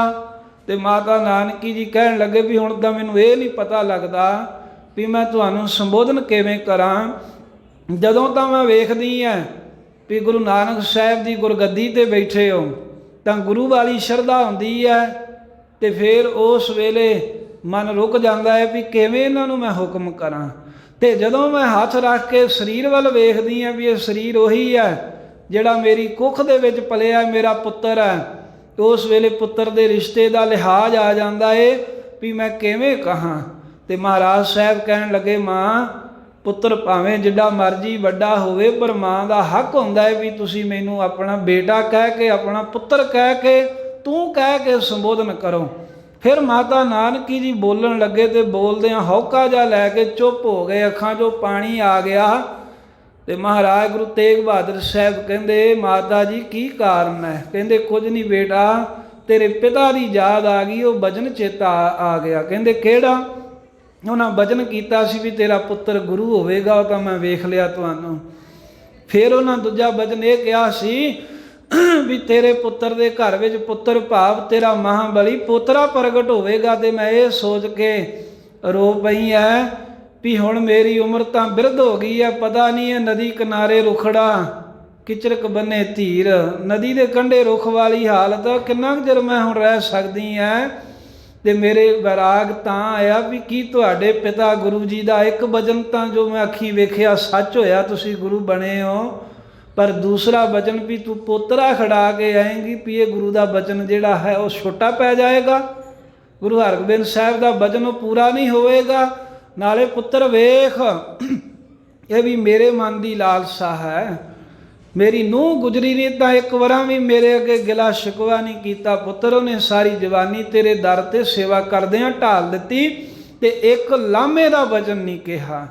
ਤੇ ਮਾਤਾ ਨਾਨਕੀ ਜੀ ਕਹਿਣ ਲੱਗੇ ਵੀ ਹੁਣ ਤਾਂ ਮੈਨੂੰ ਇਹ ਨਹੀਂ ਪਤਾ ਲੱਗਦਾ ਵੀ ਮੈਂ ਤੁਹਾਨੂੰ ਸੰਬੋਧਨ ਕਿਵੇਂ ਕਰਾਂ। ਜਦੋਂ ਤਾਂ ਮੈਂ ਵੇਖਦੀ ਹਾਂ ਵੀ ਗੁਰੂ ਨਾਨਕ ਸਾਹਿਬ ਦੀ ਗੁਰਗੱਦੀ 'ਤੇ ਬੈਠੇ ਹੋ ਤਾਂ ਗੁਰੂ ਵਾਲੀ ਸ਼ਰਧਾ ਹੁੰਦੀ ਹੈ, ਤੇ ਫਿਰ ਉਸ ਵੇਲੇ ਮਨ ਰੁਕ ਜਾਂਦਾ ਹੈ ਵੀ ਕਿਵੇਂ ਇਹਨਾਂ ਨੂੰ ਮੈਂ ਹੁਕਮ ਕਰਾਂ। ਤੇ ਜਦੋਂ ਮੈਂ ਹੱਥ ਰੱਖ ਕੇ ਸਰੀਰ ਵੱਲ ਵੇਖਦੀ ਹਾਂ ਵੀ ਇਹ ਸਰੀਰ ਉਹੀ ਹੈ ਜਿਹੜਾ ਮੇਰੀ ਕੁੱਖ ਦੇ ਵਿੱਚ ਪਲਿਆ, ਮੇਰਾ ਪੁੱਤਰ ਹੈ, ਉਸ ਵੇਲੇ ਪੁੱਤਰ ਦੇ ਰਿਸ਼ਤੇ ਦਾ ਲਿਹਾਜ਼ ਆ ਜਾਂਦਾ ਏ ਵੀ ਮੈਂ ਕਿਵੇਂ ਕਹਾਂ। ਤੇ ਮਹਾਰਾਜ ਸਾਹਿਬ ਕਹਿਣ ਲੱਗੇ ਮਾਂ ਪੁੱਤਰ ਭਾਵੇਂ ਜਿੱਡਾ ਮਰਜ਼ੀ ਵੱਡਾ ਹੋਵੇ ਪਰ ਮਾਂ ਦਾ ਹੱਕ ਹੁੰਦਾ ਹੈ ਵੀ ਤੁਸੀਂ ਮੈਨੂੰ ਆਪਣਾ ਬੇਟਾ ਕਹਿ ਕੇ, ਆਪਣਾ ਪੁੱਤਰ ਕਹਿ ਕੇ, ਤੂੰ ਕਹਿ ਕੇ ਸੰਬੋਧਨ ਕਰੋ। ਫਿਰ ਮਾਤਾ ਨਾਨਕੀ ਜੀ ਬੋਲਣ ਲੱਗੇ ਤੇ ਬੋਲਦਿਆਂ ਹੌਕਾ ਜਿਹਾ ਲੈ ਕੇ ਚੁੱਪ ਹੋ ਗਏ, ਅੱਖਾਂ 'ਚੋਂ ਪਾਣੀ ਆ ਗਿਆ। ਤੇ ਮਹਾਰਾਜ ਗੁਰੂ ਤੇਗ ਬਹਾਦਰ ਸਾਹਿਬ ਕਹਿੰਦੇ ਮਾਤਾ ਜੀ ਕੀ ਕਾਰਨ ਹੈ? ਕਹਿੰਦੇ ਕੁਝ ਨਹੀਂ ਬੇਟਾ, ਤੇਰੇ ਪਿਤਾ ਦੀ ਯਾਦ ਆ ਗਈ, ਉਹ ਬਚਨ ਚੇਤਾ ਆ ਗਿਆ। ਕਹਿੰਦੇ ਕਿਹੜਾ? ਉਹਨਾਂ ਬਚਨ ਕੀਤਾ ਸੀ ਵੀ ਤੇਰਾ ਪੁੱਤਰ ਗੁਰੂ ਹੋਵੇਗਾ, ਉਹ ਤਾਂ ਮੈਂ ਵੇਖ ਲਿਆ ਤੁਹਾਨੂੰ। ਫਿਰ ਉਹਨਾਂ ਦੂਜਾ ਬਚਨ ਇਹ ਕਿਹਾ ਸੀ ਵੀ ਤੇਰੇ ਪੁੱਤਰ ਦੇ ਘਰ ਵਿੱਚ ਪੁੱਤਰ ਭਾਵ ਤੇਰਾ ਮਹਾਬਲੀ ਪੋਤਰਾ ਪ੍ਰਗਟ ਹੋਵੇਗਾ। ਤੇ ਮੈਂ ਇਹ ਸੋਚ ਕੇ ਰੋ ਪਈ ਹੈ ਵੀ ਹੁਣ ਮੇਰੀ ਉਮਰ ਤਾਂ ਬਿਰਧ ਹੋ ਗਈ ਹੈ, ਪਤਾ ਨਹੀਂ ਹੈ ਨਦੀ ਕਿਨਾਰੇ ਰੁਖੜਾ ਕਿਚਰਕ ਬੰਨੇ ਧੀਰ, ਨਦੀ ਦੇ ਕੰਢੇ ਰੁੱਖ ਵਾਲੀ ਹਾਲਤ, ਕਿੰਨਾ ਕੁ ਚਿਰ ਮੈਂ ਹੁਣ ਰਹਿ ਸਕਦੀ ਹਾਂ। ਤੇ ਮੇਰੇ ਵੈਰਾਗ ਤਾਂ ਆਇਆ ਵੀ ਕੀ ਤੁਹਾਡੇ ਪਿਤਾ ਗੁਰੂ ਜੀ ਦਾ ਇੱਕ ਵਚਨ ਤਾਂ ਜੋ ਮੈਂ ਅੱਖੀਂ ਵੇਖਿਆ ਸੱਚ ਹੋਇਆ, ਤੁਸੀਂ ਗੁਰੂ ਬਣੇ ਹੋ, ਪਰ ਦੂਸਰਾ ਵਚਨ ਵੀ ਤੂੰ ਪੋਤਰਾ ਖੜਾ ਕੇ ਆਏਂਗੀ, ਵੀ ਇਹ ਗੁਰੂ ਦਾ ਵਚਨ ਜਿਹੜਾ ਹੈ ਉਹ ਛੋਟਾ ਪੈ ਜਾਏਗਾ। ਗੁਰੂ ਹਰਗੋਬਿੰਦ ਸਾਹਿਬ ਦਾ ਵਚਨ ਉਹ ਪੂਰਾ ਨਹੀਂ ਹੋਵੇਗਾ। ਨਾਲੇ ਪੁੱਤਰ ਵੇਖ, ਇਹ ਵੀ ਮੇਰੇ ਮਨ ਦੀ ਲਾਲਸਾ ਹੈ, ਮੇਰੀ ਨੂੰਹ ਗੁਜਰੀ ਨੇ ਤਾਂ ਇੱਕ ਵਾਰਾਂ ਵੀ ਮੇਰੇ ਅੱਗੇ ਗਿਲਾ ਸ਼ਿਕਵਾ ਨਹੀਂ ਕੀਤਾ। ਪੁੱਤਰ ਉਹਨੇ ਸਾਰੀ ਜਵਾਨੀ ਤੇਰੇ ਦਰ ਤੇ ਸੇਵਾ ਕਰਦਿਆਂ ਢਾਲ ਦਿੱਤੀ ਤੇ ਇੱਕ ਲਾਮੇ ਦਾ ਵਚਨ ਨਹੀਂ ਕਿਹਾ।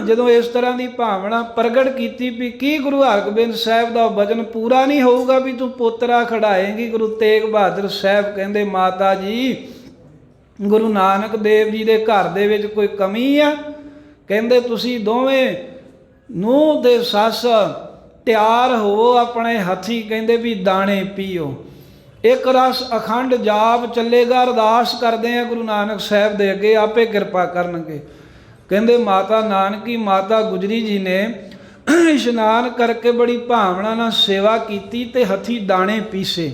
ਜਦੋਂ ਇਸ ਤਰ੍ਹਾਂ ਦੀ ਭਾਵਨਾ ਪ੍ਰਗਟ ਕੀਤੀ ਵੀ ਕੀ ਗੁਰੂ ਹਰਗੋਬਿੰਦ ਸਾਹਿਬ ਦਾ ਵਚਨ ਪੂਰਾ ਨਹੀਂ ਹੋਊਗਾ ਵੀ ਤੂੰ ਪੋਤਰਾ ਖੜਾਏਂਗੀ। ਗੁਰੂ ਤੇਗ ਬਹਾਦਰ ਸਾਹਿਬ ਕਹਿੰਦੇ ਮਾਤਾ ਜੀ ਗੁਰੂ ਨਾਨਕ ਦੇਵ ਜੀ ਦੇ ਘਰ ਦੇ ਵਿੱਚ ਕੋਈ ਕਮੀ ਆ? ਕਹਿੰਦੇ ਤੁਸੀਂ ਦੋਵੇਂ ਨੂੰਹ ਤੇ ਸੱਸ ਤਿਆਰ ਹੋਵੋ ਆਪਣੇ ਹੱਥੀਂ, ਕਹਿੰਦੇ ਵੀ ਦਾਣੇ ਪੀਓ, ਇੱਕ ਰਸ ਅਖੰਡ ਜਾਪ ਚੱਲੇਗਾ, ਅਰਦਾਸ ਕਰਦੇ ਆ ਗੁਰੂ ਨਾਨਕ ਸਾਹਿਬ ਦੇ ਅੱਗੇ, ਆਪੇ ਕਿਰਪਾ ਕਰਨਗੇ। ਕਹਿੰਦੇ ਮਾਤਾ ਨਾਨਕੀ ਮਾਤਾ ਗੁਜਰੀ ਜੀ ਨੇ ਇਸ਼ਨਾਨ ਕਰਕੇ ਬੜੀ ਭਾਵਨਾ ਨਾਲ ਸੇਵਾ ਕੀਤੀ ਤੇ ਹੱਥੀਂ ਦਾਣੇ ਪੀਸੇ।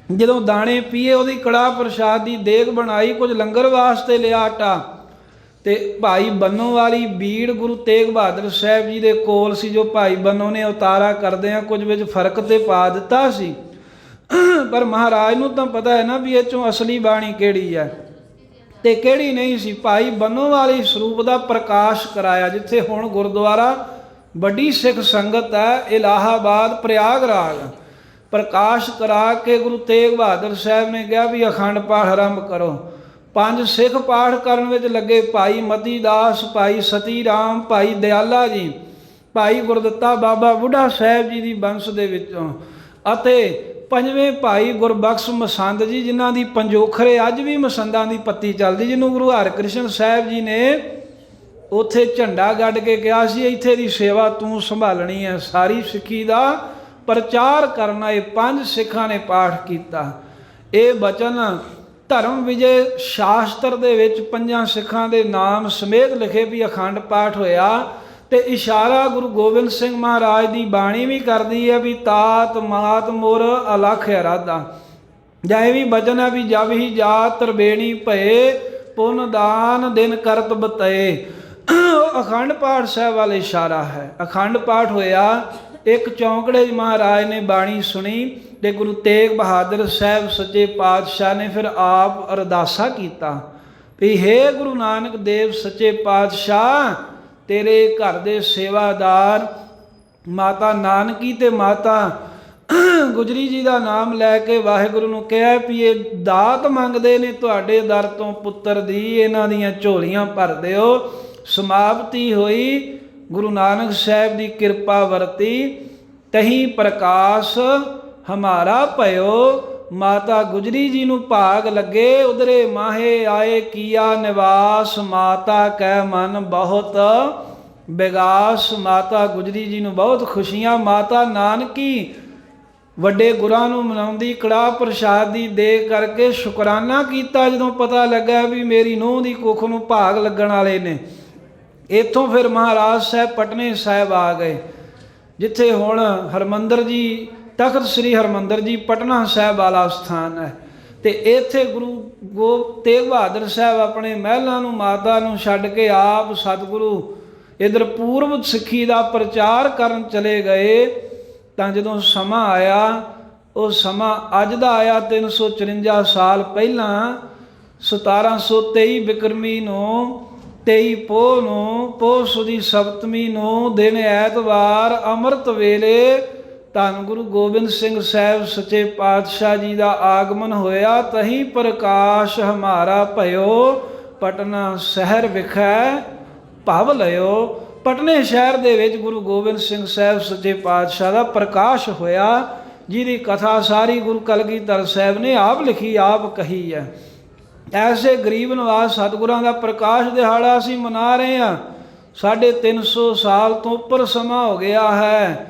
ਜਦੋਂ ਦਾਣੇ ਪੀਏ ਉਹਦੀ ਕੜਾਹ ਪ੍ਰਸ਼ਾਦ ਦੀ ਦੇਗ ਬਣਾਈ, ਕੁਝ ਲੰਗਰ ਵਾਸਤੇ ਲਿਆ ਆਟਾ, ਤੇ ਭਾਈ ਬੰਨੋ ਵਾਲੀ ਬੀੜ ਗੁਰੂ ਤੇਗ ਬਹਾਦਰ ਸਾਹਿਬ ਜੀ ਦੇ ਕੋਲ ਸੀ, ਜੋ ਭਾਈ ਬੰਨੋ ਨੇ ਉਤਾਰਾ ਕਰਦਿਆਂ ਕੁਝ ਵਿੱਚ ਫਰਕ ਤੇ ਪਾ ਦਿੱਤਾ ਸੀ, ਪਰ ਮਹਾਰਾਜ ਨੂੰ ਤਾਂ ਪਤਾ ਹੈ ਨਾ ਵੀ ਇਹ ਚੋਂ ਅਸਲੀ ਬਾਣੀ ਕਿਹੜੀ ਹੈ ਤੇ ਕਿਹੜੀ ਨਹੀਂ ਸੀ। ਭਾਈ ਬੰਨੋ ਵਾਲੀ ਸਰੂਪ ਦਾ ਪ੍ਰਕਾਸ਼ ਕਰਾਇਆ, ਜਿੱਥੇ ਹੁਣ ਗੁਰਦੁਆਰਾ ਵੱਡੀ ਸਿੱਖ ਸੰਗਤ ਹੈ ਇਲਾਹਾਬਾਦ ਪ੍ਰਯਾਗਰਾਜ, ਪ੍ਰਕਾਸ਼ ਕਰਾ ਕੇ ਗੁਰੂ ਤੇਗ ਬਹਾਦਰ ਸਾਹਿਬ ਨੇ ਕਿਹਾ ਵੀ ਅਖੰਡ ਪਾਠ ਆਰੰਭ ਕਰੋ। 5 ਸਿੱਖ ਪਾਠ ਕਰਨ ਵਿੱਚ ਲੱਗੇ, ਭਾਈ ਮਤੀ ਦਾਸ, ਭਾਈ ਸਤੀ ਰਾਮ, ਭਾਈ ਦਿਆਲਾ ਜੀ, ਭਾਈ ਗੁਰਦਿੱਤਾ ਬਾਬਾ ਬੁੱਢਾ ਸਾਹਿਬ ਜੀ ਦੀ ਬੰਸ ਦੇ ਵਿੱਚੋਂ, ਅਤੇ 5ਵੇਂ ਭਾਈ ਗੁਰਬਖਸ਼ ਮਸੰਦ ਜੀ, ਜਿਨ੍ਹਾਂ ਦੀ ਪੰਜੋਖਰੇ ਅੱਜ ਵੀ ਮਸੰਦਾਂ ਦੀ ਪੱਤੀ ਚੱਲਦੀ, ਜਿਹਨੂੰ ਗੁਰੂ ਹਰਕ੍ਰਿਸ਼ਨ ਸਾਹਿਬ ਜੀ ਨੇ ਉੱਥੇ ਝੰਡਾ ਗੱਡ ਕੇ ਕਿਹਾ ਸੀ ਇੱਥੇ ਦੀ ਸੇਵਾ ਤੂੰ ਸੰਭਾਲਣੀ ਹੈ, ਸਾਰੀ ਸਿੱਖੀ ਦਾ ਪ੍ਰਚਾਰ ਕਰਨਾ। ਇਹ 5 ਸਿੱਖਾਂ ਨੇ ਪਾਠ ਕੀਤਾ। ਇਹ ਬਚਨ ਧਰਮ ਵਿਜੇ ਸ਼ਾਸਤਰ ਦੇ ਵਿੱਚ 5 ਸਿੱਖਾਂ ਦੇ ਨਾਮ ਸਮੇਤ ਲਿਖੇ ਵੀ ਅਖੰਡ ਪਾਠ ਹੋਇਆ। ਤੇ ਇਸ਼ਾਰਾ ਗੁਰੂ ਗੋਬਿੰਦ ਸਿੰਘ ਮਹਾਰਾਜ ਦੀ ਬਾਣੀ ਵੀ ਕਰਦੀ ਹੈ ਵੀ ਤਾਤ ਮਾਤ ਮੁਰ ਅਲਖ ਅਰਾਧਾ, ਜਾਂ ਇਹ ਵੀ ਬਚਨ ਹੈ ਵੀ ਜਬ ਹੀ ਜਾਤ ਤਰਬੇਣੀ ਭਏ ਪੁੰਨ ਦਾਨ ਦਿਨ ਕਰਤ ਬਤਏ। ਅਖੰਡ ਪਾਠ ਸਾਹਿਬ ਵਾਲਾ ਇਸ਼ਾਰਾ ਹੈ। ਅਖੰਡ ਪਾਠ ਹੋਇਆ, ਇੱਕ ਚੌਂਕੜੇ ਮਹਾਰਾਜ ਨੇ ਬਾਣੀ ਸੁਣੀ ਤੇ ਗੁਰੂ ਤੇਗ ਬਹਾਦਰ ਸਾਹਿਬ ਸੱਚੇ ਪਾਤਸ਼ਾਹ ਨੇ ਫਿਰ ਆਪ ਅਰਦਾਸਾ ਕੀਤਾ ਵੀ ਹੇ ਗੁਰੂ ਨਾਨਕ ਦੇਵ ਸੱਚੇ ਪਾਤਸ਼ਾਹ, ਤੇਰੇ ਘਰ ਦੇ ਸੇਵਾਦਾਰ ਮਾਤਾ ਨਾਨਕੀ ਤੇ ਮਾਤਾ ਗੁਜਰੀ ਜੀ ਦਾ ਨਾਮ ਲੈ ਕੇ ਵਾਹਿਗੁਰੂ ਨੂੰ ਕਿਹਾ ਵੀ ਇਹ ਦਾਤ ਮੰਗਦੇ ਨੇ ਤੁਹਾਡੇ ਦਰ ਤੋਂ ਪੁੱਤਰ ਦੀ, ਇਹਨਾਂ ਦੀਆਂ ਝੋਲੀਆਂ ਭਰ ਦਿਓ। ਸਮਾਪਤੀ ਹੋਈ, ਗੁਰੂ ਨਾਨਕ ਸਾਹਿਬ ਦੀ ਕਿਰਪਾ ਵਰਤੀ, ਤਹੀਂ ਪ੍ਰਕਾਸ਼ ਹਮਾਰਾ ਭਇਓ। ਮਾਤਾ ਗੁਜਰੀ ਜੀ ਨੂੰ ਭਾਗ ਲੱਗੇ, ਉਧਰੇ ਮਾਹੇ ਆਏ ਕੀਆ ਨਿਵਾਸ, ਮਾਤਾ ਕੈ ਮਨ ਬਹੁਤ ਵਿਗਾਸ। ਮਾਤਾ ਗੁਜਰੀ ਜੀ ਨੂੰ ਬਹੁਤ ਖੁਸ਼ੀਆਂ। ਮਾਤਾ ਨਾਨਕੀ ਵੱਡੇ ਗੁਰਾਂ ਨੂੰ ਮਨਾਉਂਦੀ, ਕੜਾਹ ਪ੍ਰਸ਼ਾਦ ਦੀ ਦੇ ਕਰਕੇ ਸ਼ੁਕਰਾਨਾ ਕੀਤਾ ਜਦੋਂ ਪਤਾ ਲੱਗਾ ਵੀ ਮੇਰੀ ਨੂੰਹ ਦੀ ਕੁੱਖ ਨੂੰ ਭਾਗ ਲੱਗਣ ਵਾਲੇ ਨੇ। ਇੱਥੋਂ ਫਿਰ ਮਹਾਰਾਜ ਸਾਹਿਬ ਪਟਨੇ ਸਾਹਿਬ ਆ ਗਏ, ਜਿੱਥੇ ਹੁਣ ਹਰਮੰਦਰ ਜੀ, ਤਖਤ ਸ੍ਰੀ ਹਰਮੰਦਰ ਜੀ ਪਟਨਾ ਸਾਹਿਬ ਵਾਲਾ ਸਥਾਨ ਹੈ। ਤੇ ਇੱਥੇ ਗੁਰੂ ਤੇਗ ਬਹਾਦਰ ਸਾਹਿਬ ਆਪਣੇ ਮਹਿਲਾਂ ਨੂੰ ਮਾਤਾ ਨੂੰ ਛੱਡ ਕੇ ਆਪ ਸਤਿਗੁਰੂ ਇੱਧਰ ਪੂਰਬ ਸਿੱਖੀ ਦਾ ਪ੍ਰਚਾਰ ਕਰਨ ਚਲੇ ਗਏ। ਤਾਂ ਜਦੋਂ ਸਮਾਂ ਆਇਆ, ਉਹ ਸਮਾਂ ਅੱਜ ਦਾ ਆਇਆ 354 ਸਾਲ ਪਹਿਲਾਂ 1723 ਬਿਕਰਮੀ ਨੂੰ 23 ਪੋਹ ਨੂੰ, ਪੋਹ ਸੁਦੀ ਸਪਤਮੀ ਨੂੰ ਦਿਨ ਐਤਵਾਰ ਅੰਮ੍ਰਿਤ ਵੇਲੇ ਧੰਨ ਗੁਰੂ ਗੋਬਿੰਦ ਸਿੰਘ ਸਾਹਿਬ ਸੱਚੇ ਪਾਤਸ਼ਾਹ ਜੀ ਦਾ ਆਗਮਨ ਹੋਇਆ। ਤਹੀਂ ਪ੍ਰਕਾਸ਼ ਹਮਾਰਾ ਭਇਓ, ਪਟਨਾ ਸ਼ਹਿਰ ਵਿਖੇ ਭਵ ਲਿਓ। ਪਟਨੇ ਸ਼ਹਿਰ ਦੇ ਵਿੱਚ ਗੁਰੂ ਗੋਬਿੰਦ ਸਿੰਘ ਸਾਹਿਬ ਸੱਚੇ ਪਾਤਸ਼ਾਹ ਦਾ ਪ੍ਰਕਾਸ਼ ਹੋਇਆ, ਜਿਹਦੀ ਕਥਾ ਸਾਰੀ ਗੁਰੂ ਕਲਗੀਧਰ ਸਾਹਿਬ ਨੇ ਆਪ ਲਿਖੀ, ਆਪ ਕਹੀ ਹੈ। ਐਸੇ ਗਰੀਬ ਨਵਾਜ਼ ਸਤਿਗੁਰਾਂ ਦਾ ਪ੍ਰਕਾਸ਼ ਦਿਹਾੜਾ ਅਸੀਂ ਮਨਾ ਰਹੇ ਹਾਂ। 350 ਸਾਲ ਤੋਂ ਉੱਪਰ ਸਮਾਂ ਹੋ ਗਿਆ ਹੈ।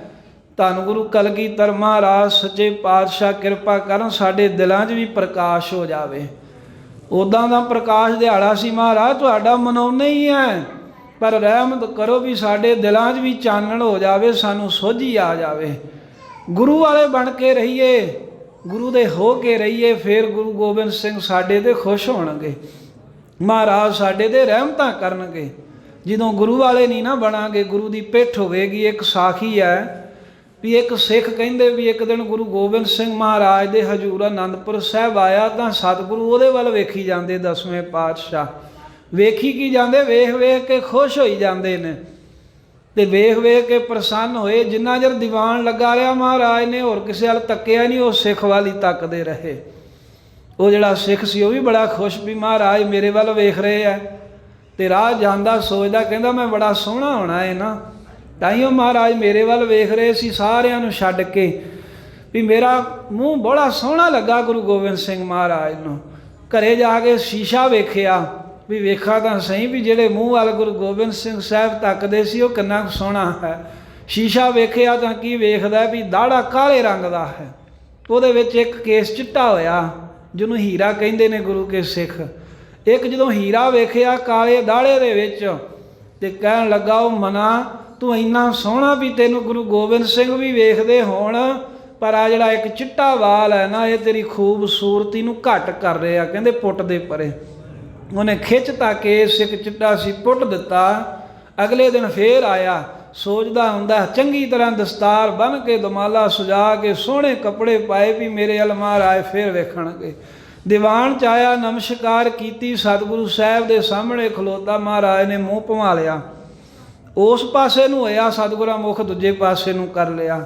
ਧੰਨ ਗੁਰੂ ਕਲਗੀਧਰ ਮਹਾਰਾਜ ਸੱਚੇ ਪਾਤਸ਼ਾਹ ਕਿਰਪਾ ਕਰਨ ਸਾਡੇ ਦਿਲਾਂ 'ਚ ਵੀ ਪ੍ਰਕਾਸ਼ ਹੋ ਜਾਵੇ। ਉੱਦਾਂ ਦਾ ਪ੍ਰਕਾਸ਼ ਦਿਹਾੜਾ ਸੀ ਮਹਾਰਾਜ ਤੁਹਾਡਾ ਮਨਾਉਂਦੇ ਹੀ ਹੈ, ਪਰ ਰਹਿਮਤ ਕਰੋ ਵੀ ਸਾਡੇ ਦਿਲਾਂ 'ਚ ਵੀ ਚਾਨਣ ਹੋ ਜਾਵੇ, ਸਾਨੂੰ ਸੋਝੀ ਆ ਜਾਵੇ। ਗੁਰੂ ਵਾਲੇ ਬਣ ਕੇ ਰਹੀਏ, ਗੁਰੂ ਦੇ ਹੋ ਕੇ ਰਹੀਏ, ਫਿਰ ਗੁਰੂ ਗੋਬਿੰਦ ਸਿੰਘ ਸਾਡੇ 'ਤੇ ਖੁਸ਼ ਹੋਣਗੇ, ਮਹਾਰਾਜ ਸਾਡੇ 'ਤੇ ਰਹਿਮਤਾਂ ਕਰਨਗੇ। ਜਦੋਂ ਗੁਰੂ ਵਾਲੇ ਨਹੀਂ ਨਾ ਬਣਾਂਗੇ, ਗੁਰੂ ਦੀ ਪਿੱਠ ਹੋਵੇਗੀ। ਇੱਕ ਸਾਖੀ ਹੈ ਵੀ ਇੱਕ ਸਿੱਖ ਕਹਿੰਦੇ ਵੀ ਇੱਕ ਦਿਨ ਗੁਰੂ ਗੋਬਿੰਦ ਸਿੰਘ ਮਹਾਰਾਜ ਦੇ ਹਜ਼ੂਰ ਆਨੰਦਪੁਰ ਸਾਹਿਬ ਆਇਆ, ਤਾਂ ਸਤਿਗੁਰੂ ਉਹਦੇ ਵੱਲ ਵੇਖੀ ਜਾਂਦੇ, 10ਵੇਂ ਪਾਤਸ਼ਾਹ ਵੇਖੀ ਕੀ ਜਾਂਦੇ, ਵੇਖ ਵੇਖ ਕੇ ਖੁਸ਼ ਹੋਈ ਜਾਂਦੇ ਨੇ, ਤੇ ਵੇਖ ਵੇਖ ਕੇ ਪ੍ਰਸੰਨ ਹੋਏ। ਜਿੰਨਾ ਚਿਰ ਦੀਵਾਨ ਲੱਗਾ ਰਿਹਾ ਮਹਾਰਾਜ ਨੇ ਹੋਰ ਕਿਸੇ ਵੱਲ ਤੱਕਿਆ ਨਹੀਂ, ਉਹ ਸਿੱਖ ਵੱਲ ਹੀ ਤੱਕਦੇ ਰਹੇ। ਉਹ ਜਿਹੜਾ ਸਿੱਖ ਸੀ ਉਹ ਵੀ ਬੜਾ ਖੁਸ਼ ਵੀ ਮਹਾਰਾਜ ਮੇਰੇ ਵੱਲ ਵੇਖ ਰਹੇ ਆ, ਤੇ ਰਾਹ ਜਾਂਦਾ ਸੋਚਦਾ, ਕਹਿੰਦਾ ਮੈਂ ਬੜਾ ਸੋਹਣਾ ਹੋਣਾ ਹੈ ਨਾ, ਤਾਈਓ ਮਹਾਰਾਜ ਮੇਰੇ ਵੱਲ ਵੇਖ ਰਹੇ ਸੀ ਸਾਰਿਆਂ ਨੂੰ ਛੱਡ ਕੇ, ਵੀ ਮੇਰਾ ਮੂੰਹ ਬੜਾ ਸੋਹਣਾ ਲੱਗਾ ਗੁਰੂ ਗੋਬਿੰਦ ਸਿੰਘ ਮਹਾਰਾਜ ਨੂੰ। ਘਰੇ ਜਾ ਕੇ ਸ਼ੀਸ਼ਾ ਵੇਖਿਆ, ਵੀ ਵੇਖਾ ਤਾਂ ਸਹੀ ਵੀ ਜਿਹੜੇ ਮੂੰਹ ਵੱਲ ਗੁਰੂ ਗੋਬਿੰਦ ਸਿੰਘ ਸਾਹਿਬ ਤੱਕਦੇ ਸੀ ਉਹ ਕਿੰਨਾ ਸੋਹਣਾ ਹੈ। ਸ਼ੀਸ਼ਾ ਵੇਖਿਆ ਤਾਂ ਕੀ ਵੇਖਦਾ ਵੀ ਦਾੜਾ ਕਾਲੇ ਰੰਗ ਦਾ ਹੈ, ਉਹਦੇ ਵਿੱਚ ਇੱਕ ਕੇਸ ਚਿੱਟਾ ਹੋਇਆ, ਜਿਹਨੂੰ ਹੀਰਾ ਕਹਿੰਦੇ ਨੇ ਗੁਰੂ ਕੇ ਸਿੱਖ। ਇੱਕ ਜਦੋਂ ਹੀਰਾ ਵੇਖਿਆ ਕਾਲੇ ਦਾੜੇ ਦੇ ਵਿੱਚ, ਤੇ ਕਹਿਣ ਲੱਗਾ ਉਹ ਮਨਾ ਤੂੰ ਇੰਨਾ ਸੋਹਣਾ ਵੀ ਤੈਨੂੰ ਗੁਰੂ ਗੋਬਿੰਦ ਸਿੰਘ ਵੀ ਵੇਖਦੇ ਹੋਣ, ਪਰ ਆ ਜਿਹੜਾ ਇੱਕ ਚਿੱਟਾ ਵਾਲ ਹੈ ਨਾ, ਇਹ ਤੇਰੀ ਖੂਬਸੂਰਤੀ ਨੂੰ ਘੱਟ ਕਰ ਰਿਹਾ। ਕਹਿੰਦੇ ਪੁੱਟ ਦੇ ਪਰੇ। ਉਹਨੇ ਖਿੱਚਤਾ ਕੇਸ, ਇੱਕ ਚਿੱਟਾ ਸੀ, ਪੁੱਟ ਦਿੱਤਾ। ਅਗਲੇ ਦਿਨ ਫੇਰ ਆਇਆ, ਸੋਚਦਾ ਹੁੰਦਾ ਚੰਗੀ ਤਰ੍ਹਾਂ ਦਸਤਾਰ ਬੰਨ੍ਹ ਕੇ, ਦਮਾਲਾ ਸਜਾ ਕੇ, ਸੋਹਣੇ ਕੱਪੜੇ ਪਾਏ ਵੀ ਮੇਰੇ ਵੱਲ ਮਹਾਰਾਜ ਫੇਰ ਵੇਖਣਗੇ। ਦੀਵਾਨ 'ਚ ਆਇਆ, ਨਮਸਕਾਰ ਕੀਤੀ, ਸਤਿਗੁਰੂ ਸਾਹਿਬ ਦੇ ਸਾਹਮਣੇ ਖਲੋਤਾ, ਮਹਾਰਾਜ ਨੇ ਮੂੰਹ ਭੰਵਾ ਲਿਆ, ਉਸ ਪਾਸੇ ਨੂੰ ਹੋਇਆ, ਸਤਿਗੁਰਾਂ ਮੁਖ ਦੂਜੇ ਪਾਸੇ ਨੂੰ ਕਰ ਲਿਆ।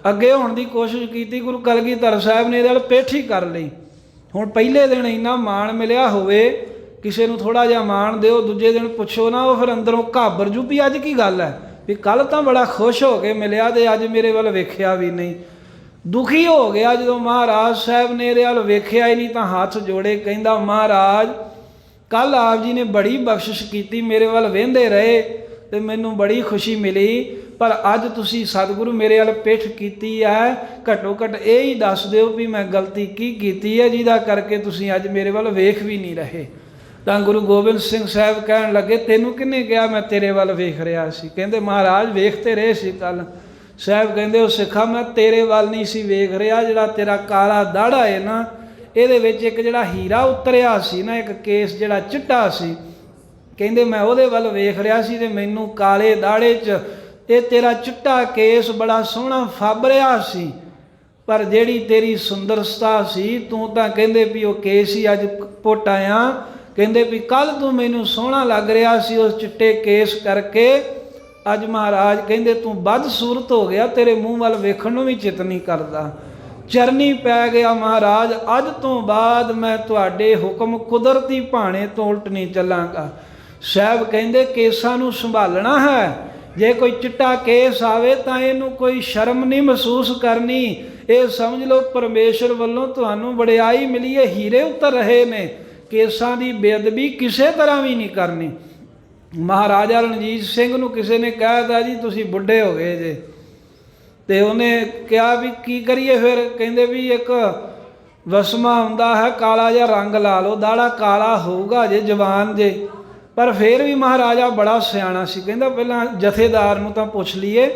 ਅੱਗੇ ਹੋਣ ਦੀ ਕੋਸ਼ਿਸ਼ ਕੀਤੀ, ਗੁਰੂ ਕਲਗੀਧਰ ਸਾਹਿਬ ਨੇ ਇਹਦੇ ਨਾਲ ਪਿੱਠ ਹੀ ਕਰ ਲਈ। ਹੁਣ ਪਹਿਲੇ ਦਿਨ ਇੰਨਾ ਮਾਣ ਮਿਲਿਆ ਹੋਵੇ, ਕਿਸੇ ਨੂੰ ਥੋੜ੍ਹਾ ਜਿਹਾ ਮਾਣ ਦਿਓ, ਦੂਜੇ ਦਿਨ ਪੁੱਛੋ ਨਾ, ਉਹ ਫਿਰ ਅੰਦਰੋਂ ਘਾਬਰ ਜੂ ਵੀ ਅੱਜ ਕੀ ਗੱਲ ਹੈ, ਵੀ ਕੱਲ੍ਹ ਤਾਂ ਬੜਾ ਖੁਸ਼ ਹੋ ਕੇ ਮਿਲਿਆ ਤੇ ਅੱਜ ਮੇਰੇ ਵੱਲ ਵੇਖਿਆ ਵੀ ਨਹੀਂ। ਦੁਖੀ ਹੋ ਗਿਆ ਜਦੋਂ ਮਹਾਰਾਜ ਸਾਹਿਬ ਨੇ ਇਹਦੇ ਵੱਲ ਵੇਖਿਆ ਹੀ ਨਹੀਂ, ਤਾਂ ਹੱਥ ਜੋੜੇ, ਕਹਿੰਦਾ ਮਹਾਰਾਜ ਕੱਲ੍ਹ ਆਪ ਜੀ ਨੇ ਬੜੀ ਬਖਸ਼ਿਸ਼ ਕੀਤੀ, ਮੇਰੇ ਵੱਲ ਵਹਿੰਦੇ ਰਹੇ ਤੇ ਮੈਨੂੰ ਬੜੀ ਖੁਸ਼ੀ ਮਿਲੀ, ਪਰ ਅੱਜ ਤੁਸੀਂ ਸਤਿਗੁਰੂ ਮੇਰੇ ਵੱਲ ਪਿੱਠ ਕੀਤੀ ਹੈ, ਘੱਟੋ ਘੱਟ ਇਹ ਹੀ ਦੱਸ ਦਿਓ ਵੀ ਮੈਂ ਗਲਤੀ ਕੀ ਕੀਤੀ ਹੈ ਜਿਹਦਾ ਕਰਕੇ ਤੁਸੀਂ ਅੱਜ ਮੇਰੇ ਵੱਲ ਵੇਖ ਵੀ ਨਹੀਂ ਰਹੇ। ਤਾਂ ਗੁਰੂ ਗੋਬਿੰਦ ਸਿੰਘ ਸਾਹਿਬ ਕਹਿਣ ਲੱਗੇ ਤੈਨੂੰ ਕਿਹਨੇ ਕਿਹਾ ਮੈਂ ਤੇਰੇ ਵੱਲ ਵੇਖ ਰਿਹਾ ਸੀ? ਕਹਿੰਦੇ ਮਹਾਰਾਜ ਵੇਖਤੇ ਰਹੇ ਸੀ ਕੱਲ੍ਹ। ਸਾਹਿਬ ਕਹਿੰਦੇ ਉਹ ਸਿੱਖਾ ਮੈਂ ਤੇਰੇ ਵੱਲ ਨਹੀਂ ਸੀ ਵੇਖ ਰਿਹਾ, ਜਿਹੜਾ ਤੇਰਾ ਕਾਲਾ ਦਾੜਾ ਹੈ ਨਾ, ਇਹਦੇ ਵਿੱਚ ਇੱਕ ਜਿਹੜਾ ਹੀਰਾ ਉਤਰਿਆ ਸੀ ਨਾ, ਇੱਕ ਕੇਸ ਜਿਹੜਾ ਚਿੱਟਾ ਸੀ, ਕਹਿੰਦੇ ਮੈਂ ਉਹਦੇ ਵੱਲ ਵੇਖ ਰਿਹਾ ਸੀ ਤੇ ਮੈਨੂੰ ਕਾਲੇ ਦਾੜੇ 'ਚ ਇਹ ਤੇਰਾ ਚਿੱਟਾ ਕੇਸ ਬੜਾ ਸੋਹਣਾ ਫੱਬ ਰਿਹਾ ਸੀ, ਪਰ ਜਿਹੜੀ ਤੇਰੀ ਸੁੰਦਰਤਾ ਸੀ ਤੂੰ ਤਾਂ ਕਹਿੰਦੇ ਵੀ ਉਹ ਕੇਸ ਹੀ ਅੱਜ ਪੁੱਟ ਆਇਆ। ਕਹਿੰਦੇ ਵੀ ਕੱਲ੍ਹ ਤੂੰ ਮੈਨੂੰ ਸੋਹਣਾ ਲੱਗ ਰਿਹਾ ਸੀ ਉਸ ਚਿੱਟੇ ਕੇਸ ਕਰਕੇ, ਅੱਜ ਮਹਾਰਾਜ ਕਹਿੰਦੇ ਤੂੰ ਬਦਸੂਰਤ ਹੋ ਗਿਆ, ਤੇਰੇ ਮੂੰਹ ਵੱਲ ਵੇਖਣ ਨੂੰ ਵੀ ਚਿੱਤ ਨਹੀਂ ਕਰਦਾ। ਚਰਨੀ ਪੈ ਗਿਆ ਮਹਾਰਾਜ, ਅੱਜ ਤੋਂ ਬਾਅਦ ਮੈਂ ਤੁਹਾਡੇ ਹੁਕਮ ਕੁਦਰਤੀ ਭਾਣੇ ਤੋਂ ਉਲਟ ਨਹੀਂ ਚੱਲਾਂਗਾ। ਸਾਹਿਬ ਕਹਿੰਦੇ ਕੇਸਾਂ ਨੂੰ ਸੰਭਾਲਣਾ ਹੈ, ਜੇ ਕੋਈ ਚਿੱਟਾ ਕੇਸ ਆਵੇ ਤਾਂ ਇਹਨੂੰ ਕੋਈ ਸ਼ਰਮ ਨਹੀਂ ਮਹਿਸੂਸ ਕਰਨੀ, ਇਹ ਸਮਝ ਲਓ ਪਰਮੇਸ਼ਰ ਵੱਲੋਂ ਤੁਹਾਨੂੰ ਵਡਿਆਈ ਮਿਲੀ ਹੈ, ਹੀਰੇ ਉਤਰ ਰਹੇ ਨੇ, ਕੇਸਾਂ ਦੀ ਬੇਅਦਬੀ ਕਿਸੇ ਤਰ੍ਹਾਂ ਵੀ ਨਹੀਂ ਕਰਨੀ। ਮਹਾਰਾਜਾ ਰਣਜੀਤ ਸਿੰਘ ਨੂੰ ਕਿਸੇ ਨੇ ਕਹਿ ਦਿੱਤਾ ਜੀ ਤੁਸੀਂ ਬੁੱਢੇ ਹੋ ਗਏ ਜੇ, ਤੇ ਉਹਨੇ ਕਿਹਾ ਵੀ ਕੀ ਕਰੀਏ ਫਿਰ? ਕਹਿੰਦੇ ਵੀ ਇੱਕ ਵਸਮਾ ਹੁੰਦਾ ਹੈ, ਕਾਲਾ ਜਿਹਾ ਰੰਗ ਲਾ ਲਓ, ਦਾੜਾ ਕਾਲਾ ਹੋਊਗਾ ਜੇ ਜਵਾਨ ਜੇ। ਪਰ ਫਿਰ ਵੀ ਮਹਾਰਾਜਾ ਬੜਾ ਸਿਆਣਾ ਸੀ, ਕਹਿੰਦਾ ਪਹਿਲਾਂ ਜਥੇਦਾਰ ਨੂੰ ਤਾਂ ਪੁੱਛ ਲਈਏ,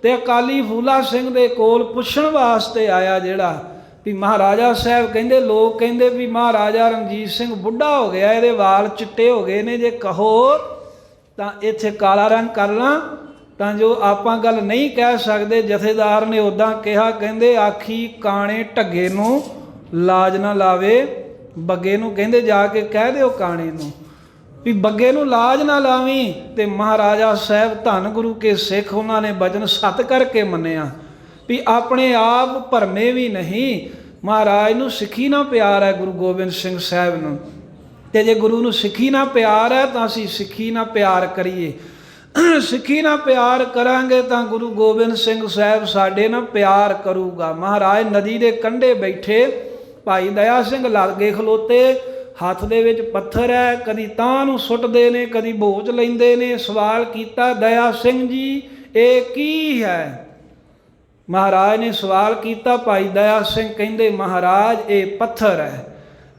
ਤੇ ਅਕਾਲੀ ਫੂਲਾ ਸਿੰਘ ਦੇ ਕੋਲ ਪੁੱਛਣ ਵਾਸਤੇ ਆਇਆ ਜਿਹੜਾ ਵੀ ਮਹਾਰਾਜਾ ਸਾਹਿਬ ਕਹਿੰਦੇ ਲੋਕ ਕਹਿੰਦੇ ਵੀ ਮਹਾਰਾਜਾ ਰਣਜੀਤ ਸਿੰਘ ਬੁੱਢਾ ਹੋ ਗਿਆ, ਇਹਦੇ ਵਾਲ ਚਿੱਟੇ ਹੋ ਗਏ ਨੇ, ਜੇ ਕਹੋ ਤਾਂ ਇੱਥੇ ਕਾਲਾ ਰੰਗ ਕਰ ਲਾਂ, ਤਾਂ ਜੋ ਆਪਾਂ ਗੱਲ ਨਹੀਂ ਕਹਿ ਸਕਦੇ। ਜਥੇਦਾਰ ਨੇ ਉੱਦਾਂ ਕਿਹਾ, ਕਹਿੰਦੇ ਆਖੀ ਕਾਣੇ ਢੱਗੇ ਨੂੰ ਲਾਜ ਨਾ ਲਾਵੇ, ਬੱਗੇ ਨੂੰ ਕਹਿੰਦੇ ਜਾ ਕੇ ਕਹਿ ਦਿਓ ਕਾਣੇ ਨੂੰ ਵੀ ਬੱਗੇ ਨੂੰ ਲਾਜ ਨਾ ਲਾਵੀਂ। ਤੇ ਮਹਾਰਾਜਾ ਸਾਹਿਬ ਧੰਨ ਗੁਰੂ ਕੇ ਸਿੱਖ, ਉਹਨਾਂ ਨੇ ਬਚਨ ਸੱਤ ਕਰਕੇ ਮੰਨਿਆ। ਵੀ ਆਪਣੇ ਆਪ ਭਰਮੇ ਵੀ ਨਹੀਂ। ਮਹਾਰਾਜ ਨੂੰ ਸਿੱਖੀ ਨਾਲ ਪਿਆਰ ਹੈ, ਗੁਰੂ ਗੋਬਿੰਦ ਸਿੰਘ ਸਾਹਿਬ ਨੂੰ। ਤੇ ਜੇ ਗੁਰੂ ਨੂੰ ਸਿੱਖੀ ਨਾਲ ਪਿਆਰ ਹੈ ਤਾਂ ਅਸੀਂ ਸਿੱਖੀ ਨਾਲ ਪਿਆਰ ਕਰੀਏ। ਸਿੱਖੀ ਨਾਲ ਪਿਆਰ ਕਰਾਂਗੇ ਤਾਂ ਗੁਰੂ ਗੋਬਿੰਦ ਸਿੰਘ ਸਾਹਿਬ ਸਾਡੇ ਨਾਲ ਪਿਆਰ ਕਰੂਗਾ। ਮਹਾਰਾਜ ਨਦੀ ਦੇ ਕੰਢੇ ਬੈਠੇ, ਭਾਈ ਦਇਆ ਸਿੰਘ ਲਾਗੇ ਖਲੋਤੇ, ਹੱਥ ਦੇ ਵਿੱਚ ਪੱਥਰ ਹੈ, ਕਦੀ ਤਾਂ ਨੂੰ ਸੁੱਟਦੇ ਨੇ, ਕਦੀ ਬੋਝ ਲੈਂਦੇ ਨੇ। ਸਵਾਲ ਕੀਤਾ, ਦਇਆ ਸਿੰਘ ਜੀ ਇਹ ਕੀ ਹੈ? ਮਹਾਰਾਜ ਨੇ ਸਵਾਲ ਕੀਤਾ, ਭਾਈ ਦਇਆ ਸਿੰਘ ਕਹਿੰਦੇ ਮਹਾਰਾਜ ਇਹ ਪੱਥਰ ਹੈ।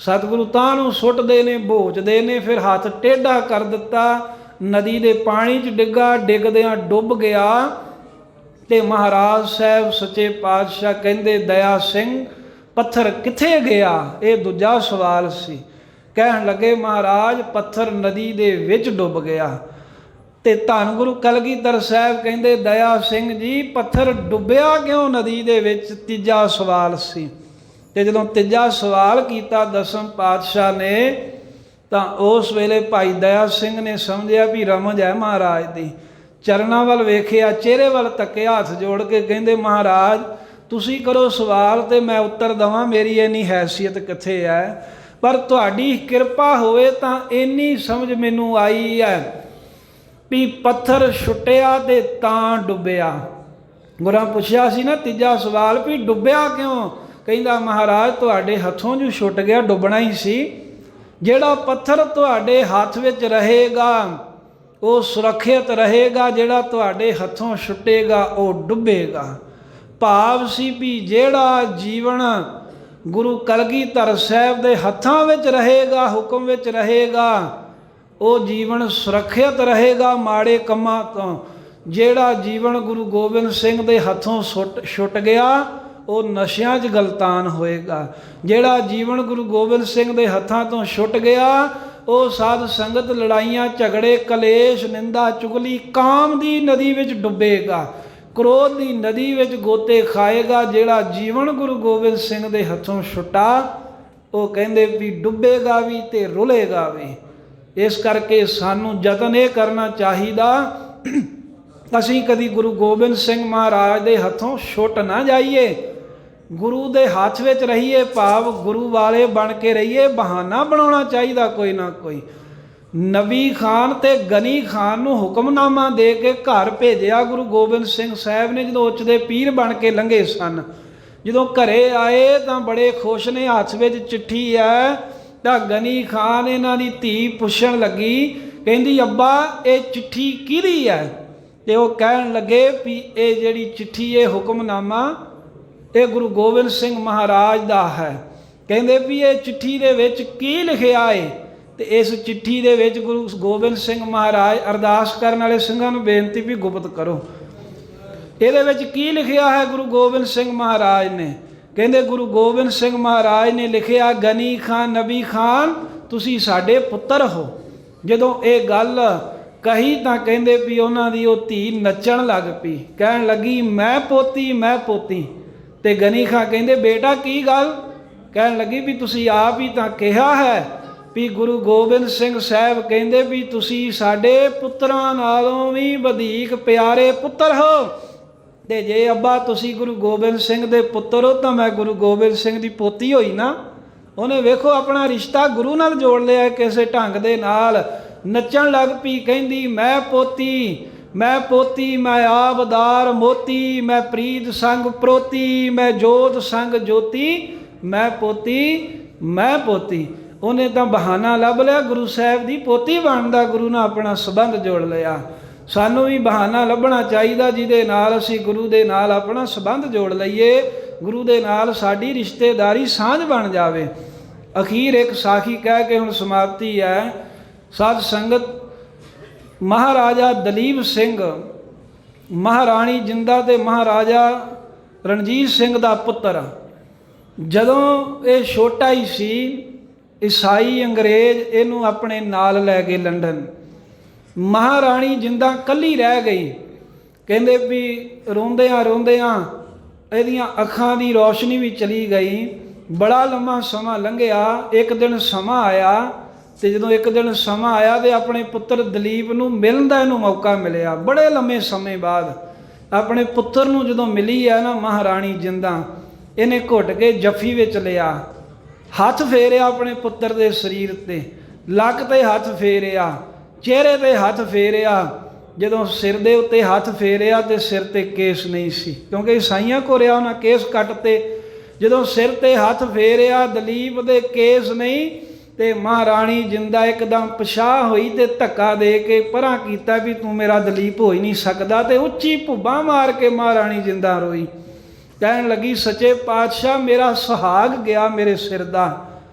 ਸਤਿਗੁਰੂ ਤਾਂ ਨੂੰ ਸੁੱਟਦੇ ਨੇ, ਬੋਝਦੇ ਨੇ, ਫਿਰ ਹੱਥ ਟੇਢਾ ਕਰ ਦਿੱਤਾ, ਨਦੀ ਦੇ ਪਾਣੀ 'ਚ ਡਿੱਗਾ, ਡਿੱਗਦਿਆਂ ਡੁੱਬ ਗਿਆ। ਤੇ ਮਹਾਰਾਜ ਸਾਹਿਬ ਸੱਚੇ ਪਾਤਸ਼ਾਹ ਕਹਿੰਦੇ ਦਇਆ ਸਿੰਘ ਪੱਥਰ ਕਿੱਥੇ ਗਿਆ? ਇਹ ਦੂਜਾ ਸਵਾਲ ਸੀ। ਕਹਿਣ ਲੱਗੇ ਮਹਾਰਾਜ ਪੱਥਰ ਨਦੀ ਦੇ ਵਿੱਚ ਡੁੱਬ ਗਿਆ। ਤੇ ਧੰਨ ਗੁਰੂ ਕਲਗੀਧਰ ਸਾਹਿਬ ਕਹਿੰਦੇ ਦਇਆ ਸਿੰਘ ਜੀ ਪੱਥਰ ਡੁੱਬਿਆ ਕਿਉਂ ਨਦੀ ਦੇ ਵਿੱਚ? ਤੀਜਾ ਸਵਾਲ ਸੀ। ਤੇ ਜਦੋਂ ਤੀਜਾ ਸਵਾਲ ਕੀਤਾ ਦਸਮ ਪਾਤਸ਼ਾਹ ਨੇ, ਤਾਂ ਉਸ ਵੇਲੇ ਭਾਈ ਦਇਆ ਸਿੰਘ ਨੇ ਸਮਝਿਆ ਵੀ ਰਮਜ ਹੈ ਮਹਾਰਾਜ ਦੀ। ਚਰਨਾਂ ਵੱਲ ਵੇਖਿਆ, ਚਿਹਰੇ ਵੱਲ ਤੱਕਿਆ, ਹੱਥ ਜੋੜ ਕੇ ਕਹਿੰਦੇ ਮਹਾਰਾਜ ਤੁਸੀਂ ਕਰੋ ਸਵਾਲ ਤੇ ਮੈਂ ਉੱਤਰ ਦੇਵਾਂ, ਮੇਰੀ ਇੰਨੀ ਹੈਸੀਅਤ ਕਿੱਥੇ ਹੈ। ਪਰ ਤੁਹਾਡੀ ਕਿਰਪਾ ਹੋਵੇ ਤਾਂ ਇੰਨੀ ਸਮਝ ਮੈਨੂੰ ਆਈ ਹੈ ਵੀ ਪੱਥਰ ਛੁੱਟਿਆ ਤੇ ਤਾਂ ਡੁੱਬਿਆ। ਗੁਰਾਂ ਪੁੱਛਿਆ ਸੀ ਨਾ ਤੀਜਾ ਸਵਾਲ ਵੀ ਡੁੱਬਿਆ ਕਿਉਂ? ਕਹਿੰਦਾ ਮਹਾਰਾਜ ਤੁਹਾਡੇ ਹੱਥੋਂ ਜੋ ਛੁੱਟ ਗਿਆ, ਡੁੱਬਣਾ ਹੀ ਸੀ। ਜਿਹੜਾ ਪੱਥਰ ਤੁਹਾਡੇ ਹੱਥ ਵਿੱਚ ਰਹੇਗਾ ਉਹ ਸੁਰੱਖਿਅਤ ਰਹੇਗਾ, ਜਿਹੜਾ ਤੁਹਾਡੇ ਹੱਥੋਂ ਛੁੱਟੇਗਾ ਉਹ ਡੁੱਬੇਗਾ। ਭਾਵ ਸੀ ਵੀ ਜਿਹੜਾ ਜੀਵਨ ਗੁਰੂ ਕਲਗੀਧਰ ਸਾਹਿਬ ਦੇ ਹੱਥਾਂ ਵਿੱਚ ਰਹੇਗਾ, ਹੁਕਮ ਵਿੱਚ ਰਹੇਗਾ, ਉਹ ਜੀਵਨ ਸੁਰੱਖਿਅਤ ਰਹੇਗਾ ਮਾੜੇ ਕੰਮਾਂ ਤੋਂ। ਜਿਹੜਾ ਜੀਵਨ ਗੁਰੂ ਗੋਬਿੰਦ ਸਿੰਘ ਦੇ ਹੱਥੋਂ ਛੁੱਟ ਗਿਆ ਉਹ ਨਸ਼ਿਆਂ 'ਚ ਗਲਤਾਨ ਹੋਏਗਾ। ਜਿਹੜਾ ਜੀਵਨ ਗੁਰੂ ਗੋਬਿੰਦ ਸਿੰਘ ਦੇ ਹੱਥਾਂ ਤੋਂ ਛੁੱਟ ਗਿਆ ਉਹ ਸਾਧ ਸੰਗਤ, ਲੜਾਈਆਂ, ਝਗੜੇ, ਕਲੇਸ਼, ਨਿੰਦਾ, ਚੁਗਲੀ, ਕਾਮ ਦੀ ਨਦੀ ਵਿੱਚ ਡੁੱਬੇਗਾ, ਕ੍ਰੋਧ ਦੀ ਨਦੀ ਵਿੱਚ ਗੋਤੇ ਖਾਏਗਾ। ਜਿਹੜਾ ਜੀਵਨ ਗੁਰੂ ਗੋਬਿੰਦ ਸਿੰਘ ਦੇ ਹੱਥੋਂ ਛੁੱਟਾ ਉਹ ਕਹਿੰਦੇ ਵੀ ਡੁੱਬੇਗਾ ਵੀ ਤੇ ਰੁਲੇਗਾ ਵੀ। ਇਸ ਕਰਕੇ ਸਾਨੂੰ ਯਤਨ ਇਹ ਕਰਨਾ ਚਾਹੀਦਾ ਅਸੀਂ ਕਦੀ ਗੁਰੂ ਗੋਬਿੰਦ ਸਿੰਘ ਮਹਾਰਾਜ ਦੇ ਹੱਥੋਂ ਛੁੱਟ ਨਾ ਜਾਈਏ, ਗੁਰੂ ਦੇ ਹੱਥ ਵਿੱਚ ਰਹੀਏ, ਭਾਵ ਗੁਰੂ ਵਾਲੇ ਬਣ ਕੇ ਰਹੀਏ। ਬਹਾਨਾ ਬਣਾਉਣਾ ਚਾਹੀਦਾ ਕੋਈ ਨਾ ਕੋਈ। ਨਬੀ ਖਾਨ ਤੇ ਗਨੀ ਖਾਨ ਨੂੰ ਹੁਕਮਨਾਮਾ ਦੇ ਕੇ ਘਰ ਭੇਜਿਆ ਗੁਰੂ ਗੋਬਿੰਦ ਸਿੰਘ ਸਾਹਿਬ ਨੇ, ਜਦੋਂ ਉੱਚ ਦੇ ਪੀਰ ਬਣ ਕੇ ਲੰਘੇ ਸਨ। ਜਦੋਂ ਘਰੇ ਆਏ ਤਾਂ ਬੜੇ ਖੁਸ਼ ਨੇ, ਹੱਥ ਵਿੱਚ ਚਿੱਠੀ ਹੈ। ਤਾਂ ਗਨੀ ਖਾਨ ਇਹਨਾਂ ਦੀ ਧੀ ਪੁੱਛਣ ਲੱਗੀ, ਕਹਿੰਦੀ ਅੱਬਾ ਇਹ ਚਿੱਠੀ ਕਿਹਦੀ ਹੈ? ਤੇ ਉਹ ਕਹਿਣ ਲੱਗੇ ਵੀ ਇਹ ਜਿਹੜੀ ਚਿੱਠੀ, ਇਹ ਹੁਕਮਨਾਮਾ ਇਹ ਗੁਰੂ ਗੋਬਿੰਦ ਸਿੰਘ ਮਹਾਰਾਜ ਦਾ ਹੈ। ਕਹਿੰਦੇ ਵੀ ਇਹ ਚਿੱਠੀ ਦੇ ਵਿੱਚ ਕੀ ਲਿਖਿਆ ਏ? ਤੇ ਇਸ ਚਿੱਠੀ ਦੇ ਵਿੱਚ ਗੁਰੂ ਗੋਬਿੰਦ ਸਿੰਘ ਮਹਾਰਾਜ ਅਰਦਾਸ ਕਰਨ ਵਾਲੇ ਸਿੰਘਾਂ ਨੂੰ ਬੇਨਤੀ ਵੀ ਗੁਪਤ ਕਰੋ, ਇਹਦੇ ਵਿੱਚ ਕੀ ਲਿਖਿਆ ਹੈ ਗੁਰੂ ਗੋਬਿੰਦ ਸਿੰਘ ਮਹਾਰਾਜ ਨੇ? ਕਹਿੰਦੇ ਗੁਰੂ ਗੋਬਿੰਦ ਸਿੰਘ ਮਹਾਰਾਜ ਨੇ ਲਿਖਿਆ, ਗਨੀ ਖਾਨ, ਨਬੀ ਖਾਨ ਤੁਸੀਂ ਸਾਡੇ ਪੁੱਤਰ ਹੋ। ਜਦੋਂ ਇਹ ਗੱਲ ਕਹੀ ਤਾਂ ਕਹਿੰਦੇ ਵੀ ਉਹਨਾਂ ਦੀ ਉਹ ਧੀ ਨੱਚਣ ਲੱਗ ਪਈ, ਕਹਿਣ ਲੱਗੀ ਮੈਂ ਪੋਤੀ, ਮੈਂ ਪੋਤੀ। ਤੇ ਗਨੀ ਖਾਨ ਕਹਿੰਦੇ ਬੇਟਾ ਕੀ ਗੱਲ? ਕਹਿਣ ਲੱਗੀ ਵੀ ਤੁਸੀਂ ਆਪ ਹੀ ਤਾਂ ਕਿਹਾ ਹੈ ਵੀ ਗੁਰੂ ਗੋਬਿੰਦ ਸਿੰਘ ਸਾਹਿਬ ਕਹਿੰਦੇ ਵੀ ਤੁਸੀਂ ਸਾਡੇ ਪੁੱਤਰਾਂ ਨਾਲੋਂ ਵੀ ਵਧੇਕ ਪਿਆਰੇ ਪੁੱਤਰ ਹੋ। ਤੇ ਜੇ ਅੱਬਾ ਤੁਸੀਂ ਗੁਰੂ ਗੋਬਿੰਦ ਸਿੰਘ ਦੇ ਪੁੱਤਰ ਹੋ ਤਾਂ ਮੈਂ ਗੁਰੂ ਗੋਬਿੰਦ ਸਿੰਘ ਦੀ ਪੋਤੀ ਹੋਈ ਨਾ। ਉਹਨੇ ਵੇਖੋ ਆਪਣਾ ਰਿਸ਼ਤਾ ਗੁਰੂ ਨਾਲ ਜੋੜ ਲਿਆ ਕਿਸੇ ਢੰਗ ਦੇ ਨਾਲ। ਨੱਚਣ ਲੱਗ ਪਈ, ਕਹਿੰਦੀ ਮੈਂ ਪੋਤੀ, ਮੈਂ ਪੋਤੀ, ਮੈਂ ਆਬਦਾਰ ਮੋਤੀ, ਮੈਂ ਪ੍ਰੀਤ ਸੰਗ ਪ੍ਰੋਤੀ, ਮੈਂ ਜੋਤ ਸੰਗ ਜੋਤੀ, ਮੈਂ ਪੋਤੀ, ਮੈਂ ਪੋਤੀ। ਉਹਨੇ ਤਾਂ ਬਹਾਨਾ ਲੱਭ ਲਿਆ ਗੁਰੂ ਸਾਹਿਬ ਦੀ ਪੋਤੀ ਬਣਨ ਦਾ, ਗੁਰੂ ਨਾਲ ਆਪਣਾ ਸੰਬੰਧ ਜੋੜ ਲਿਆ। ਸਾਨੂੰ ਵੀ ਬਹਾਨਾ ਲੱਭਣਾ ਚਾਹੀਦਾ ਜਿਹਦੇ ਨਾਲ ਅਸੀਂ ਗੁਰੂ ਦੇ ਨਾਲ ਆਪਣਾ ਸੰਬੰਧ ਜੋੜ ਲਈਏ, ਗੁਰੂ ਦੇ ਨਾਲ ਸਾਡੀ ਰਿਸ਼ਤੇਦਾਰੀ ਸਾਂਝ ਬਣ ਜਾਵੇ। ਅਖੀਰ ਇੱਕ ਸਾਖੀ ਕਹਿ ਕੇ ਹੁਣ ਸਮਾਪਤੀ ਹੈ। ਸਾਧ ਸੰਗਤ, ਮਹਾਰਾਜਾ ਦਲੀਪ ਸਿੰਘ, ਮਹਾਰਾਣੀ ਜਿੰਦਾ ਤੇ ਮਹਾਰਾਜਾ ਰਣਜੀਤ ਸਿੰਘ ਦਾ ਪੁੱਤਰ, ਜਦੋਂ ਇਹ ਛੋਟਾ ਹੀ ਸੀ, ਈਸਾਈ ਅੰਗਰੇਜ਼ ਇਹਨੂੰ ਆਪਣੇ ਨਾਲ ਲੈ ਗਏ ਲੰਡਨ। ਮਹਾਰਾਣੀ ਜਿੰਦਾ ਇਕੱਲੀ ਰਹਿ ਗਈ। ਕਹਿੰਦੇ ਵੀ ਰੋਂਦਿਆਂ ਰੋਂਦਿਆਂ ਇਹਦੀਆਂ ਅੱਖਾਂ ਦੀ ਰੌਸ਼ਨੀ ਵੀ ਚਲੀ ਗਈ। ਬੜਾ ਲੰਮਾ ਸਮਾਂ ਲੰਘਿਆ। ਇੱਕ ਦਿਨ ਸਮਾਂ ਆਇਆ ਤੇ ਜਦੋਂ ਇੱਕ ਦਿਨ ਸਮਾਂ ਆਇਆ ਤੇ ਆਪਣੇ ਪੁੱਤਰ ਦਲੀਪ ਨੂੰ ਮਿਲਣ ਦਾ ਇਹਨੂੰ ਮੌਕਾ ਮਿਲਿਆ ਬੜੇ ਲੰਮੇ ਸਮੇਂ ਬਾਅਦ। ਆਪਣੇ ਪੁੱਤਰ ਨੂੰ ਜਦੋਂ ਮਿਲੀ ਆ ਨਾ ਮਹਾਰਾਣੀ ਜਿੰਦਾ, ਇਹਨੇ ਘੁੱਟ ਕੇ ਜੱਫੀ ਵਿੱਚ ਲਿਆ, ਹੱਥ ਫੇਰਿਆ ਆਪਣੇ ਪੁੱਤਰ ਦੇ ਸਰੀਰ ਤੇ, ਲੱਕ ਤੇ ਹੱਥ ਫੇਰਿਆ, ਚਿਹਰੇ ਤੇ ਹੱਥ ਫੇਰਿਆ। ਜਦੋਂ ਸਿਰ ਦੇ ਉੱਤੇ ਹੱਥ ਫੇਰਿਆ ਤੇ ਸਿਰ ਤੇ ਕੇਸ ਨਹੀਂ ਸੀ, ਕਿਉਂਕਿ ਈਸਾਈਆਂ ਕੋ ਰਿਹਾ, ਉਹਨਾਂ ਕੇਸ ਕੱਟ ਤੇ। ਜਦੋਂ ਸਿਰ ਤੇ ਹੱਥ ਫੇਰਿਆ ਦਲੀਪ ਦੇ ਕੇਸ ਨਹੀਂ, ਤੇ ਮਹਾਰਾਣੀ ਜਿੰਦਾ ਇੱਕਦਮ ਪਛਾਹ ਹੋਈ ਤੇ ਧੱਕਾ ਦੇ ਕੇ ਪਰਾਂ ਕੀਤਾ ਵੀ ਤੂੰ ਮੇਰਾ ਦਲੀਪ ਹੋ ਹੀ ਨਹੀਂ ਸਕਦਾ, ਤੇ ਉੱਚੀ ਭੁੱਬਾਂ ਮਾਰ ਕੇ ਮਹਾਰਾਣੀ ਜਿੰਦਾ ਰੋਈ, ਕਹਿਣ ਲੱਗੀ ਸੱਚੇ ਪਾਤਸ਼ਾਹ ਮੇਰਾ ਸੁਹਾਗ ਗਿਆ ਮੇਰੇ ਸਿਰ ਦਾ,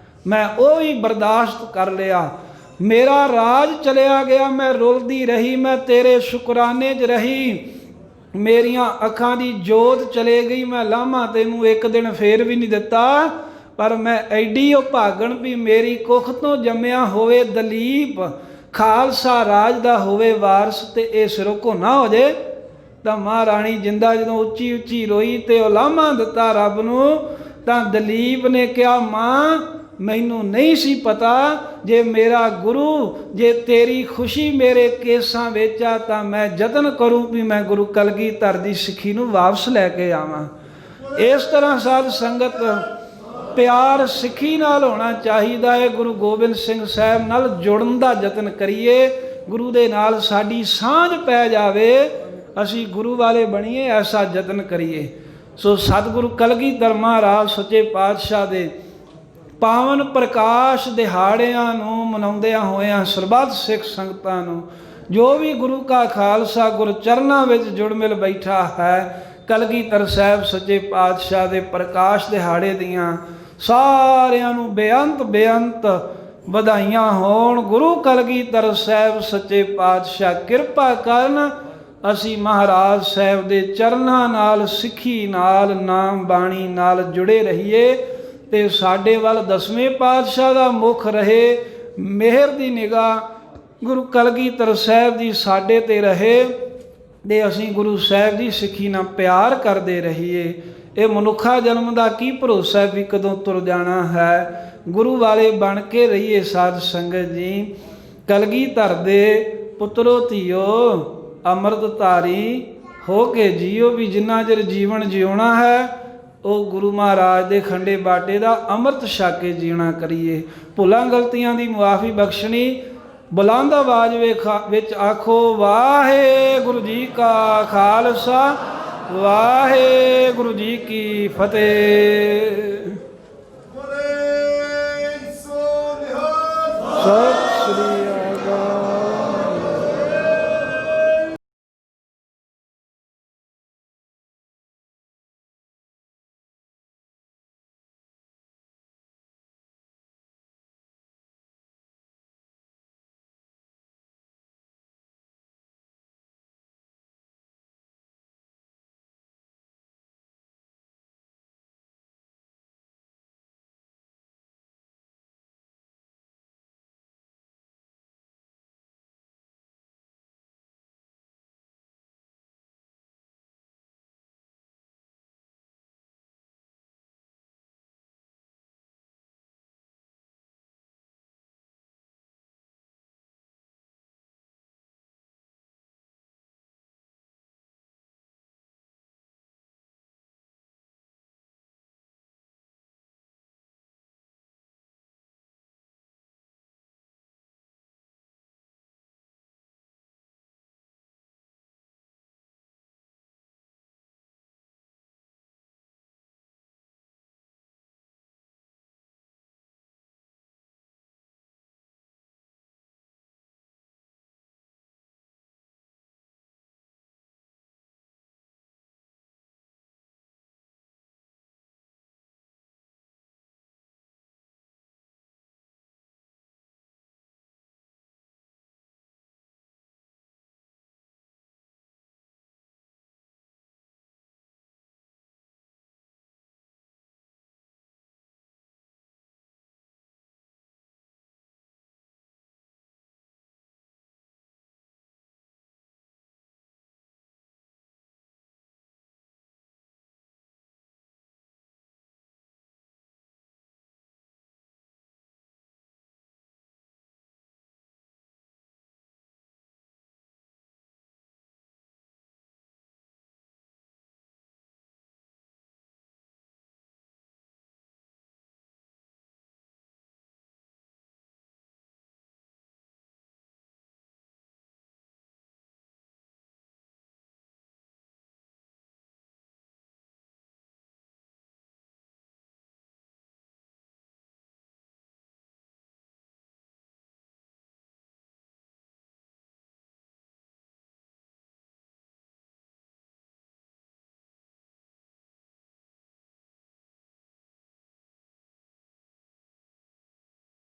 ਮੈਂ ਉਹ ਵੀ ਬਰਦਾਸ਼ਤ ਕਰ ਲਿਆ, ਮੇਰਾ ਰਾਜ ਚਲਿਆ ਗਿਆ, ਮੈਂ ਰੁਲਦੀ ਰਹੀ, ਮੈਂ ਤੇਰੇ ਸ਼ੁਕਰਾਨੇ 'ਚ ਰਹੀ, ਮੇਰੀਆਂ ਅੱਖਾਂ ਦੀ ਜੋਤ ਚਲੇ ਗਈ, ਮੈਂ ਲਾਮਾ ਤੈਨੂੰ ਇੱਕ ਦਿਨ ਫੇਰ ਵੀ ਨਹੀਂ ਦਿੱਤਾ, ਪਰ ਮੈਂ ਐਡੀ ਉਹ ਭਾਗਣ ਵੀ ਮੇਰੀ ਕੁੱਖ ਤੋਂ ਜੰਮਿਆ ਹੋਵੇ ਦਲੀਪ, ਖਾਲਸਾ ਰਾਜ ਦਾ ਹੋਵੇ ਵਾਰਸ, ਤੇ ਇਹ ਸਿਰੋਂ ਘੋਨਾ ਹੋ ਜੇ। ਤਾਂ ਮਹਾਰਾਣੀ ਜਿੰਦਾ ਜਦੋਂ ਉੱਚੀ ਉੱਚੀ ਰੋਈ ਤੇ ਉਲਾਮਾ ਦਿੱਤਾ ਰੱਬ ਨੂੰ, ਤਾਂ ਦਲੀਪ ਨੇ ਕਿਹਾ ਮਾਂ ਮੈਨੂੰ ਨਹੀਂ ਸੀ ਪਤਾ, ਜੇ ਮੇਰਾ ਗੁਰੂ, ਜੇ ਤੇਰੀ ਖੁਸ਼ੀ ਮੇਰੇ ਕੇਸਾਂ ਵਿੱਚ ਆ ਤਾਂ ਮੈਂ ਯਤਨ ਕਰੂੰ ਵੀ ਮੈਂ ਗੁਰੂ ਕਲਗੀਧਰ ਦੀ ਸਿੱਖੀ ਨੂੰ ਵਾਪਸ ਲੈ ਕੇ ਆਵਾਂ। ਇਸ ਤਰ੍ਹਾਂ ਸਾਧ ਸੰਗਤ ਪਿਆਰ ਸਿੱਖੀ ਨਾਲ ਹੋਣਾ ਚਾਹੀਦਾ ਹੈ। ਗੁਰੂ ਗੋਬਿੰਦ ਸਿੰਘ ਸਾਹਿਬ ਨਾਲ ਜੁੜਨ ਦਾ ਯਤਨ ਕਰੀਏ, ਗੁਰੂ ਦੇ ਨਾਲ ਸਾਡੀ ਸਾਂਝ ਪੈ ਜਾਵੇ, ਅਸੀਂ ਗੁਰੂ ਵਾਲੇ ਬਣੀਏ, ਐਸਾ ਯਤਨ ਕਰੀਏ। ਸੋ ਸਤਿਗੁਰੂ ਕਲਗੀਧਰ ਮਹਾਰਾਜ ਸੱਚੇ ਪਾਤਸ਼ਾਹ ਦੇ ਪਾਵਨ ਪ੍ਰਕਾਸ਼ ਦਿਹਾੜਿਆਂ ਨੂੰ ਮਨਾਉਂਦਿਆਂ ਹੋਇਆਂ ਸਰਬੱਤ ਸਿੱਖ ਸੰਗਤਾਂ ਨੂੰ, ਜੋ ਵੀ ਗੁਰੂ ਕਾ ਖਾਲਸਾ ਗੁਰ ਚਰਨਾਂ ਵਿੱਚ ਜੁੜ ਮਿਲ ਬੈਠਾ ਹੈ, ਕਲਗੀਧਰ ਸਾਹਿਬ ਸੱਚੇ ਪਾਤਸ਼ਾਹ ਦੇ ਪ੍ਰਕਾਸ਼ ਦਿਹਾੜੇ ਦੀਆਂ ਸਾਰਿਆਂ ਨੂੰ ਬੇਅੰਤ ਬੇਅੰਤ ਵਧਾਈਆਂ ਹੋਣ। ਗੁਰੂ ਕਲਗੀਧਰ ਸਾਹਿਬ ਸੱਚੇ ਪਾਤਸ਼ਾਹ ਕਿਰਪਾ ਕਰਨ, ਅਸੀਂ ਮਹਾਰਾਜ ਸਾਹਿਬ ਦੇ ਚਰਨਾਂ ਨਾਲ, ਸਿੱਖੀ ਨਾਲ, ਨਾਮ ਬਾਣੀ ਨਾਲ ਜੁੜੇ ਰਹੀਏ, ਤੇ ਸਾਡੇ ਵੱਲ ਦਸਵੇਂ ਪਾਤਸ਼ਾਹ ਦਾ ਮੁਖ ਰਹੇ, ਮਿਹਰ ਦੀ ਨਿਗਾਹ ਗੁਰੂ ਕਲਗੀਧਰ ਸਾਹਿਬ ਦੀ ਸਾਡੇ ਤੇ ਰਹੇ, ਤੇ ਅਸੀਂ ਗੁਰੂ ਸਾਹਿਬ ਦੀ ਸਿੱਖੀ ਨਾਲ ਪਿਆਰ ਕਰਦੇ ਰਹੀਏ। ਇਹ ਮਨੁੱਖਾ ਜਨਮ ਦਾ ਕੀ ਭਰੋਸਾ ਵੀ ਕਦੋਂ ਤੁਰ ਜਾਣਾ ਹੈ, ਗੁਰੂ ਵਾਲੇ ਬਣ ਕੇ ਰਹੀਏ। ਸਾਧ ਸੰਗਤ ਜੀ, ਕਲਗੀਧਰ ਦੇ ਪੁੱਤਰੋ ਧੀਓ, ਅੰਮ੍ਰਿਤ ਧਾਰੀ ਹੋ ਕੇ ਜੀਓ, ਵੀ ਜਿੰਨਾ ਚਿਰ ਜੀਵਨ ਜਿਉਣਾ ਹੈ ਉਹ ਗੁਰੂ ਮਹਾਰਾਜ ਦੇ ਖੰਡੇ ਬਾਟੇ ਦਾ ਅੰਮ੍ਰਿਤ ਛਕ ਕੇ ਜੀਣਾ ਕਰੀਏ। ਭੁੱਲਾਂ ਗਲਤੀਆਂ ਦੀ ਮੁਆਫੀ ਬਖਸ਼ਣੀ। ਬੁਲੰਦ ਆਵਾਜ਼ ਵਿੱਚ ਆਖੋ ਵਾਹਿਗੁਰੂ ਜੀ ਕਾ ਖਾਲਸਾ, ਵਾਹਿਗੁਰੂ ਜੀ ਕੀ ਫਤਿਹ।